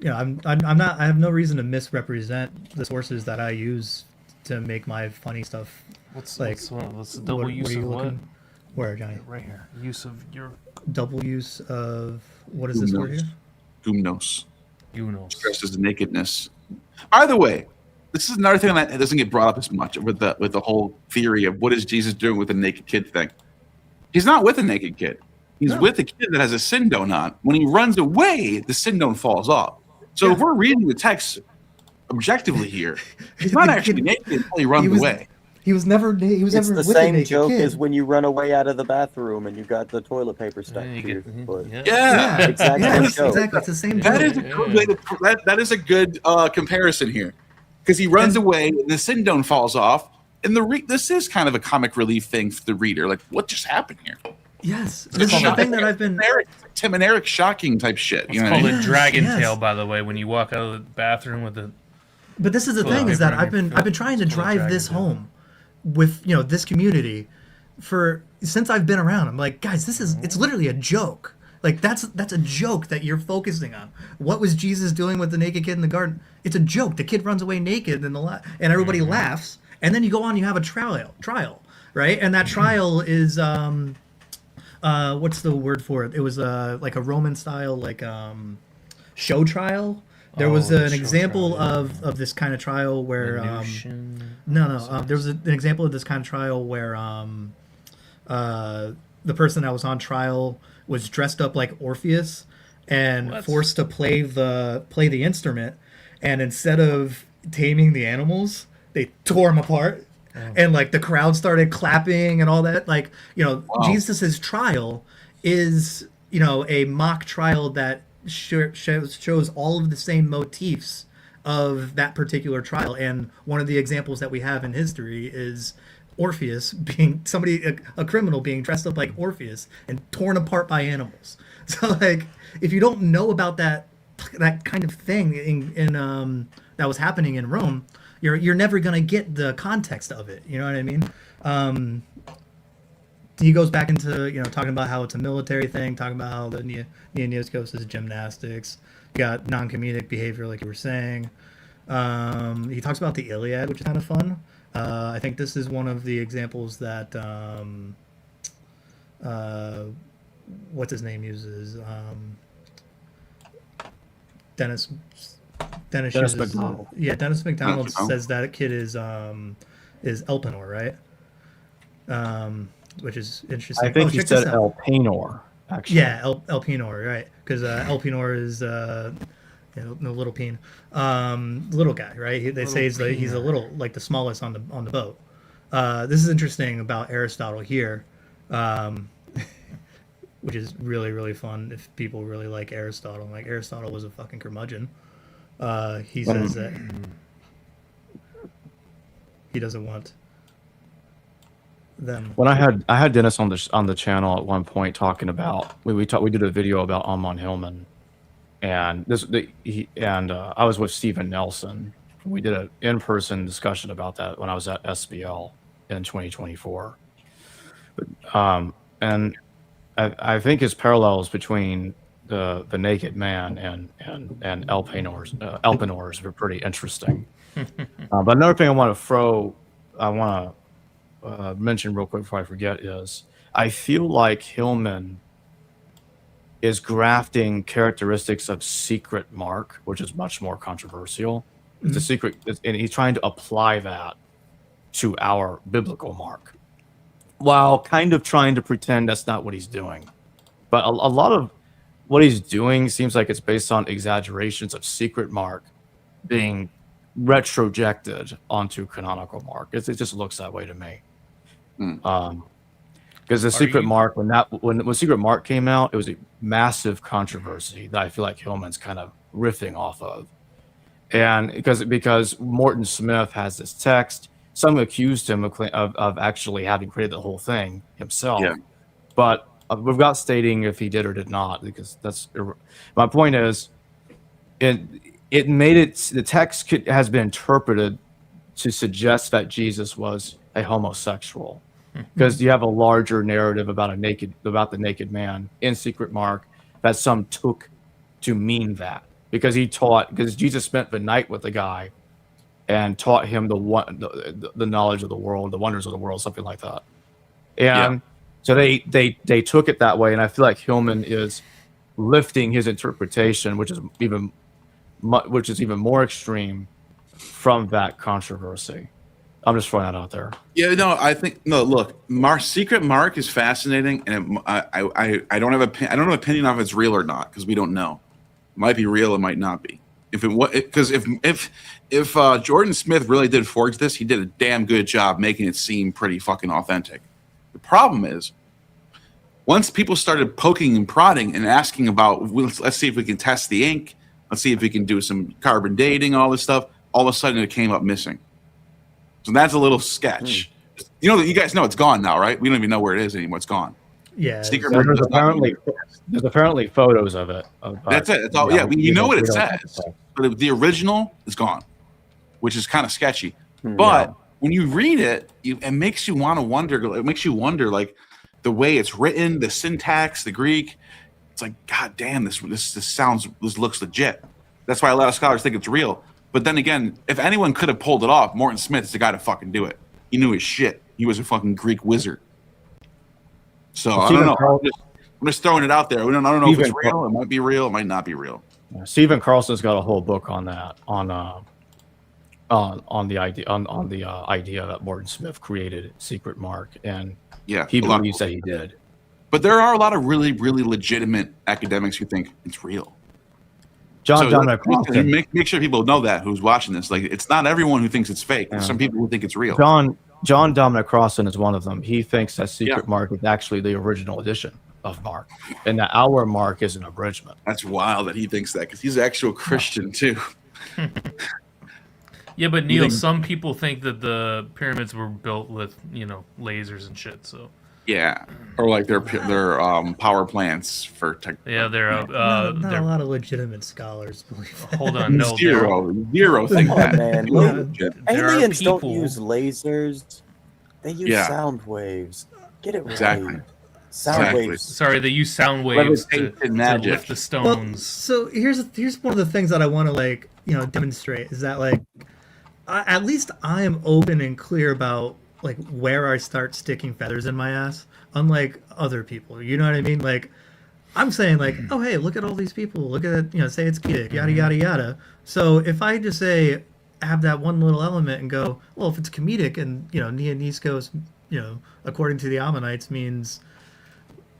I have no reason to misrepresent the sources that I use to make my funny stuff. What's the double use of what? Where, Johnny? Right here. Use of your double use of what is this word here? Gumnos. Stresses the nakedness. By the way, this is another thing that doesn't get brought up as much with the whole theory of what is Jesus doing with the naked kid thing. He's not with a naked kid. He's with a kid that has a sindone on. When he runs away, the sindone falls off. So if we're reading the text objectively here, he's not actually naked until he runs away. He was never. It's never the with same a naked joke kid. as when you run away out of the bathroom and you got the toilet paper stuck to your foot. Yeah. Exactly. It's the same That joke. is a good way that is a good comparison here, because he runs away and the sindone falls off, and this is kind of a comic relief thing for the reader. Like, what just happened here? Yes, this is the thing that I've been Tim and Eric shocking type shit. It's You know called what I a mean? dragon yes. tail, by the way. When you walk out of the bathroom with the But this is the thing, is that I've been trying to drive this home with this community since I've been around. I'm like, guys, it's literally a joke. Like that's a joke that you're focusing on. What was Jesus doing with the naked kid in the garden? It's a joke. The kid runs away naked and everybody laughs, and then you go on, you have a trial, right? And that trial is what's the word for it? It was like a Roman style show trial. There was an example of this kind of trial where there was an example of this kind of trial where the person that was on trial was dressed up like Orpheus and forced to play the instrument, and instead of taming the animals, they tore them apart. And like the crowd started clapping and all that. Like, wow. Jesus's trial is a mock trial that shows all of the same motifs of that particular trial. And one of the examples that we have in history is Orpheus being a criminal being dressed up like Orpheus and torn apart by animals. So like, if you don't know about that kind of thing in that was happening in Rome, you're never gonna get the context of it. You know what I mean? He goes back into talking about how it's a military thing, talking about how the Neoscopes is gymnastics. You got non-comedic behavior, like you were saying. He talks about the Iliad, which is kind of fun. I think this is one of the examples that what's his name uses. Dennis uses, McDonald. Yeah, Dennis McDonald says that kid is Elpenor, right? Which is interesting. I think he said Elpenor, actually. Yeah, Elpenor, right? Because Elpenor is no little peen, little guy, right? They say he's a little, like the smallest on the boat. This is interesting about Aristotle here, which is really, really fun if people really like Aristotle. Like, Aristotle was a fucking curmudgeon. He says that he doesn't want them. When I had Dennis on the channel at one point talking about we did a video about Amon Hillman, and I was with Stephen Nelson. We did an in-person discussion about that when I was at SBL in 2024. And I think his parallels between the Naked Man and Elpenor's were pretty interesting. But another thing I want to mention real quick before I forget is I feel like Hillman is grafting characteristics of Secret Mark, which is much more controversial. It's a secret, and he's trying to apply that to our biblical Mark, while kind of trying to pretend that's not what he's doing. But a lot of what he's doing seems like it's based on exaggerations of Secret Mark being retrojected onto canonical Mark. It just looks that way to me. Because the Secret Mark, when Secret Mark came out, it was a massive controversy that I feel like Hillman's kind of riffing off of. And because Morton Smith has this text, some accused him of actually having created the whole thing himself. Yeah. But we've got stating if he did or did not, because my point is, it made it, the text has been interpreted to suggest that Jesus was a homosexual, because you have a larger narrative about the naked man in Secret Mark that some took to mean that, because Jesus spent the night with the guy and taught him the knowledge of the world, the wonders of the world, something like that. And so they took it that way, and I feel like Hillman is lifting his interpretation, which is even more extreme from that controversy. I'm just throwing that out there. Yeah, no, look, Secret Mark is fascinating, and I don't have an opinion of if it's real or not, because we don't know. It might be real, it might not be. Because if Jordan Smith really did forge this, he did a damn good job making it seem pretty fucking authentic. The problem is, once people started poking and prodding and asking about, let's see if we can test the ink, let's see if we can do some carbon dating, all this stuff, all of a sudden it came up missing. So that's a little sketch. You guys know it's gone now, right? We don't even know where it is anymore. It's gone. Yeah, Secret There's Market does not apparently there's apparently photos of it. That's it. That's all. Yeah, we know what it says. But the original is gone, which is kind of sketchy. But when you read it, it makes you want to wonder. It makes you wonder, like the way it's written, the syntax, the Greek. It's like, God damn, this looks legit. That's why a lot of scholars think it's real. But then again, if anyone could have pulled it off, Morton Smith is the guy to fucking do it. He knew his shit. He was a fucking Greek wizard. So I don't know. I'm just throwing it out there. I don't know if it's real. It might be real. It might not be real. Stephen Carlson's got a whole book on that, on the idea that Morton Smith created Secret Mark, and he believes that he did. But there are a lot of really, really legitimate academics who think it's real. Dominic Crossan. Make sure people know that who's watching this. Like, it's not everyone who thinks it's fake. There's some people who think it's real. John Dominic Crossan is one of them. He thinks that Secret Mark is actually the original edition of Mark, and that our Mark is an abridgment. That's wild that he thinks that, because he's an actual Christian too. Yeah, but Neil, some people think that the pyramids were built with, lasers and shit. So yeah, or like their power plants for tech. Yeah, they're not a lot of legitimate scholars believe that. Hold on, no, zero think that. Man, aliens don't use lasers; they use sound waves. Get it right. Sound waves. Sorry, they use sound waves to lift the stones. Well, so here's one of the things that I want to demonstrate is that at least I am open and clear about where I start sticking feathers in my ass, unlike other people. You know what I mean? I'm saying oh hey, look at all these people. Look at say it's comedic, yada yada yada. So if I just say have that one little element and go, well, if it's comedic and Neoniscos, according to the Ammonites means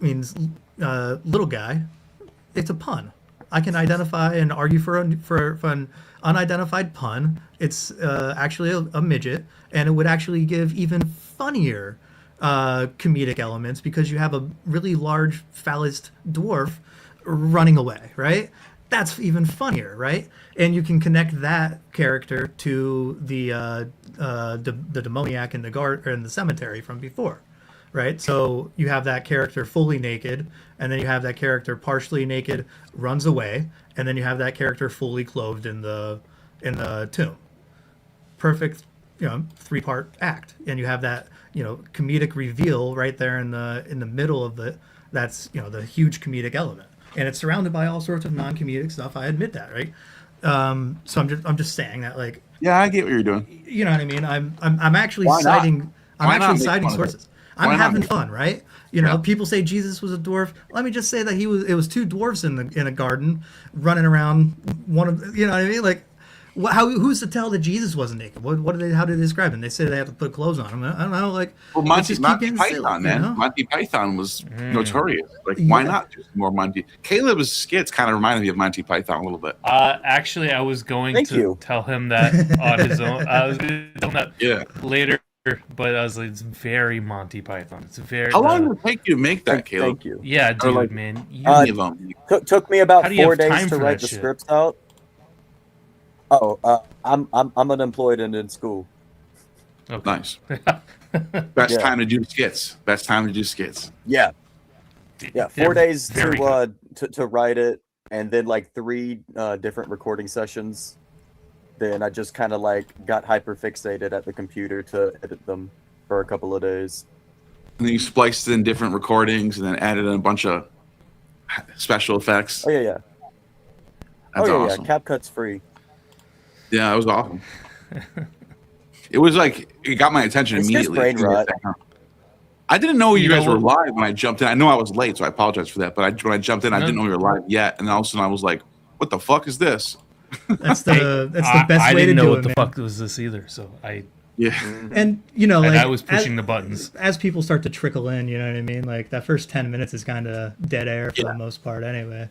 little guy, it's a pun. I can identify and argue for an unidentified pun. It's actually a midget, and it would actually give even funnier comedic elements because you have a really large phallus dwarf running away, right? That's even funnier, right? And you can connect that character to the demoniac in the cemetery from before. Right, so you have that character fully naked, and then you have that character partially naked, runs away, and then you have that character fully clothed in the tomb. Perfect, 3-part act, and you have that comedic reveal right there in the middle of that's the huge comedic element, and it's surrounded by all sorts of non-comedic stuff. I admit that, right? So I'm just saying that I get what you're doing. You know what I mean? I'm actually citing sources. I'm having fun, right? People say Jesus was a dwarf. Let me just say that it was 2 dwarfs in a garden running around. One of what I mean? Who's to tell that Jesus wasn't naked? How did they describe him? They say they have to put clothes on him. I don't know. Well, Monty Python, man. Monty Python was notorious. Why not do more Monty? Caleb's skits kind of reminded me of Monty Python a little bit. Actually, I was going to tell him that on his own. I was going to tell him that later. But I was like, it's very Monty Python. It's very. How long did it take you to make that, Caleb? Thank you. Yeah, dude, man. Took me about 4 days to write the scripts out. Oh, I'm unemployed and in school. Okay. Nice. Best time to do skits. Yeah. 4 days to write it, and then 3 different recording sessions. Then I just kind of got hyper fixated at the computer to edit them for a couple of days. And then you spliced in different recordings and then added in a bunch of special effects. Oh yeah. That's awesome. Yeah. CapCut's free. Yeah, it was awesome. It was it got my attention immediately. Just brain rot. I didn't know you guys were live when I jumped in. I know I was late, so I apologize for that. But when I jumped in, I didn't know you were live yet. And then all of a sudden I was like, what the fuck is this? That's the best way to do it. I didn't know what the fuck was this either, so I and and I was pushing the buttons as people start to trickle in. You know what I mean? That first 10 minutes is kind of dead air for the most part, anyway.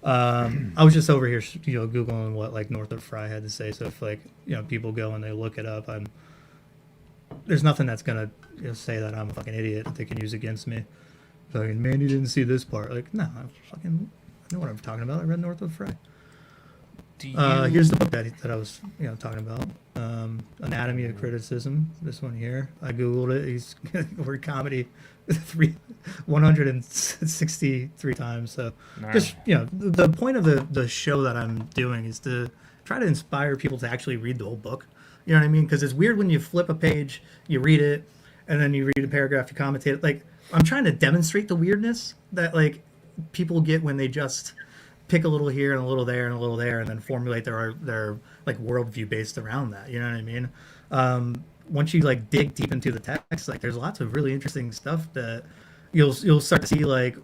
I was just over here, googling what Northrop Frye had to say. So if people go and they look it up, there's nothing that's gonna say that I'm a fucking idiot that they can use against me. Man, you didn't see this part. No, I know what I'm talking about. I read Northrop Frye. Here's the book that I was talking about. Anatomy of Criticism. This one here. I googled it. He's word comedy 163 times. So just the point of the show that I'm doing is to try to inspire people to actually read the whole book. You know what I mean? Because it's weird when you flip a page, you read it, and then you read a paragraph, you commentate it. Like, I'm trying to demonstrate the weirdness that like people get when they just pick a little here and a little there and a little there, and then formulate their like worldview based around that. You know what I mean? Once you like dig deep into the text, like there's lots of really interesting stuff that you'll start to see like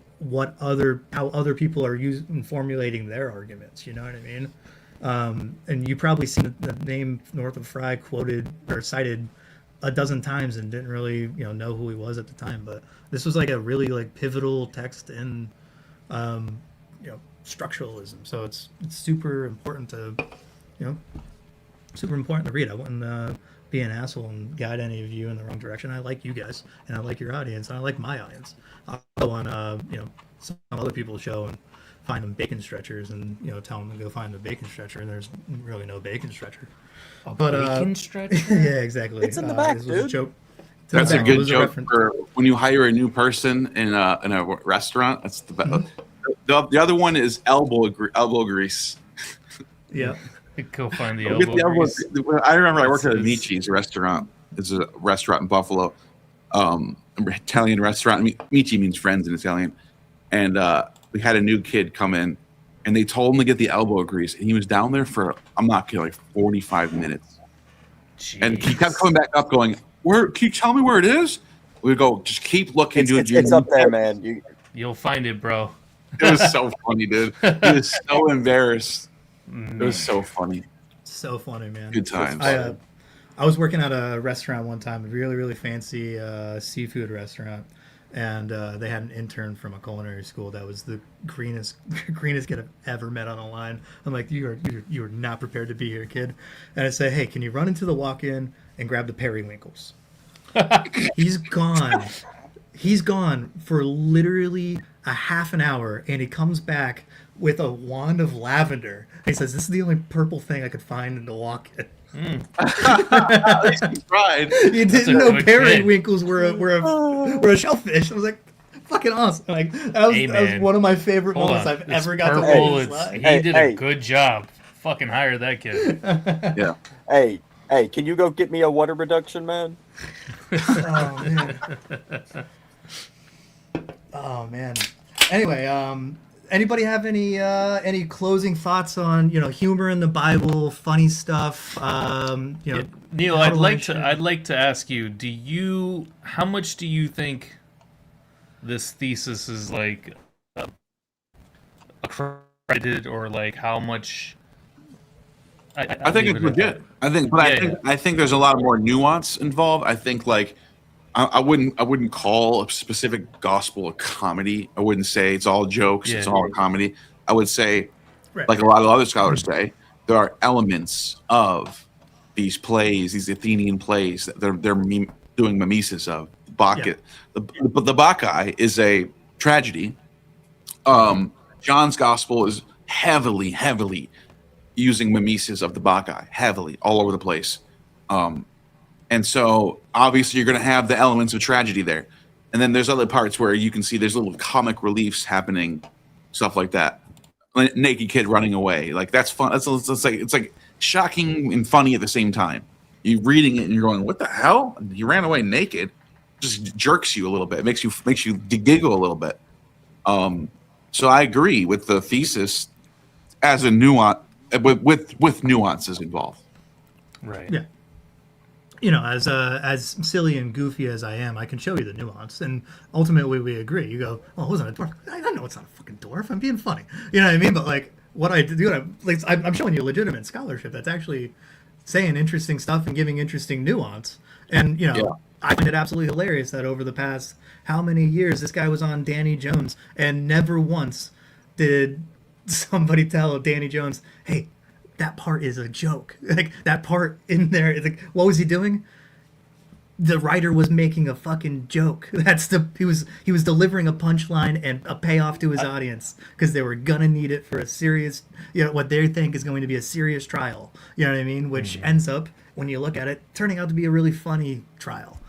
how other people are using formulating their arguments. You know what I mean? And you probably seen the name Northrop Frye quoted or cited a dozen times and didn't really know who he was at the time. But this was like a really like pivotal text in structuralism. So it's super important to read. I wouldn't be an asshole and guide any of you in the wrong direction. I like you guys and I like your audience and I like my audience. I'll go on some other people's show and find them bacon stretchers and tell them to go find the bacon stretcher, and there's really no bacon stretcher. Bacon stretcher? Yeah, exacther. It's in the back, dude. That's a good joke for when you hire a new person in a restaurant. That's the best. The other one is elbow grease. Yeah. Go find the elbow grease. I remember I worked at a Michi's restaurant. It's a restaurant in Buffalo, Italian restaurant. Michi means friends in Italian, and we had a new kid come in, and they told him to get the elbow grease, and he was down there for, I'm not kidding, like 45 minutes. Jeez. And he kept coming back up going, can you tell me where it is? We go, just keep looking. It's up there, man. You'll find it, bro. It was so funny, dude. He was so embarrassed. It was so funny. So funny, man. Good times. I was working at a restaurant one time, a really, really fancy seafood restaurant. And they had an intern from a culinary school that was the greenest kid I've ever met on a line. I'm like, you are not prepared to be here, kid. And I say, hey, can you run into the walk-in and grab the periwinkles? He's gone. He's gone for literally a half an hour, and he comes back with a wand of lavender. He says, this is the only purple thing I could find in the walk-in. Right. You didn't know periwinkles were a shellfish. I was like, fucking awesome. Like that was one of my favorite moments I've ever got to watch. He did a good job. Fucking hire that kid. Yeah. Hey, can you go get me a water reduction, man? Oh man. Anyway, anybody have any closing thoughts on humor in the Bible, funny stuff? Neil, I'd like to ask you, how much do you think this thesis is like accredited, or like how much? I think it's legit. I think there's a lot more nuance involved. I think like I wouldn't call a specific gospel a comedy. I wouldn't say it's all jokes, it's all a comedy. I would say, like a lot of other scholars say, there are elements of these plays, these Athenian plays that they're doing mimesis of. The Bacchae is a tragedy. John's gospel is heavily using mimesis of the Bacchae, heavily all over the place. And so obviously you're going to have the elements of tragedy there. And then there's other parts where you can see there's little comic reliefs happening, stuff like that. Naked kid running away. Like that's fun. It's like shocking and funny at the same time. You're reading it and you're going, what the hell? He ran away naked. Just jerks you a little bit. It makes you giggle a little bit. So I agree with the thesis as a nuance with nuances involved. Right. Yeah. As silly and goofy as I am, I can show you the nuance, and ultimately we agree. You go, "Oh, it wasn't a dwarf." I know it's not a fucking dwarf. I'm being funny. You know what I mean? But like, what I do, I'm showing you legitimate scholarship that's actually saying interesting stuff and giving interesting nuance. And I find it absolutely hilarious that over the past how many years this guy was on Danny Jones, and never once did somebody tell Danny Jones, "Hey, that part is a joke." Like that part in there, like, what was he doing? the writer was making a fucking joke. He was delivering a punchline and a payoff to his audience because they were gonna need it for a serious, what they think is going to be a serious trial. You know what I mean? Which ends up, when you look at it, turning out to be a really funny trial.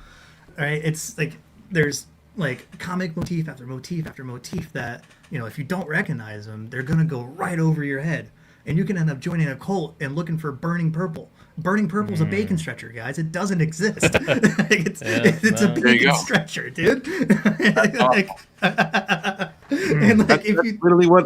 All right, it's like there's like comic motif after motif after motif that if you don't recognize them, they're gonna go right over your head, and you can end up joining a cult and looking for burning purple. Burning purple is a bacon stretcher, guys. It doesn't exist. It's a bacon stretcher, dude.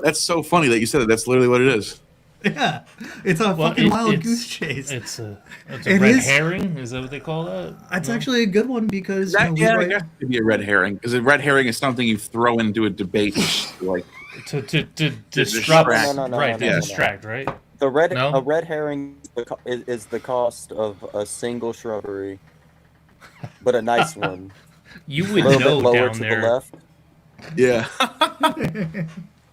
That's so funny that you said it. That's literally what it is. Yeah, it's a fucking wild goose chase. It's a red herring. Is that what they call that? That's actually a good one because I guess it could be a red herring, because a red herring is something you throw into a debate, like to disrupt, right? To distract, right? A red herring is the cost of a single shrubbery, but a nice one. You would know lower down to there. The left. Yeah.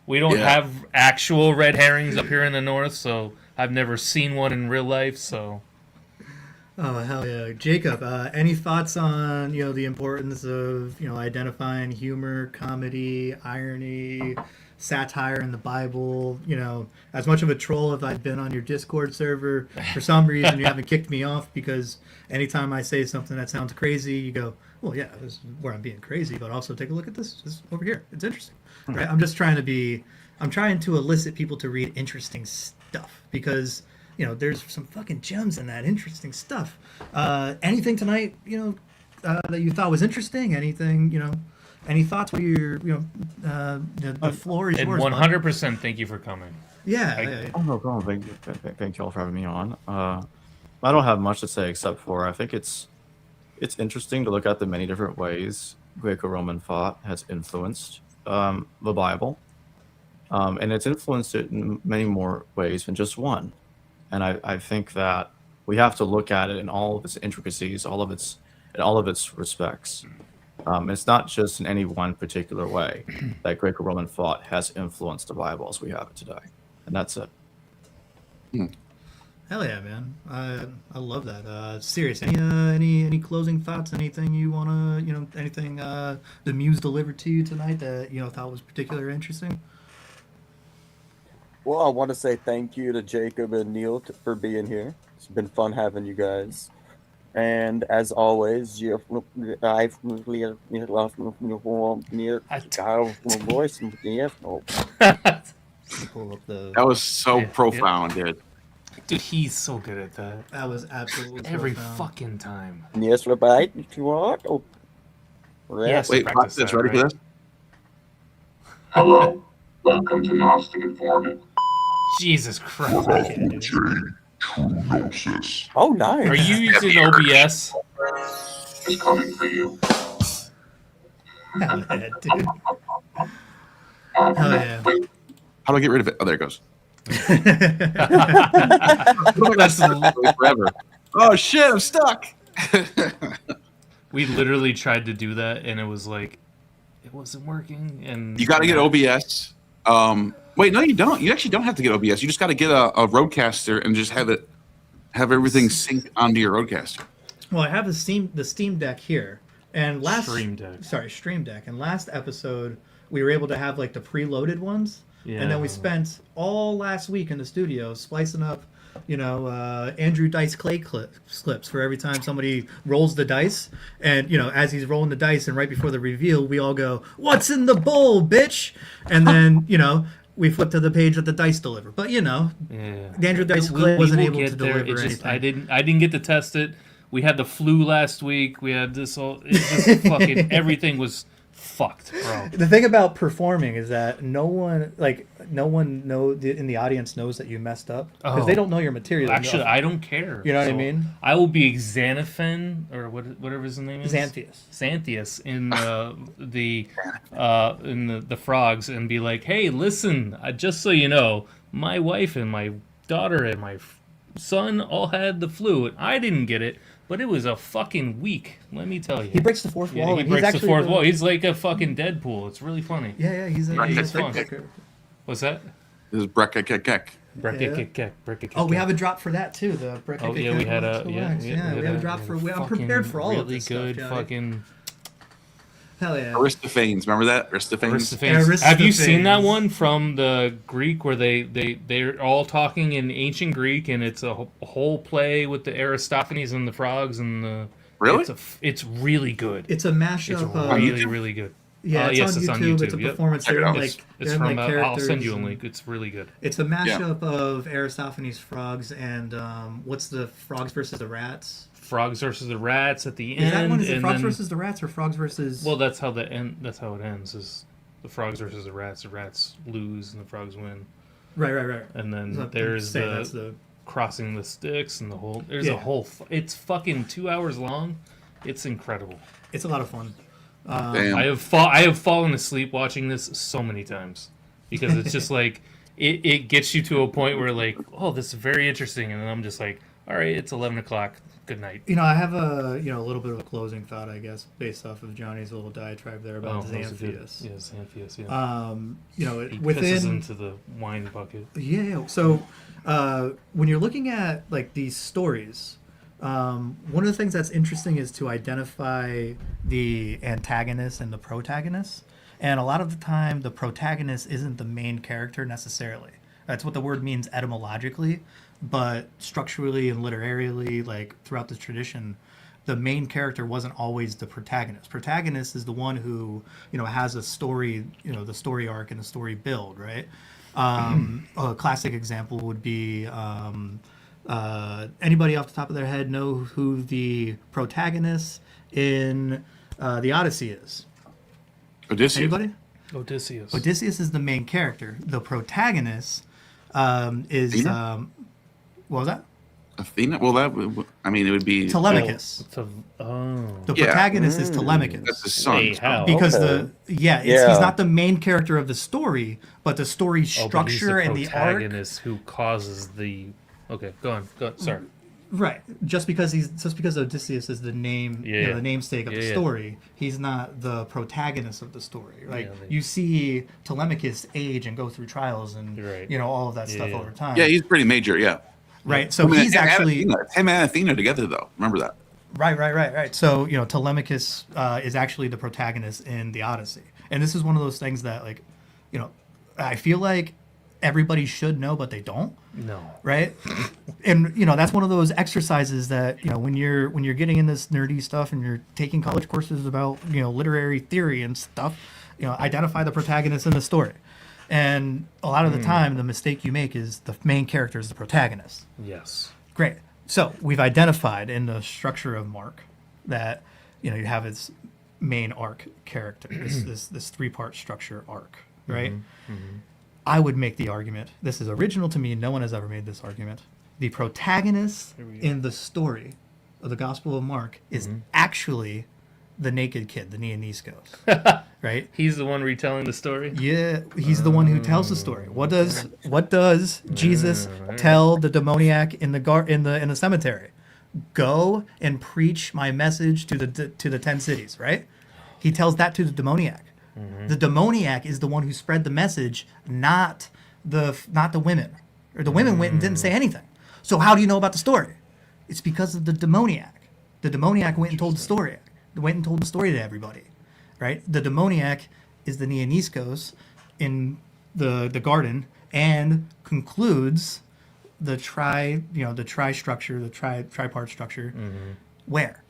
We don't have actual red herrings up here in the north, so I've never seen one in real life. So. Oh hell yeah, Jacob! Any thoughts on the importance of identifying humor, comedy, irony, satire in the Bible? As much of a troll as I've been on your Discord server, for some reason you haven't kicked me off, because anytime I say something that sounds crazy, you go, well, yeah, this is where I'm being crazy, but also take a look at this over here. It's interesting, right? I'm trying to elicit people to read interesting stuff, because there's some fucking gems in that interesting stuff. Anything tonight, that you thought was interesting? Anything, any thoughts? Where you're, the floor is yours. And 100% thank you for coming. Yeah. Oh, no problem. Thank you all for having me on. I don't have much to say except for I think it's interesting to look at the many different ways Greco-Roman thought has influenced the Bible, and it's influenced it in many more ways than just one. And I think that we have to look at it in all of its intricacies, in all of its respects. It's not just in any one particular way that Greco-Roman thought has influenced the Bible as we have it today, and that's it. Hell yeah, man! I love that. Serious. Any closing thoughts? Anything you wanna anything the muse delivered to you tonight that thought was particularly interesting? Well, I want to say thank you to Jacob and Neil for being here. It's been fun having you guys. And as always, that was so profound, dude. Dude, he's so good at that. That was absolutely every profound. fucking time. Yes, right. If you want. Oh. Yes, wait, watch this. Ready for this? Hello. Welcome to Gnostic Informant. Jesus Christ. Oh, nice. Are you using OBS? It's coming for you. Hell yeah, dude. Hell yeah. How do I get rid of it? Oh, there it goes. That's forever. Oh shit, I'm stuck. We literally tried to do that, and it was like, it wasn't working. And you got to get OBS. Wait, no, you don't. You actually don't have to get OBS. You just got to get a Rodecaster and just have everything sync onto your Rodecaster. Well, I have the Steam Deck here, and Stream Deck. Sorry, Stream Deck. And last episode, we were able to have like the preloaded ones, and then we spent all last week in the studio splicing up, Andrew Dice Clay clips for every time somebody rolls the dice, and as he's rolling the dice, and right before the reveal, we all go, "What's in the bowl, bitch?" And then we flip to the page that the dice deliver. But Andrew Dice Clay wasn't able to deliver anything. I didn't get to test it. We had the flu last week. We had this all. It's just fucking everything was fucked, bro. The thing about performing is that no one in the audience knows that you messed up because they don't know your material. Actually, I don't care. You know what I mean? I will be Xanophen or whatever his name is. Xanthius in the frogs, and be like, hey, listen, just so you know, my wife and my daughter and my son all had the flu, and I didn't get it. But it was a fucking week, let me tell you. He breaks the fourth wall. He breaks the fourth wall. He's like a fucking Deadpool. It's really funny. Yeah, he's fun. What's that? This is Brekekekek. Oh, we have a drop for that too. The Oh yeah, we had a we have a drop for. I'm prepared for all of this really stuff, good Johnny. fucking. Hell yeah. Aristophanes, remember that? Aristophanes. Have you seen that one from the Greek where they're all talking in ancient Greek and it's a whole play with the Aristophanes and the frogs and the. Really? It's really good. It's a mashup. It's really good. Yeah, yes, it's on on YouTube. YouTube. It's a performance. They're It's from. I'll send you a and- link. It's really good. It's a mashup of Aristophanes frogs and what's the frogs versus the rats? Frogs versus the rats at the end. Is that one? Is it and frogs then- versus the rats or frogs versus? Well, that's how That's how it ends. Is the frogs versus the rats? The rats lose and the frogs win. Right. And then So I'm there's saying that's the crossing the sticks and the whole. There's Yeah. a whole. It's fucking 2 hours long. It's incredible. It's a lot of fun. Damn. I have fallen asleep watching this so many times because it's just like it gets you to a point where like, oh, this is very interesting, and then I'm just like, all right, it's 11 o'clock. Good night. I have a little bit of a closing thought, I guess, based off of Johnny's little diatribe there about Xanthias. Yeah, Xanthias. Yeah. He Within pisses into the wine bucket. Yeah. So when you're looking at like these stories, one of the things that's interesting is to identify the antagonist and the protagonist. And a lot of the time, the protagonist isn't the main character necessarily. That's what the word means etymologically, but structurally and literarily, like throughout the tradition, the main character wasn't always the protagonist. Protagonist is the one who, has a story, the story arc and the story build, right? A classic example would be anybody off the top of their head know who the protagonist in the Odyssey is? Odysseus. Anybody? Odysseus. Odysseus is the main character. The protagonist is Athena? What was that? Athena? Well, it would be Telemachus. The The protagonist is Telemachus. That's his son. Wait, how? Because Okay. he's not the main character of the story, but the story but he's structure and the arc. protagonist who causes the. Okay, go on. Sorry. Right. Just because Odysseus is the name, Yeah. the namesake of the Yeah. story, he's not the protagonist of the story. Like Yeah, you see Telemachus age and go through trials and Right. all of that stuff Yeah. over time. Yeah, he's pretty major. Yeah. Right. So he's actually him and Athena together, though. Remember that. Right. So, Telemachus is actually the protagonist in the Odyssey. And this is one of those things that, like, I feel like everybody should know, but they don't. No. Right? And, that's one of those exercises that, when you're getting in this nerdy stuff and you're taking college courses about, literary theory and stuff, identify the protagonist in the story. And a lot of the time, the mistake you make is the main character is the protagonist. Yes. Great. So we've identified in the structure of Mark that you have its main arc character, this three-part structure arc, right? I would make the argument. This is original to me. No one has ever made this argument. The protagonist in the story of the Gospel of Mark is actually the naked kid, the Neoniskos, right? He's the one retelling the story. Yeah, he's the one who tells the story. What does Jesus tell the demoniac in the cemetery? Go and preach my message to the 10 cities, right? He tells that to the demoniac. The demoniac is the one who spread the message, not the women. Or the women went and didn't say anything. So how do you know about the story? It's because of the demoniac. The demoniac went and told the story. Went and told the story to everybody, right? The demoniac is the Neoniskos in the garden and concludes the tripart structure. Where?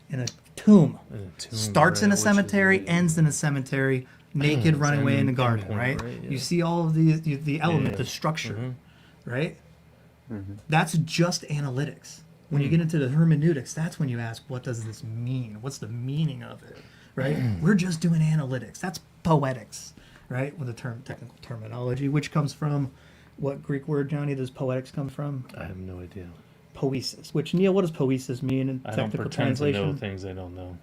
In a tomb. Starts in a cemetery, ends in a cemetery, naked, running away in the garden, right? You see all of the element, the structure, right? That's just analytics. When you get into the hermeneutics, that's when you ask, what does this mean? What's the meaning of it, right? We're just doing analytics. That's poetics, right? With the technical terminology, which comes from what Greek word, Johnny, does poetics come from? I have no idea. Poesis. Which, Neil, what does poesis mean in I don't technical pretend translation? to know things I don't know.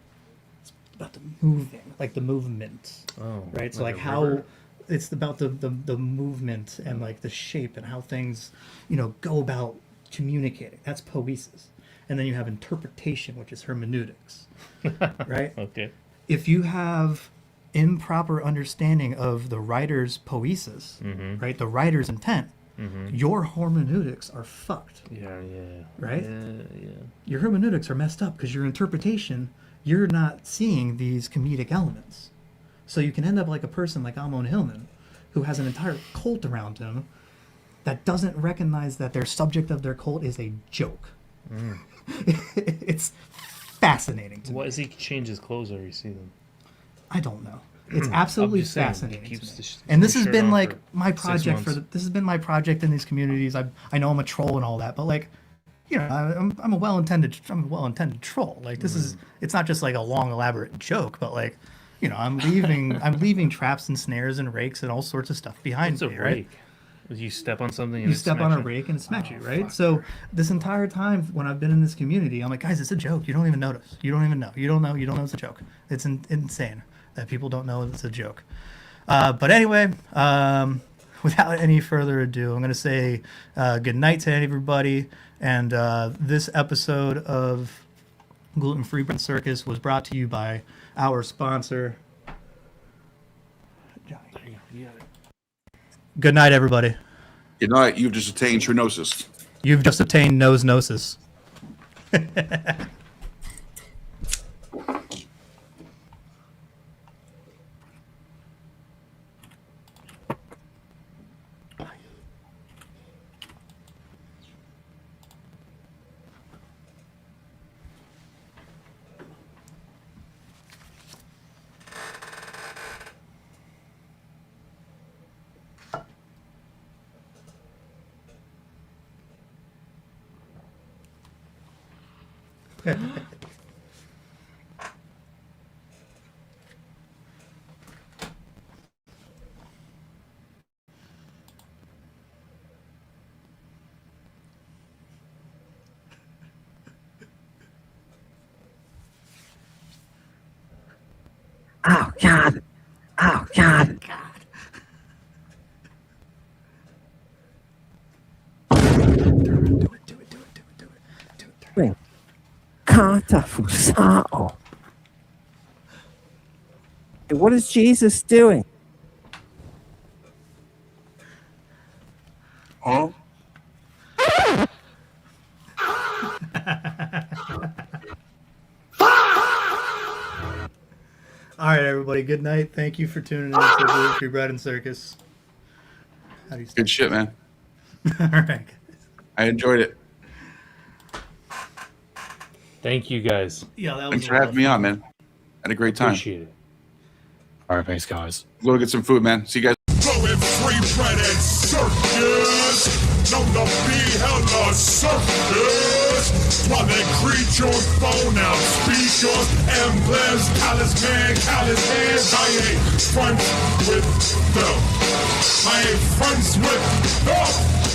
It's about the moving, like the movement, Oh, right? So like like a how river? it's about the movement and like the shape and how things, go about communicating. That's poesis. And then you have interpretation, which is hermeneutics, right? Okay. If you have improper understanding of the writer's poesis, right? The writer's intent. Your hermeneutics are fucked. Yeah. Right? Yeah. Your hermeneutics are messed up because your interpretation, you're not seeing these comedic elements. So you can end up like a person like Amon Hillman, who has an entire cult around him that doesn't recognize that their subject of their cult is a joke. It's fascinating to me. Why does he change his clothes every season? I don't know. It's absolutely I'm just saying, fascinating. he keeps to me. the And this has shirt been on like for my 6 project for months. this has been my project in these communities. I know I'm a troll and all that, but like, you know, I'm a well-intended troll. Like this is, it's not just like a long elaborate joke, but like, you know, I'm leaving traps and snares and rakes and all sorts of stuff behind What's me, a right? rake? You step on something and You it step on smacks a you? rake and it smacks you, right? fuck. So this entire time when I've been in this community, I'm like, guys, it's a joke. You don't even notice. You don't even know. You don't know it's a joke. It's insane that people don't know it's a joke. But anyway, without any further ado, I'm going to say good night to everybody. And this episode of Gluten-Free Bread Circus was brought to you by our sponsor. Good night, everybody. Good night. You've just attained trinosis. You've just obtained nose-gnosis. Oh, God. Oh, God. Catafusao. What is Jesus doing? Huh? All right, everybody. Good night. Thank you for tuning in to Gluten-Free Bread and Circus. How do you Good shit, man. All right. I enjoyed it. Thank you, guys. Yeah, that was Thanks for having me on, man. Had a great time. Appreciate it. All right, thanks, guys. Go get some food, man. See you guys. Gluten-free bread and circus, known to be hella circus. While they creatures, phone out speakers, emblems, talisman, callous hands. I ain't friends with them. I ain't friends with them.